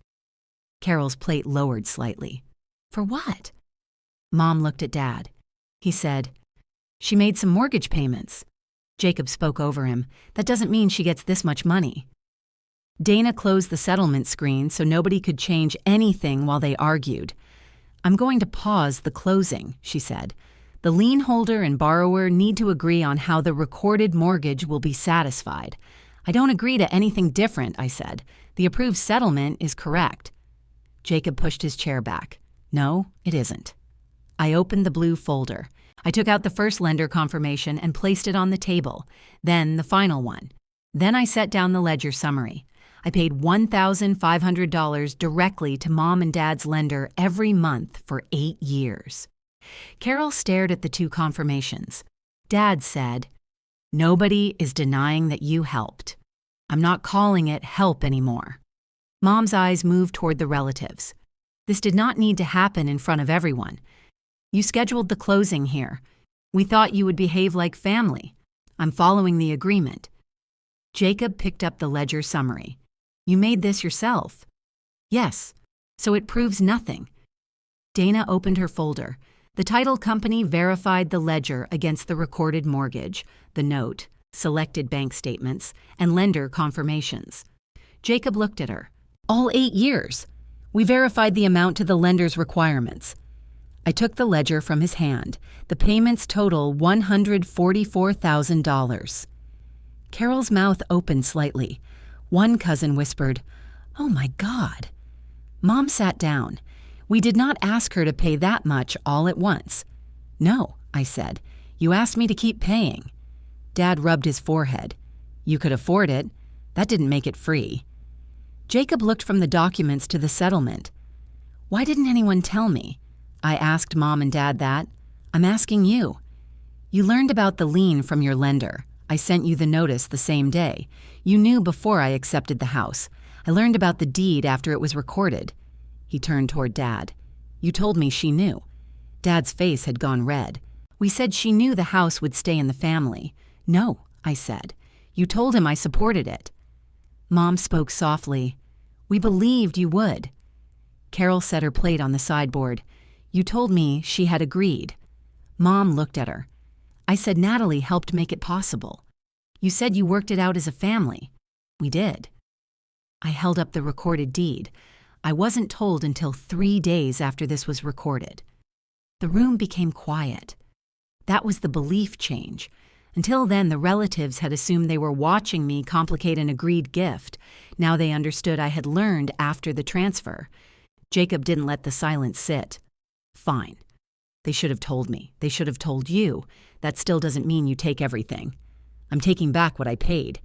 S1: Carol's plate lowered slightly. For what? Mom looked at Dad. He said, "She made some mortgage payments." Jacob spoke over him. "That doesn't mean she gets this much money." Dana closed the settlement screen so nobody could change anything while they argued. "I'm going to pause the closing," she said. "The lien holder and borrower need to agree on how the recorded mortgage will be satisfied." "I don't agree to anything different," I said. "The approved settlement is correct." Jacob pushed his chair back. "No, it isn't." I opened the blue folder. I took out the first lender confirmation and placed it on the table, then the final one. Then I set down the ledger summary. I paid $1,500 directly to Mom and Dad's lender every month for 8 years. Carol stared at the 2 confirmations. Dad said, "Nobody is denying that you helped. I'm not calling it help anymore." Mom's eyes moved toward the relatives. "This did not need to happen in front of everyone. You scheduled the closing here. We thought you would behave like family. I'm following the agreement." Jacob picked up the ledger summary. "You made this yourself." "Yes, so it proves nothing." Dana opened her folder. The title company verified the ledger against the recorded mortgage, the note, selected bank statements, and lender confirmations. Jacob looked at her. "All 8 years. We verified the amount to the lender's requirements." I took the ledger from his hand. The payments total $144,000. Carol's mouth opened slightly. One cousin whispered, "Oh my God." Mom sat down. "We did not ask her to pay that much all at once." "No," I said. "You asked me to keep paying." Dad rubbed his forehead. "You could afford it. That didn't make it free." Jacob looked from the documents to the settlement. "Why didn't anyone tell me?" I asked Mom and Dad that. "I'm asking you." "You learned about the lien from your lender. I sent you the notice the same day. You knew before I accepted the house. I learned about the deed after it was recorded." He turned toward Dad. "You told me she knew." Dad's face had gone red. "We said she knew the house would stay in the family." "No," I said. "You told him I supported it." Mom spoke softly. "We believed you would." Carol set her plate on the sideboard. "You told me she had agreed." Mom looked at her. "I said Natalie helped make it possible. You said you worked it out as a family." "We did." I held up the recorded deed. I wasn't told until 3 days after this was recorded. The room became quiet. That was the belief change. Until then, the relatives had assumed they were watching me complicate an agreed gift. Now they understood I had learned after the transfer. Jacob didn't let the silence sit. "Fine. They should have told me. They should have told you. That still doesn't mean you take everything. I'm taking back what I paid.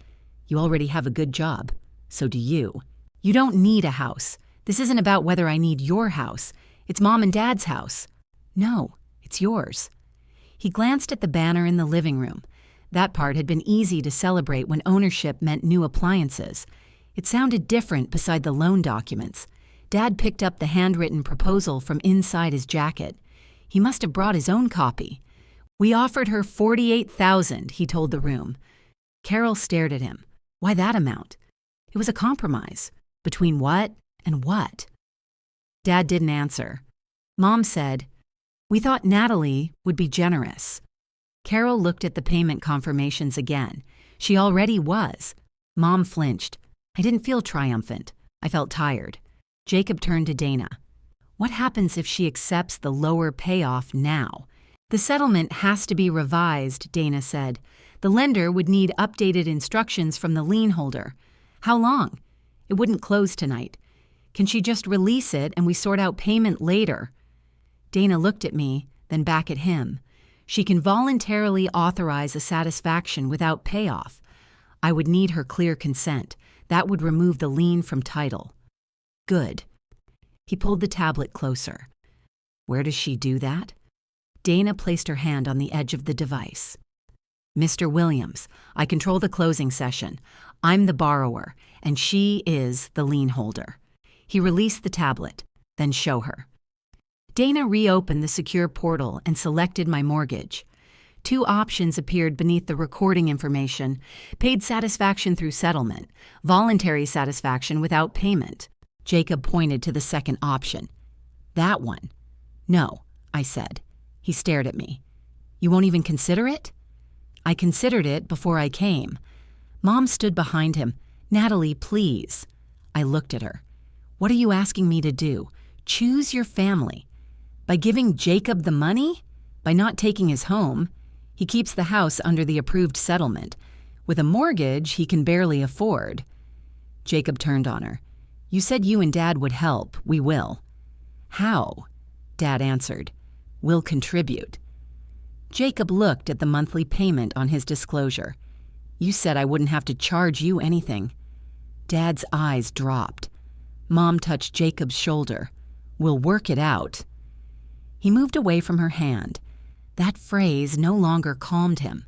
S1: You already have a good job. So do you. You don't need a house. This isn't about whether I need your house. It's Mom and Dad's house." "No, it's yours." He glanced at the banner in the living room. That part had been easy to celebrate when ownership meant new appliances. It sounded different beside the loan documents. Dad picked up the handwritten proposal from inside his jacket. He must have brought his own copy. "We offered her $48,000, he told the room. Carol stared at him. "Why that amount?" "It was a compromise. Between what and what?" Dad didn't answer. Mom said, "We thought Natalie would be generous." Carol looked at the payment confirmations again. She already was. Mom flinched. I didn't feel triumphant. I felt tired. Jacob turned to Dana. "What happens if she accepts the lower payoff now?" "The settlement has to be revised," Dana said. "The lender would need updated instructions from the lien holder." "How long?" "It wouldn't close tonight." "Can she just release it and we sort out payment later?" Dana looked at me, then back at him. She can voluntarily authorize a satisfaction without payoff. I would need her clear consent. That would remove the lien from title. Good. He pulled the tablet closer. Where does she do that? Dana placed her hand on the edge of the device. Mr. Williams, I control the closing session. I'm the borrower, and she is the lien holder. He released the tablet, then show her. Dana reopened the secure portal and selected my mortgage. 2 options appeared beneath the recording information: paid satisfaction through settlement, voluntary satisfaction without payment. Jacob pointed to the second option. That one. No, I said. He stared at me. You won't even consider it? I considered it before I came. Mom stood behind him. Natalie, please. I looked at her. What are you asking me to do? Choose your family. By giving Jacob the money? By not taking his home? He keeps the house under the approved settlement. With a mortgage he can barely afford. Jacob turned on her. You said you and Dad would help. We will. How? Dad answered. We'll contribute. Jacob looked at the monthly payment on his disclosure. You said I wouldn't have to charge you anything. Dad's eyes dropped. Mom touched Jacob's shoulder. We'll work it out. He moved away from her hand. That phrase no longer calmed him.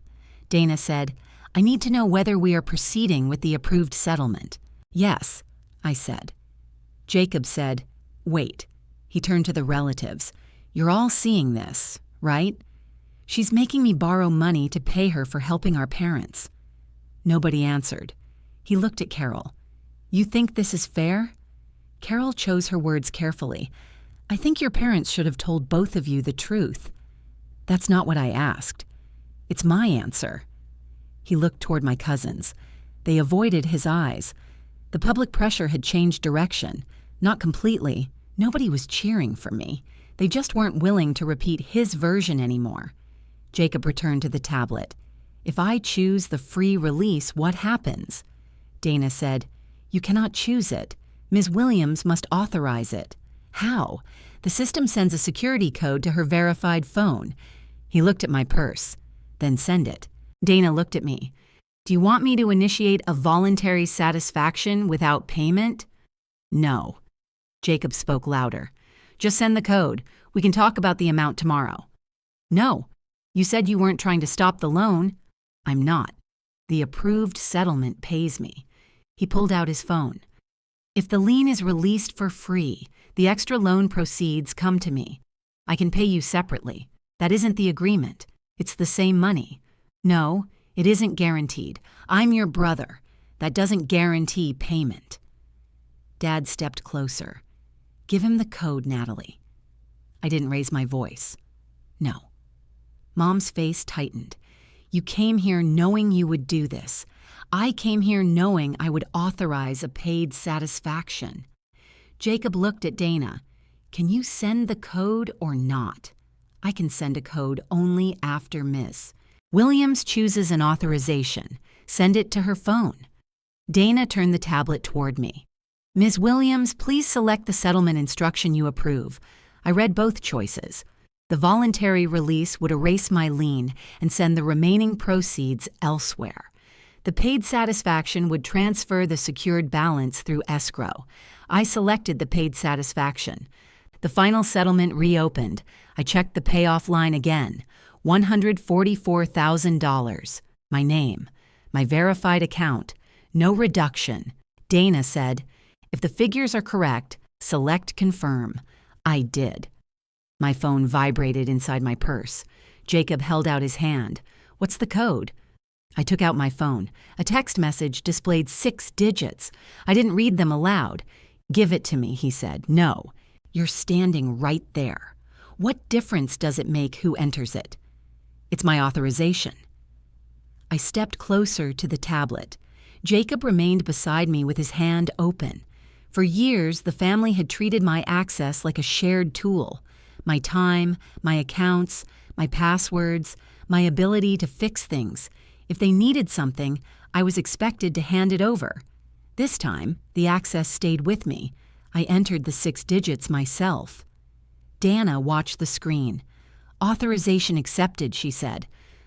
S1: Dana said, I need to know whether we are proceeding with the approved settlement. Yes, I said. Jacob said, wait. He turned to the relatives. You're all seeing this, right? She's making me borrow money to pay her for helping our parents. Nobody answered. He looked at Carol. You think this is fair? Carol chose her words carefully. I think your parents should have told both of you the truth. That's not what I asked. It's my answer. He looked toward my cousins. They avoided his eyes. The public pressure had changed direction. Not completely. Nobody was cheering for me. They just weren't willing to repeat his version anymore. Jacob returned to the tablet. If I choose the free release, what happens? Dana said, You cannot choose it. Ms. Williams must authorize it. How? The system sends a security code to her verified phone. He looked at my purse. Then send it. Dana looked at me. Do you want me to initiate a voluntary satisfaction without payment? No. Jacob spoke louder. Just send the code. We can talk about the amount tomorrow. No. You said you weren't trying to stop the loan. I'm not. The approved settlement pays me. He pulled out his phone. If the lien is released for free, the extra loan proceeds come to me. I can pay you separately. That isn't the agreement. It's the same money. No, it isn't guaranteed. I'm your brother. That doesn't guarantee payment. Dad stepped closer. Give him the code, Natalie. I didn't raise my voice. No. Mom's face tightened. You came here knowing you would do this. I came here knowing I would authorize a paid satisfaction. Jacob looked at Dana. Can you send the code or not? I can send a code only after Miss Williams chooses an authorization. Send it to her phone. Dana turned the tablet toward me. Ms. Williams, please select the settlement instruction you approve. I read both choices. The voluntary release would erase my lien and send the remaining proceeds elsewhere. The paid satisfaction would transfer the secured balance through escrow. I selected the paid satisfaction. The final settlement reopened. I checked the payoff line again. $144,000. My name. My verified account. No reduction. Dana said, if the figures are correct, select confirm. I did. My phone vibrated inside my purse. Jacob held out his hand. What's the code? I took out my phone. A text message displayed 6 digits. I didn't read them aloud. Give it to me, he said. No. You're standing right there. What difference does it make who enters it? It's my authorization. I stepped closer to the tablet. Jacob remained beside me with his hand open. For years, the family had treated my access like a shared tool. My time, my accounts, my passwords, my ability to fix things. If they needed something, I was expected to hand it over. This time, the access stayed with me. I entered the 6 digits myself. Dana watched the screen. Authorization accepted, she said.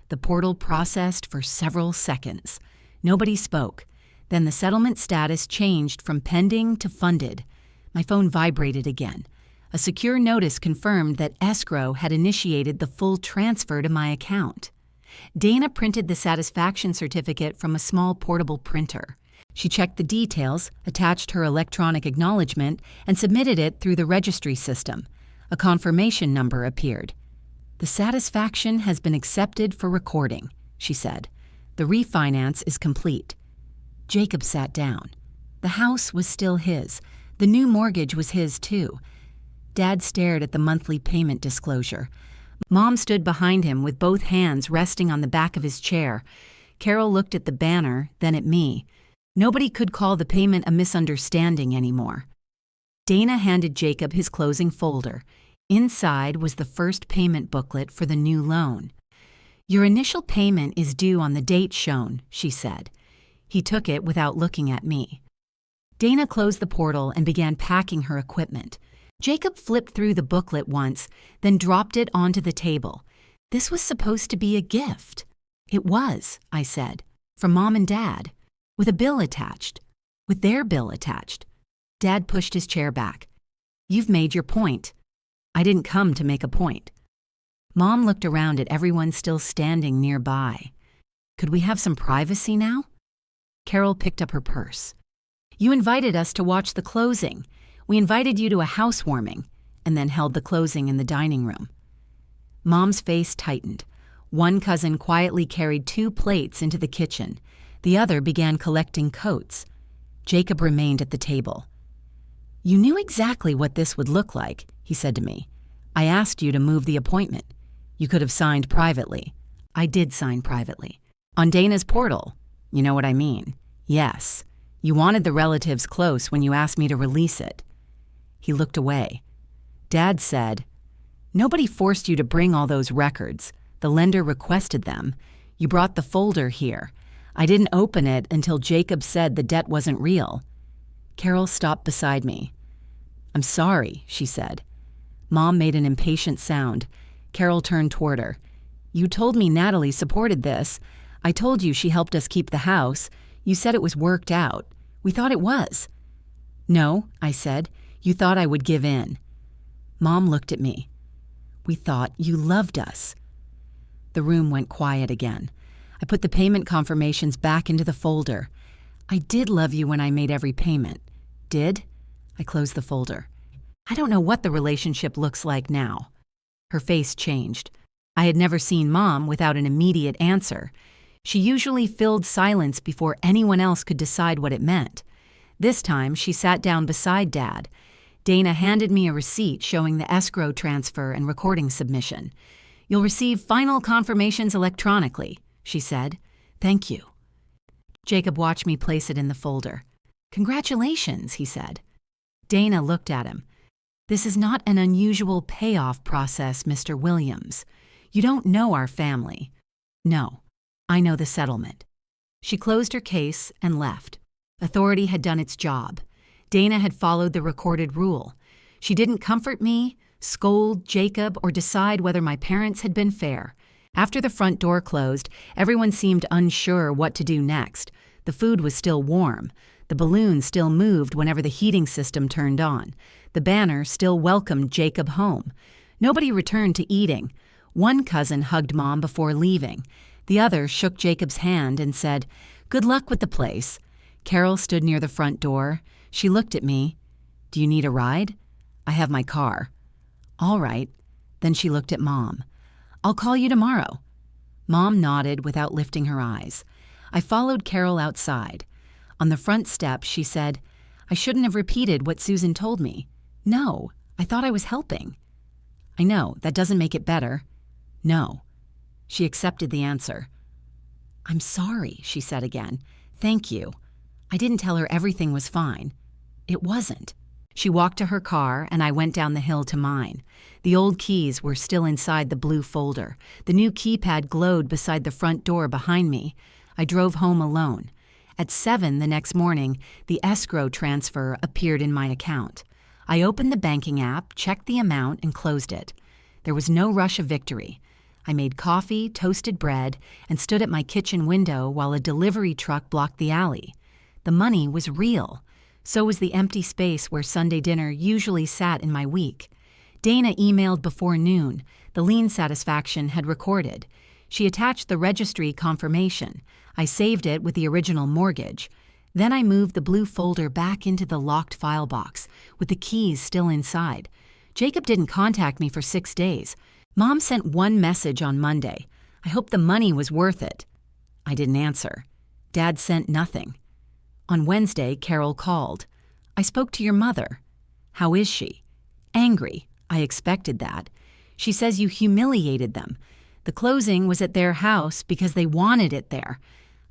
S1: The portal processed for several seconds. Nobody spoke. Then the settlement status changed from pending to funded. My phone vibrated again. A secure notice confirmed that escrow had initiated the full transfer to my account. Dana printed the satisfaction certificate from a small portable printer. She checked the details, attached her electronic acknowledgement, and submitted it through the registry system. A confirmation number appeared. "The satisfaction has been accepted for recording," she said. "The refinance is complete." Jacob sat down. The house was still his. The new mortgage was his, too. Dad stared at the monthly payment disclosure. Mom stood behind him with both hands resting on the back of his chair. Carol looked at the banner, then at me. Nobody could call the payment a misunderstanding anymore. Dana handed Jacob his closing folder. Inside was the first payment booklet for the new loan. "Your initial payment is due on the date shown," she said. He took it without looking at me. Dana closed the portal and began packing her equipment. Jacob flipped through the booklet once, then dropped it onto the table. "This was supposed to be a gift." "It was," I said, "from Mom and Dad, with a bill attached, with their bill attached." Dad pushed his chair back. "You've made your point. I didn't come to make a point." Mom looked around at everyone still standing nearby. "Could we have some privacy now?" Carol picked up her purse. "You invited us to watch the closing. We invited you to a housewarming," and then held the closing in the dining room. Mom's face tightened. One cousin quietly carried 2 plates into the kitchen. The other began collecting coats. Jacob remained at the table. "You knew exactly what this would look like," he said to me. "I asked you to move the appointment. You could have signed privately." "I did sign privately." "On Dana's portal. You know what I mean." "Yes. You wanted the relatives close when you asked me to release it." He looked away. Dad said, "Nobody forced you to bring all those records. The lender requested them. You brought the folder here. I didn't open it until Jacob said the debt wasn't real." Carol stopped beside me. "I'm sorry," she said. Mom made an impatient sound. Carol turned toward her. "You told me Natalie supported this. I told you she helped us keep the house. You said it was worked out. We thought it was." "No," I said. "You thought I would give in." Mom looked at me. "We thought you loved us." The room went quiet again. I put the payment confirmations back into the folder. "I did love you when I made every payment." "Did?" I closed the folder. "I don't know what the relationship looks like now." Her face changed. I had never seen Mom without an immediate answer. She usually filled silence before anyone else could decide what it meant. This time, she sat down beside Dad. Dana handed me a receipt showing the escrow transfer and recording submission. "You'll receive final confirmations electronically," she said. "Thank you." Jacob watched me place it in the folder. "Congratulations," he said. Dana looked at him. "This is not an unusual payoff process, Mr. Williams. You don't know our family." "No, I know the settlement." She closed her case and left. Authority had done its job. Dana had followed the recorded rule. She didn't comfort me, scold Jacob, or decide whether my parents had been fair. After the front door closed, everyone seemed unsure what to do next. The food was still warm. The balloon still moved whenever the heating system turned on. The banner still welcomed Jacob home. Nobody returned to eating. One cousin hugged Mom before leaving. The other shook Jacob's hand and said, "Good luck with the place." Carol stood near the front door. She looked at me. "Do you need a ride?" "I have my car." "All right." Then she looked at Mom. "I'll call you tomorrow." Mom nodded without lifting her eyes. I followed Carol outside. On the front steps, she said, "I shouldn't have repeated what Susan told me." "No, I thought I was helping." "I know, that doesn't make it better." "No." She accepted the answer. "I'm sorry," she said again. "Thank you. I didn't tell her everything was fine. It wasn't." She walked to her car, and I went down the hill to mine. The old keys were still inside the blue folder. The new keypad glowed beside the front door behind me. I drove home alone. At 7 the next morning, the escrow transfer appeared in my account. I opened the banking app, checked the amount, and closed it. There was no rush of victory. I made coffee, toasted bread, and stood at my kitchen window while a delivery truck blocked the alley. The money was real. So was the empty space where Sunday dinner usually sat in my week. Dana emailed before noon. The lien satisfaction had recorded. She attached the registry confirmation. I saved it with the original mortgage. Then I moved the blue folder back into the locked file box, with the keys still inside. Jacob didn't contact me for 6 days. Mom sent one message on Monday. I hoped the money was worth it. I didn't answer. Dad sent nothing. On Wednesday, Carol called. I spoke to your mother. How is she? Angry. I expected that. She says you humiliated them. The closing was at their house because they wanted it there.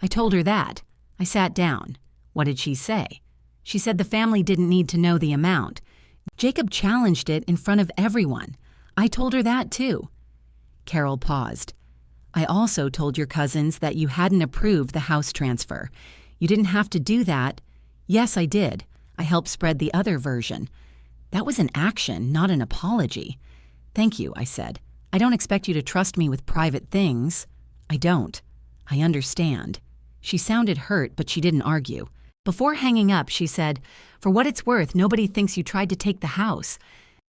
S1: I told her that. I sat down. What did she say? She said the family didn't need to know the amount. Jacob challenged it in front of everyone. I told her that too. Carol paused. I also told your cousins that you hadn't approved the house transfer. You didn't have to do that. Yes, I did. I helped spread the other version. That was an action, not an apology. Thank you, I said. I don't expect you to trust me with private things. I don't. I understand. She sounded hurt, but she didn't argue. Before hanging up, she said, for what it's worth, nobody thinks you tried to take the house.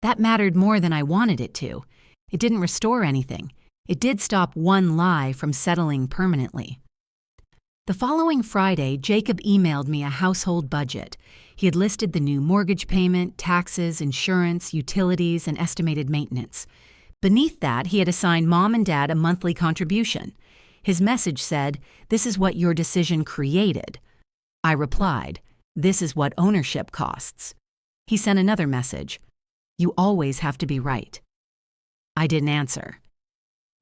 S1: That mattered more than I wanted it to. It didn't restore anything. It did stop one lie from settling permanently. The following Friday, Jacob emailed me a household budget. He had listed the new mortgage payment, taxes, insurance, utilities, and estimated maintenance. Beneath that, he had assigned Mom and Dad a monthly contribution. His message said, "This is what your decision created." I replied, "This is what ownership costs." He sent another message, "You always have to be right." I didn't answer.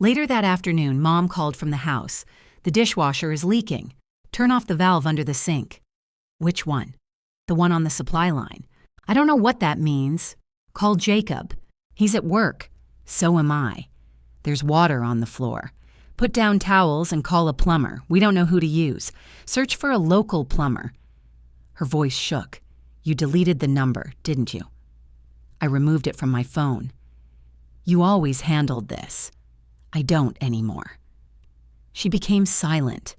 S1: Later that afternoon, Mom called from the house. "The dishwasher is leaking. Turn off the valve under the sink." "Which one?" "The one on the supply line." "I don't know what that means." "Call Jacob. He's at work." "So am I." "There's water on the floor." "Put down towels and call a plumber. We don't know who to use. Search for a local plumber." Her voice shook. "You deleted the number, didn't you?" I removed it from my phone. "You always handled this." "I don't anymore." She became silent.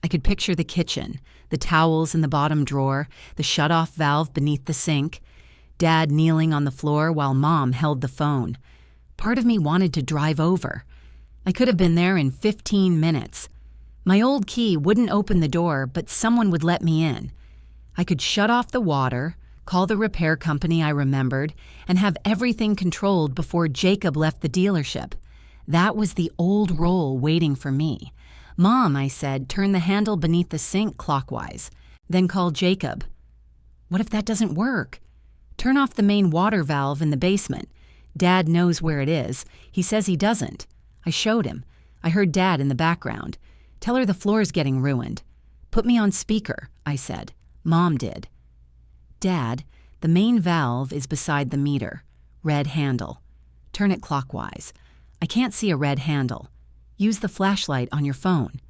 S1: I could picture the kitchen, the towels in the bottom drawer, the shut-off valve beneath the sink, Dad kneeling on the floor while Mom held the phone. Part of me wanted to drive over. I could have been there in 15 minutes. My old key wouldn't open the door, but someone would let me in. I could shut off the water, call the repair company I remembered, and have everything controlled before Jacob left the dealership. That was the old role waiting for me. "Mom," I said, "turn the handle beneath the sink clockwise. Then call Jacob." "What if that doesn't work?" "Turn off the main water valve in the basement. Dad knows where it is. He says he doesn't." I showed him. I heard Dad in the background. "Tell her the floor's getting ruined." "Put me on speaker," I said. Mom did. "Dad, the main valve is beside the meter. Red handle. Turn it clockwise. I can't see a red handle. Use the flashlight on your phone."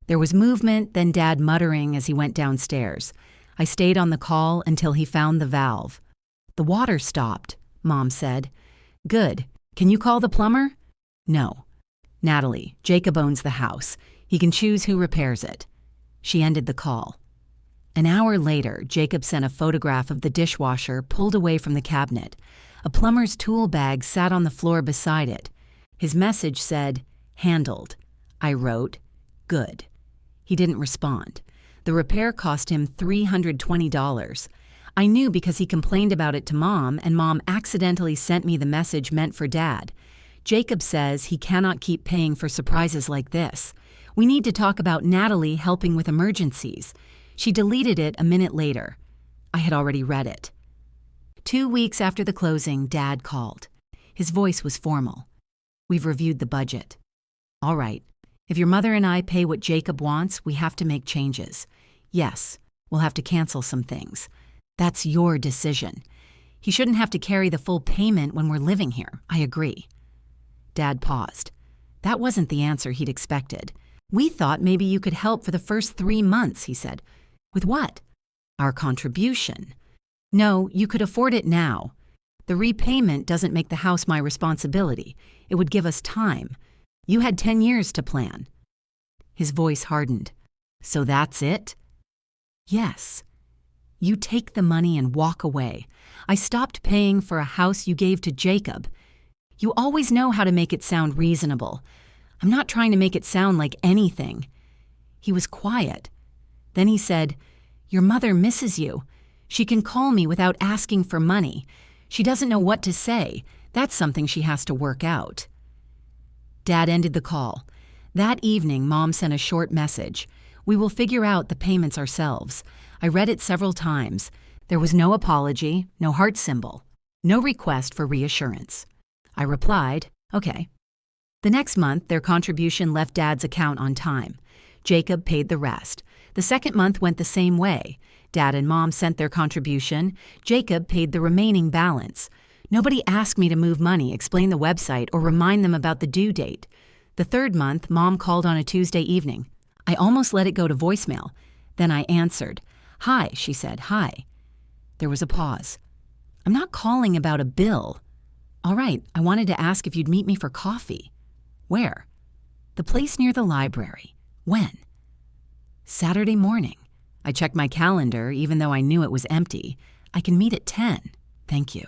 S1: There was movement, then Dad muttering as he went downstairs. I stayed on the call until he found the valve. "The water stopped," Mom said. "Good. Can you call the plumber?" "No." "Natalie, Jacob owns the house. He can choose who repairs it." She ended the call. An hour later, Jacob sent a photograph of the dishwasher pulled away from the cabinet. A plumber's tool bag sat on the floor beside it. His message said, "Handled." I wrote, "Good." He didn't respond. The repair cost him $320. I knew because he complained about it to Mom, and Mom accidentally sent me the message meant for Dad. Jacob says he cannot keep paying for surprises like this. We need to talk about Natalie helping with emergencies. She deleted it a minute later. I had already read it. 2 weeks after the closing, Dad called. His voice was formal. "We've reviewed the budget." "All right. If your mother and I pay what Jacob wants, we have to make changes." "Yes, we'll have to cancel some things." "That's your decision." "He shouldn't have to carry the full payment when we're living here." "I agree." Dad paused. That wasn't the answer he'd expected. "We thought maybe you could help for the first 3 months," he said. "With what?" "Our contribution." "No, you could afford it now." The repayment doesn't make the house my responsibility. It would give us time. You had 10 years to plan." His voice hardened. "So that's it?" "Yes. You take the money and walk away. I stopped paying for a house you gave to Jacob. You always know how to make it sound reasonable. I'm not trying to make it sound like anything." He was quiet. Then he said, "Your mother misses you. She can call me without asking for money. She doesn't know what to say. That's something she has to work out." Dad ended the call. That evening, Mom sent a short message. "We will figure out the payments ourselves." I read it several times. There was no apology, no heart symbol, no request for reassurance. I replied, "Okay." The next month, their contribution left Dad's account on time. Jacob paid the rest. The second month went the same way. Dad and Mom sent their contribution. Jacob paid the remaining balance. Nobody asked me to move money, explain the website, or remind them about the due date. The third month, Mom called on a Tuesday evening. I almost let it go to voicemail. Then I answered. "Hi," she said, "hi." There was a pause. "I'm not calling about a bill." "All right, I wanted to ask if you'd meet me for coffee." "Where?" "The place near the library." "When?" "Saturday morning." I checked my calendar, even though I knew it was empty. "I can meet at 10. Thank you."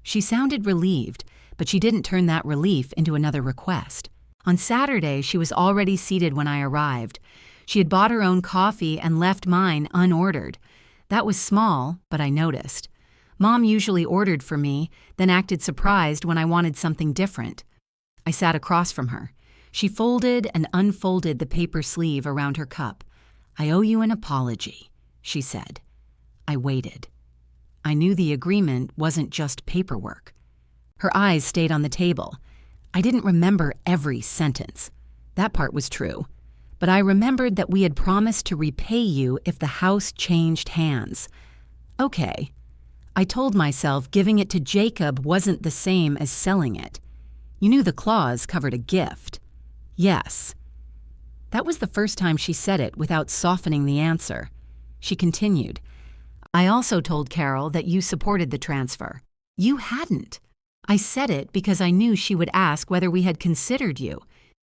S1: She sounded relieved, but she didn't turn that relief into another request. On Saturday, she was already seated when I arrived. She had bought her own coffee and left mine unordered. That was small, but I noticed. Mom usually ordered for me, then acted surprised when I wanted something different. I sat across from her. She folded and unfolded the paper sleeve around her cup. "I owe you an apology," she said. I waited. I knew the agreement wasn't just paperwork. Her eyes stayed on the table. I didn't remember every sentence. That part was true. But I remembered that we had promised to repay you if the house changed hands. Okay. I told myself giving it to Jacob wasn't the same as selling it. You knew the clause covered a gift. Yes. That was the first time she said it without softening the answer. She continued. "I also told Carol that you supported the transfer. You hadn't. I said it because I knew she would ask whether we had considered you.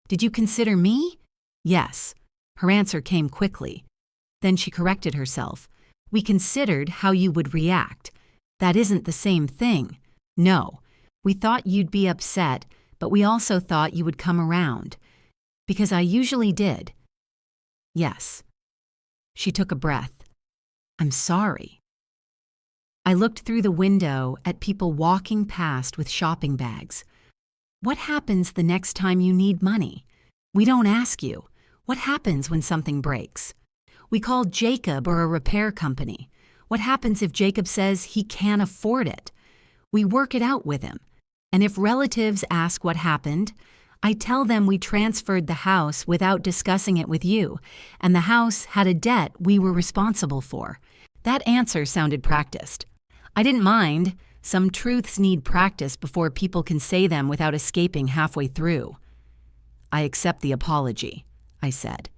S1: Did you consider me?" "Yes." Her answer came quickly. Then she corrected herself. "We considered how you would react. That isn't the same thing. No. We thought you'd be upset, but we also thought you would come around. Because I usually did." "Yes." She took a breath. "I'm sorry." I looked through the window at people walking past with shopping bags. What happens the next time you need money? We don't ask you. What happens when something breaks? We call Jacob or a repair company. What happens if Jacob says he can't afford it? We work it out with him. And if relatives ask what happened, I tell them we transferred the house without discussing it with you, and the house had a debt we were responsible for. That answer sounded practiced. I didn't mind. Some truths need practice before people can say them without escaping halfway through. "I accept the apology," I said.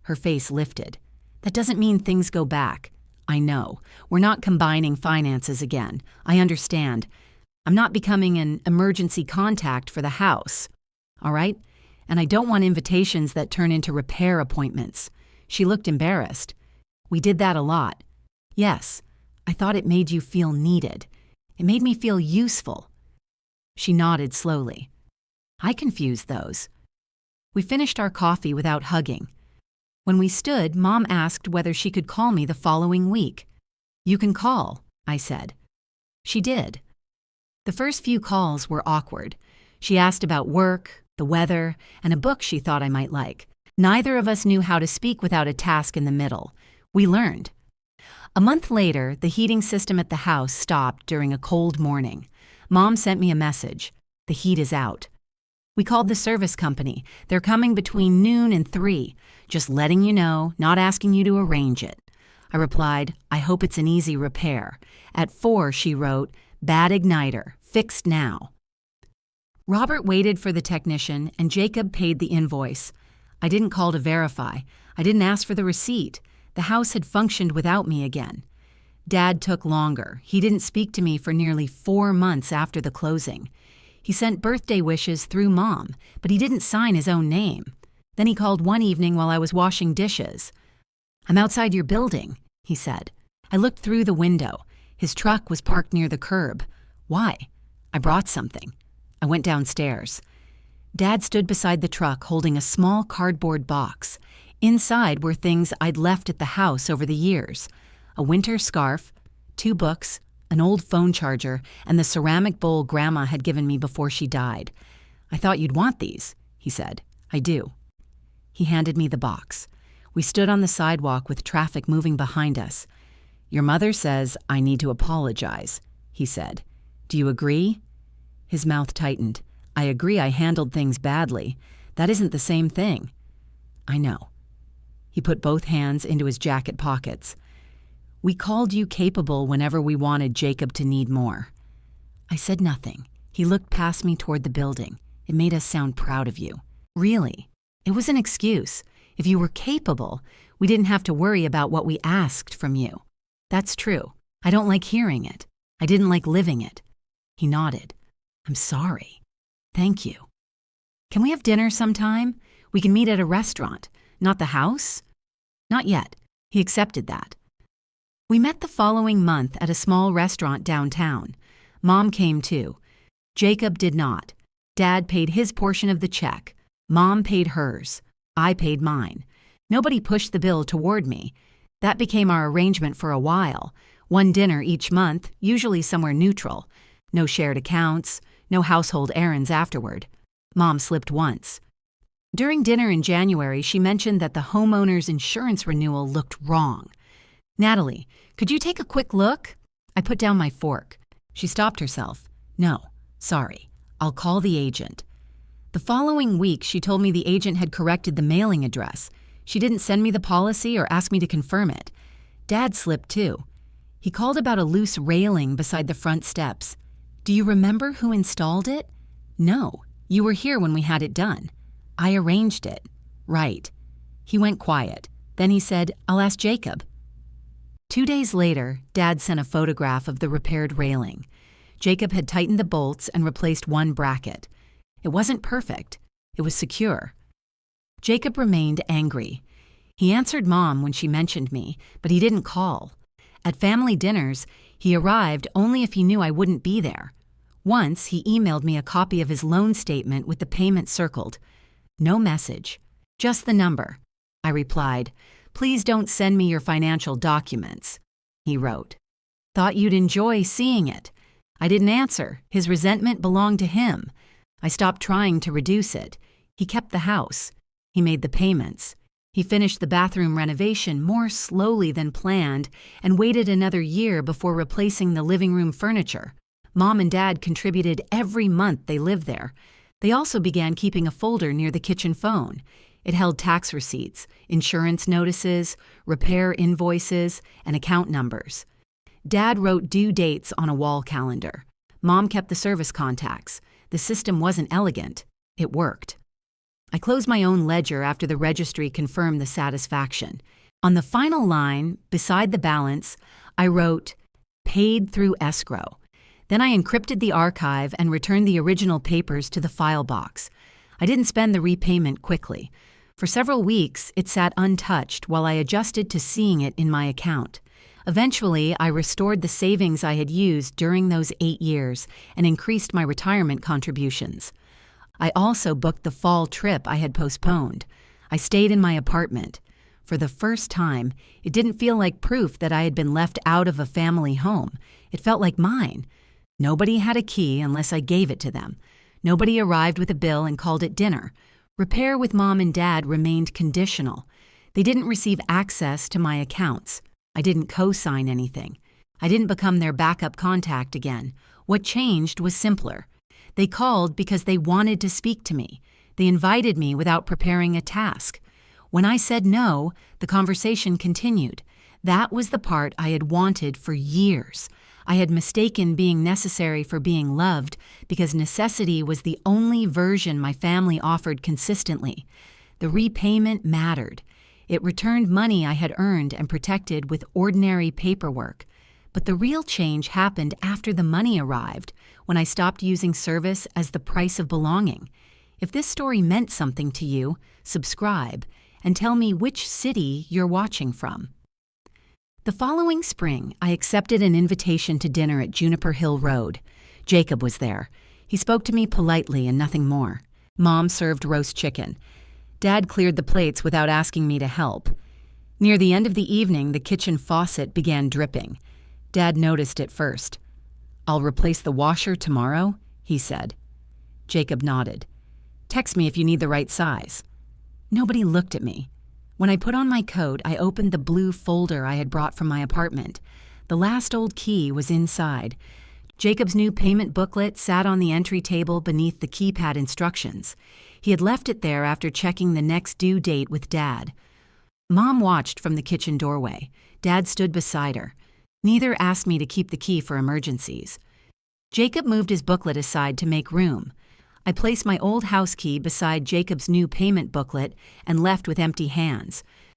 S1: Her face lifted. "That doesn't mean things go back. I know. We're not combining finances again. I understand. I'm not becoming an emergency contact for the house. All right? And I don't want invitations that turn into repair appointments." She looked embarrassed. "We did that a lot." "Yes. I thought it made you feel needed. It made me feel useful." She nodded slowly. "I confused those." We finished our coffee without hugging. When we stood, Mom asked whether she could call me the following week. "You can call," I said. She did. The first few calls were awkward. She asked about work, the weather, and a book she thought I might like. Neither of us knew how to speak without a task in the middle. We learned. A month later, the heating system at the house stopped during a cold morning. Mom sent me a message. "The heat is out." We called the service company. "They're coming between noon and 3. Just letting you know, not asking you to arrange it." I replied, "I hope it's an easy repair." At 4, she wrote, "Bad igniter, fixed now." Robert waited for the technician, and Jacob paid the invoice. I didn't call to verify. I didn't ask for the receipt. The house had functioned without me again. Dad took longer. He didn't speak to me for nearly 4 months after the closing. He sent birthday wishes through Mom, but he didn't sign his own name. Then he called one evening while I was washing dishes. "I'm outside your building," he said. I looked through the window. His truck was parked near the curb. "Why?" "I brought something." I went downstairs. Dad stood beside the truck holding a small cardboard box. Inside were things I'd left at the house over the years: a winter scarf, 2 books, an old phone charger, and the ceramic bowl Grandma had given me before she died. "I thought you'd want these," he said. "I do." He handed me the box. We stood on the sidewalk with traffic moving behind us. "Your mother says I need to apologize," he said. "Do you agree?" His mouth tightened. "I agree I handled things badly. That isn't the same thing." "I know." He put both hands into his jacket pockets. "We called you capable whenever we wanted Jacob to need more." I said nothing. He looked past me toward the building. "It made us sound proud of you." "Really? It was an excuse. If you were capable, we didn't have to worry about what we asked from you." "That's true. I don't like hearing it. I didn't like living it." He nodded. "I'm sorry." "Thank you." "Can we have dinner sometime? We can meet at a restaurant. Not the house?" "Not yet." He accepted that. We met the following month at a small restaurant downtown. Mom came too. Jacob did not. Dad paid his portion of the check. Mom paid hers. I paid mine. Nobody pushed the bill toward me. That became our arrangement for a while. One dinner each month, usually somewhere neutral. No shared accounts, no household errands afterward. Mom slipped once. During dinner in January, she mentioned that the homeowner's insurance renewal looked wrong. "Natalie, could you take a quick look?" I put down my fork. She stopped herself. "No, sorry. I'll call the agent." The following week, she told me the agent had corrected the mailing address. She didn't send me the policy or ask me to confirm it. Dad slipped too. He called about a loose railing beside the front steps. "Do you remember who installed it?" "No. You were here when we had it done." "I arranged it." "Right." He went quiet. Then he said, "I'll ask Jacob." 2 days later, Dad sent a photograph of the repaired railing. Jacob had tightened the bolts and replaced one bracket. It wasn't perfect. It was secure. Jacob remained angry. He answered Mom when she mentioned me, but he didn't call. At family dinners, he arrived only if he knew I wouldn't be there. Once, he emailed me a copy of his loan statement with the payment circled. No message, just the number. I replied, "Please don't send me your financial documents." He wrote, "Thought you'd enjoy seeing it." I didn't answer. His resentment belonged to him. I stopped trying to reduce it. He kept the house. He made the payments. He finished the bathroom renovation more slowly than planned and waited another year before replacing the living room furniture. Mom and Dad contributed every month they lived there. They also began keeping a folder near the kitchen phone. It held tax receipts, insurance notices, repair invoices, and account numbers. Dad wrote due dates on a wall calendar. Mom kept the service contacts. The system wasn't elegant. It worked. I closed my own ledger after the registry confirmed the satisfaction. On the final line, beside the balance, I wrote, "Paid through escrow." Then I encrypted the archive and returned the original papers to the file box. I didn't spend the repayment quickly. For several weeks, it sat untouched while I adjusted to seeing it in my account. Eventually, I restored the savings I had used during those 8 years and increased my retirement contributions. I also booked the fall trip I had postponed. I stayed in my apartment. For the first time, it didn't feel like proof that I had been left out of a family home. It felt like mine. Nobody had a key unless I gave it to them. Nobody arrived with a bill and called it dinner. Repair with Mom and Dad remained conditional. They didn't receive access to my accounts. I didn't co-sign anything. I didn't become their backup contact again. What changed was simpler. They called because they wanted to speak to me. They invited me without preparing a task. When I said no, the conversation continued. That was the part I had wanted for years. I had mistaken being necessary for being loved because necessity was the only version my family offered consistently. The repayment mattered. It returned money I had earned and protected with ordinary paperwork. But the real change happened after the money arrived, when I stopped using service as the price of belonging. If this story meant something to you, subscribe and tell me which city you're watching from. The following spring, I accepted an invitation to dinner at Juniper Hill Road. Jacob was there. He spoke to me politely and nothing more. Mom served roast chicken. Dad cleared the plates without asking me to help. Near the end of the evening, the kitchen faucet began dripping. Dad noticed it first. "I'll replace the washer tomorrow," he said. Jacob nodded. "Text me if you need the right size." Nobody looked at me. When I put on my coat, I opened the blue folder I had brought from my apartment. The last old key was inside. Jacob's new payment booklet sat on the entry table beneath the keypad instructions. He had left it there after checking the next due date with Dad. Mom watched from the kitchen doorway. Dad stood beside her. Neither asked me to keep the key for emergencies. Jacob moved his booklet aside to make room. I placed my old house key beside Jacob's new payment booklet and left with empty hands.